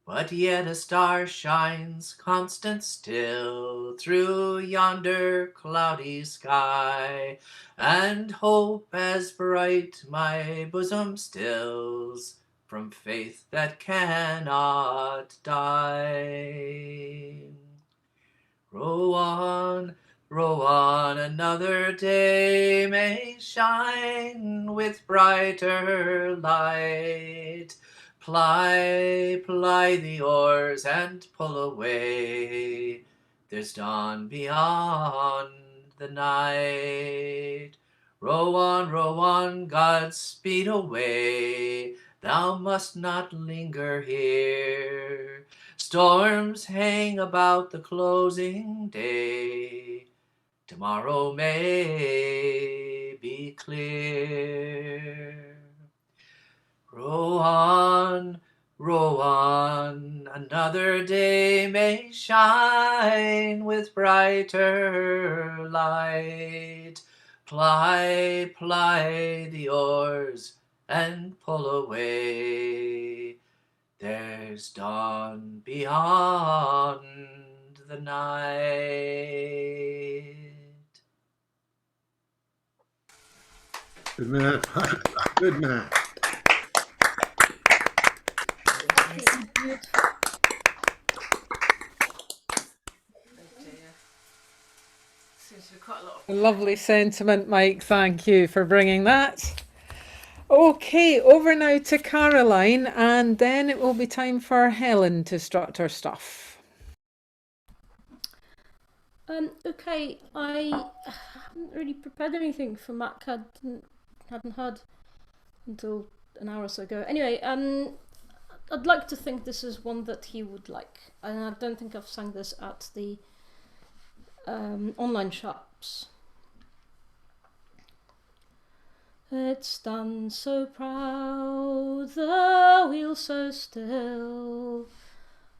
But yet a star shines constant still through yonder cloudy sky, and hope as bright my bosom stills from faith that cannot die. Row on, another day may shine with brighter light. Ply the oars and pull away. There's dawn beyond the night. Row on, Godspeed away. Thou must not linger here. Storms hang about the closing day. Tomorrow may be clear. Row on, another day may shine with brighter light. Ply the oars and pull away. There's dawn beyond the night. Good man. Good man. Seems to be quite a lot of Lovely sentiment, Mike. Thank you for bringing that. Okay, over now to Caroline, and then it will be time for Helen to strut her stuff. Okay, I haven't really prepared anything for Mac. Hadn't heard until an hour or so ago. Anyway, I'd like to think this is one that he would like, and I don't think I've sang this at the online shops. It stands so proud, the wheel so still,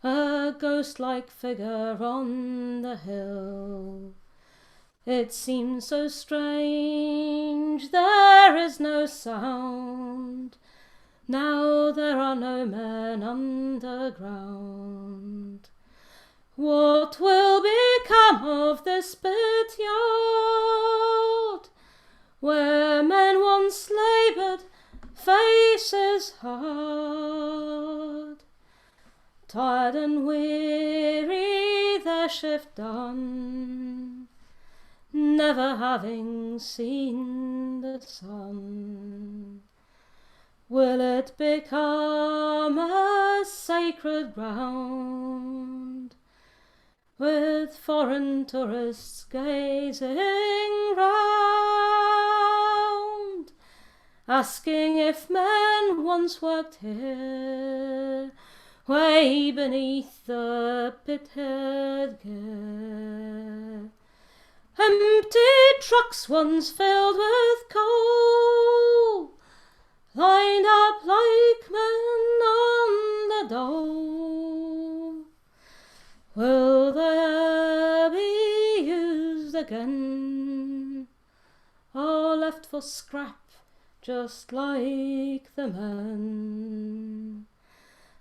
a ghost-like figure on the hill. It seems so strange, there is no sound, now there are no men underground. What will become of this pit yard, where men once laboured, faces hard, tired and weary, their shift done, never having seen the sun? Will it become a sacred ground, with foreign tourists gazing round, asking if men once worked here, way beneath the pit-head gear? Empty trucks once filled with coal, lined up like men on the dole. Will they be used again, or left for scrap just like the men?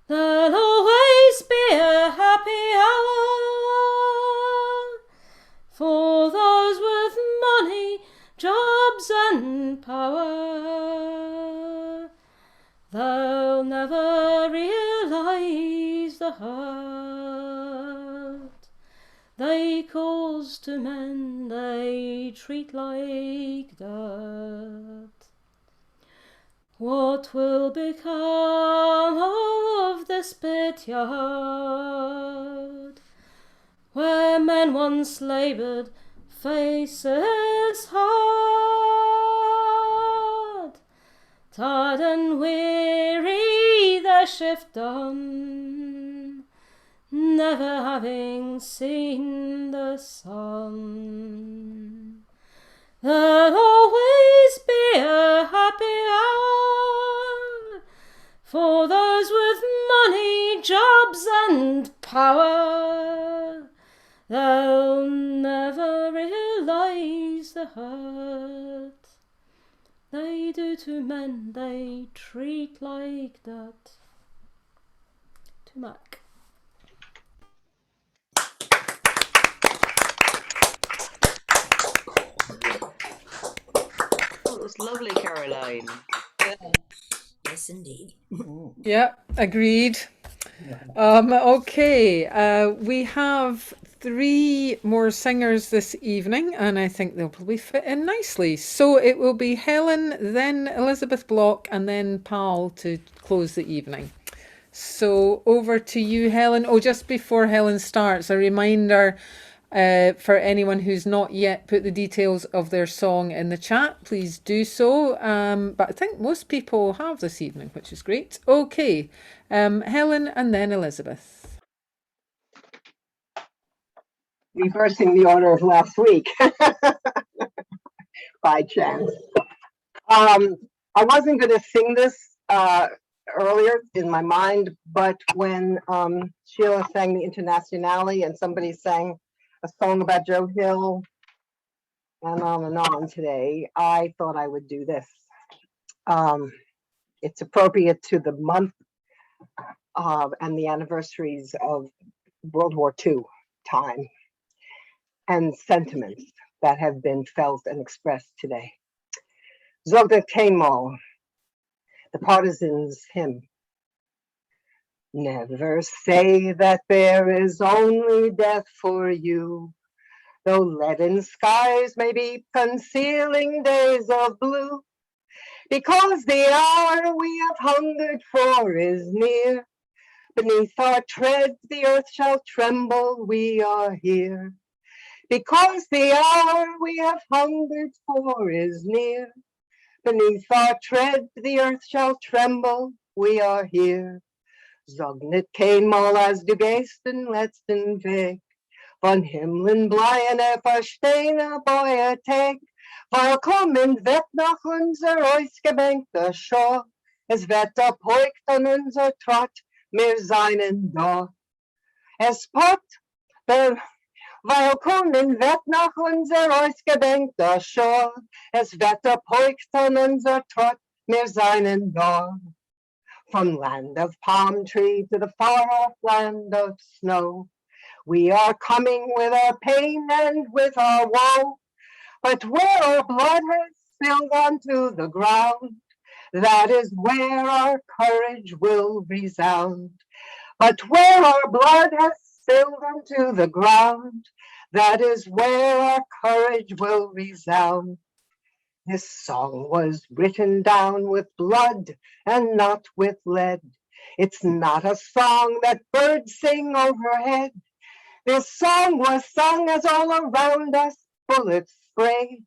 There'll always be a happy hour for those with money, jobs and power. They'll never realise the hurt they cause to men they treat like dirt. What will become of the spit yard, where men once laboured, faces hard, tired and weary their shift done, never having seen the sun. There'll always be a happy hour for those with money, jobs and power. They'll never realise the hurt they do to men they treat like that. To Mac. Oh, it was lovely, Caroline. Yes, indeed. Yeah, agreed. Okay, we have 3 more singers this evening, and I think they'll probably fit in nicely. So it will be Helen, then Elizabeth Block, and then Pal to close the evening. So over to you, Helen. Oh, just before Helen starts, a reminder for anyone who's not yet put the details of their song in the chat, please do so. But I think most people have this evening, which is great. Okay, Helen and then Elizabeth. Reversing the order of last week by chance. I wasn't going to sing this earlier in my mind, but when Sheila sang the Internationale and somebody sang a song about Joe Hill and on today, I thought I would do this. It's appropriate to the month and the anniversaries of World War II time and sentiments that have been felt and expressed today. Zogda Kemal, the Partisans' hymn. Never say that there is only death for you, though leaden skies may be concealing days of blue, because the hour we have hungered for is near. Beneath our tread the earth shall tremble, we are here. Because the hour we have hungered for is near. Beneath our tread the earth shall tremble, we are here. Zognet keenmaal als de geesten letzten Weg, von Himmlen bleien verstehne Boetek, willkommen wird nach unser ausgebenkter Schor, es wird erpeugt an unser Trott, wir seinen da. Es pockt, willkommen wird nach unser ausgebenkter Schor, es wird erpeugt an unser Trott, wir seinen da. From land of palm tree to the far-off land of snow, we are coming with our pain and with our woe. But where our blood has spilled onto the ground, that is where our courage will resound. But where our blood has spilled onto the ground, that is where our courage will resound. This song was written down with blood and not with lead. It's not a song that birds sing overhead. This song was sung as all around us bullets sprayed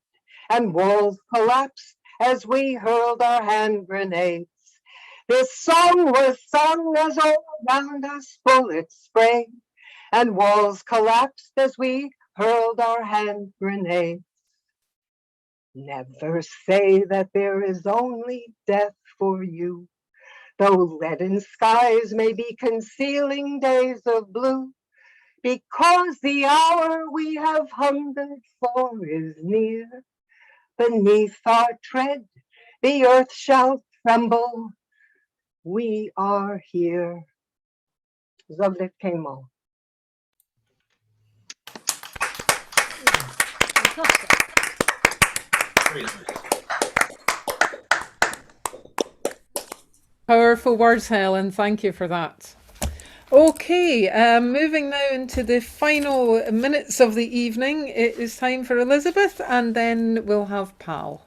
and walls collapsed as we hurled our hand grenades. This song was sung as all around us bullets sprayed and walls collapsed as we hurled our hand grenades. Never say that there is only death for you, though leaden skies may be concealing days of blue, because the hour we have hungered for is near. Beneath our tread, the earth shall tremble. We are here. Zogdet Kemal. Powerful words, Helen. Thank you for that. Okay, moving now into the final minutes of the evening. It is time for Elizabeth, and then we'll have Pal.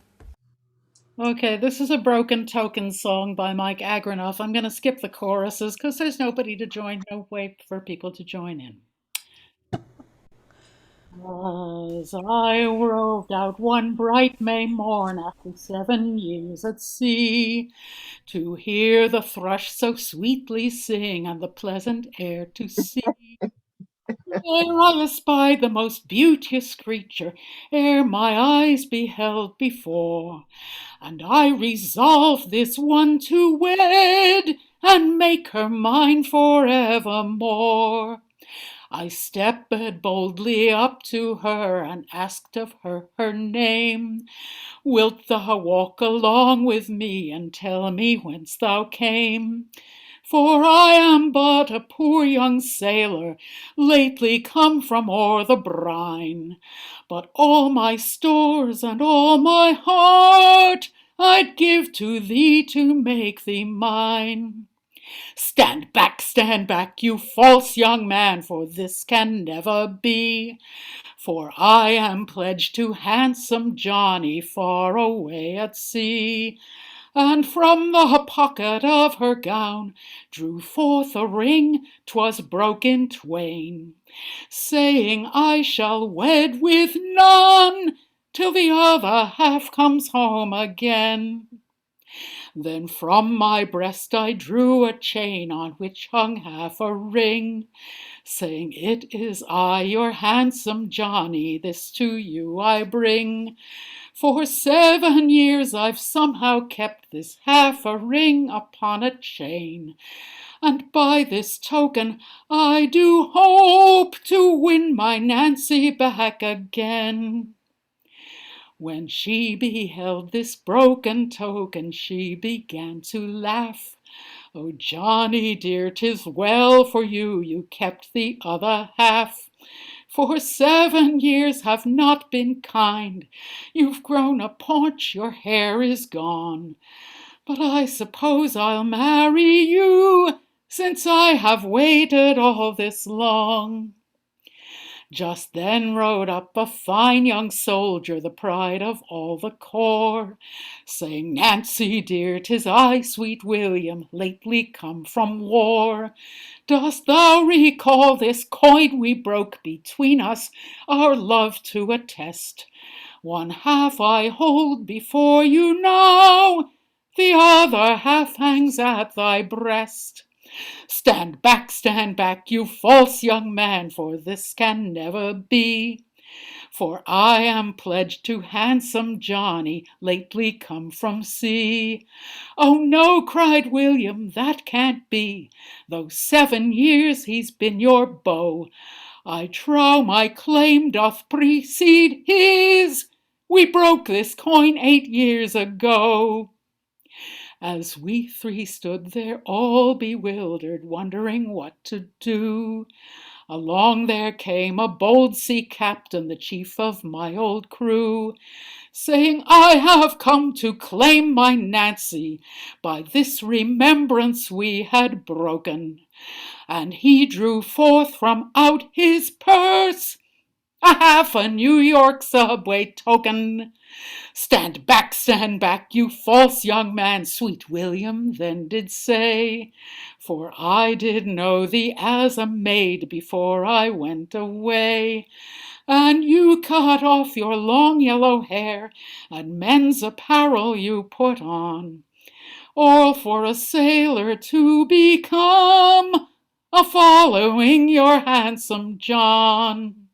Okay, this is a Broken Token song by Mike Agranoff. I'm going to skip the choruses because there's nobody to join, no way for people to join in. As I roved out one bright May morn after 7 years at sea, to hear the thrush so sweetly sing and the pleasant air to see, there I espied the most beauteous creature ere my eyes beheld before, and I resolved this one to wed and make her mine forevermore. I stepped boldly up to her and asked of her her name. Wilt thou walk along with me and tell me whence thou came? For I am but a poor young sailor, lately come from o'er the brine. But all my stores and all my heart I'd give to thee to make thee mine. Stand back, you false young man, for this can never be. For I am pledged to handsome Johnny far away at sea. And from the pocket of her gown drew forth a ring, 'twas broke in twain, saying, I shall wed with none till the other half comes home again. Then from my breast I drew a chain on which hung half a ring, saying, It is I, your handsome Johnny, this to you I bring. For 7 years I've somehow kept this half a ring upon a chain, and by this token I do hope to win my Nancy back again. When she beheld this broken token, she began to laugh. Oh, Johnny dear, 'tis well for you, you kept the other half. For 7 years have not been kind. You've grown a paunch, your hair is gone. But I suppose I'll marry you, since I have waited all this long. Just then rode up a fine young soldier, the pride of all the corps, saying, Nancy dear, 'tis I, sweet William, lately come from war. Dost thou recall this coin we broke between us, our love to attest? One half I hold before you now, the other half hangs at thy breast. Stand back, you false young man, for this can never be. For I am pledged to handsome Johnny, lately come from sea. Oh no, cried William, that can't be, though 7 years he's been your beau. I trow my claim doth precede his. We broke this coin 8 years ago. As we three stood there all bewildered, wondering what to do, along there came a bold sea captain, the chief of my old crew, saying, I have come to claim my Nancy, by this remembrance we had broken. And he drew forth from out his purse a half a New York subway token. Stand back, you false young man, sweet William then did say, for I did know thee as a maid before I went away. And you cut off your long yellow hair, and men's apparel you put on, all for a sailor to become, a following your handsome John.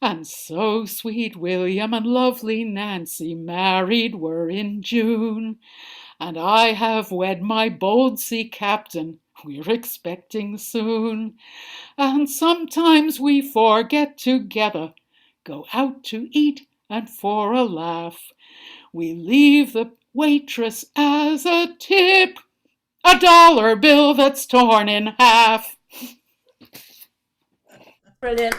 And so sweet William and lovely Nancy married were in June, and I have wed my bold sea captain, we're expecting soon. And sometimes we forget together, go out to eat, and for a laugh, we leave the waitress as a tip, a dollar bill that's torn in half. Brilliant.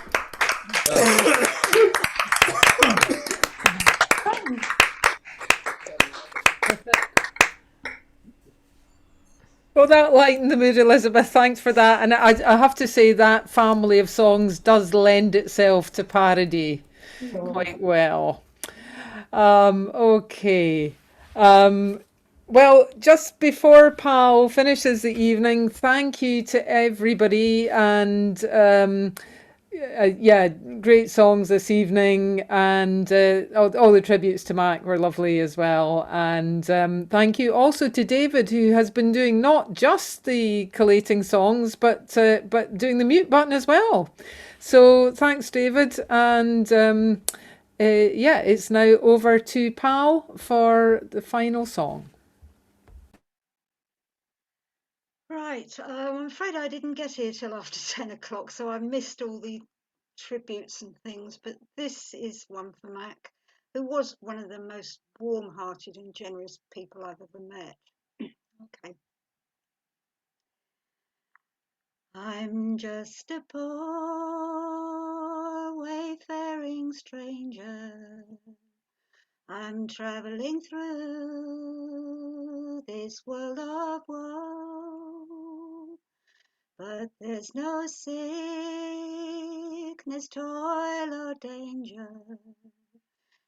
Well, that lightened the mood, Elizabeth. Thanks for that. And I have to say that family of songs does lend itself to parody quite well. Okay. Well, just before Pal finishes the evening, thank you to everybody, and yeah, great songs this evening, and all the tributes to Mac were lovely as well. And thank you also to David, who has been doing not just the collating songs, but doing the mute button as well. So thanks, David, and yeah, it's now over to Pal for the final song. Right, I'm afraid I didn't get here till after 10 o'clock, so I missed all the tributes and things, but this is one for Mac, who was one of the most warm-hearted and generous people I've ever met. Okay. I'm just a poor wayfaring stranger. I'm traveling through this world of woe, but there's no sickness, toil, or danger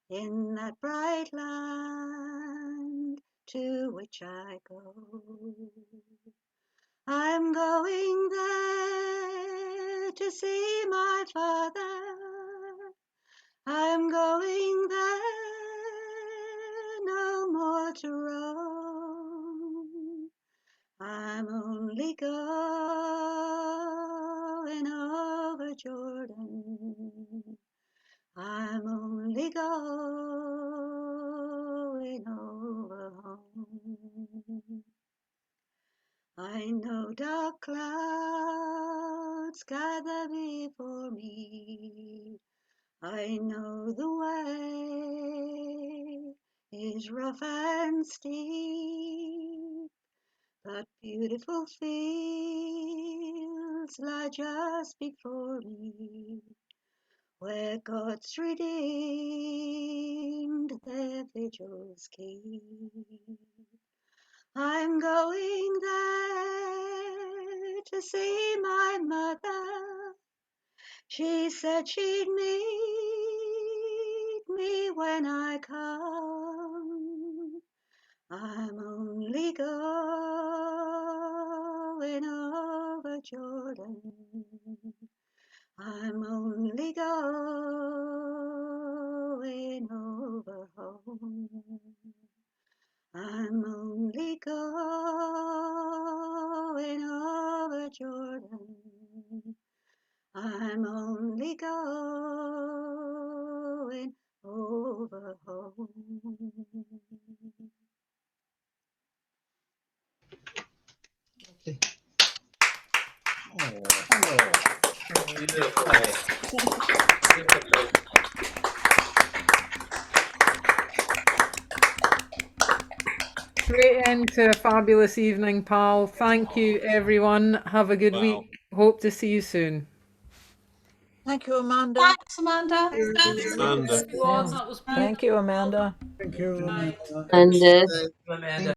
in that bright land to which I go. I'm going there to see my father. I'm going there no more to roam. I'm only going over Jordan. I'm only going over home. I know dark clouds gather before me. I know the way is rough and steep, but beautiful fields lie just before me, where God's redeemed their vigils keep. I'm going there to see my mother. She said she'd meet me when I come. I'm only going over Jordan. I'm only going over home. I'm only going over Jordan. I'm only going over home. Great end to a fabulous evening, Pal. Thank you, everyone. Have a good week. Hope to see you soon. Thank you, Amanda. Thanks, Amanda. Amanda. That was Thank you, Amanda. Thank you, Amanda. And Amanda.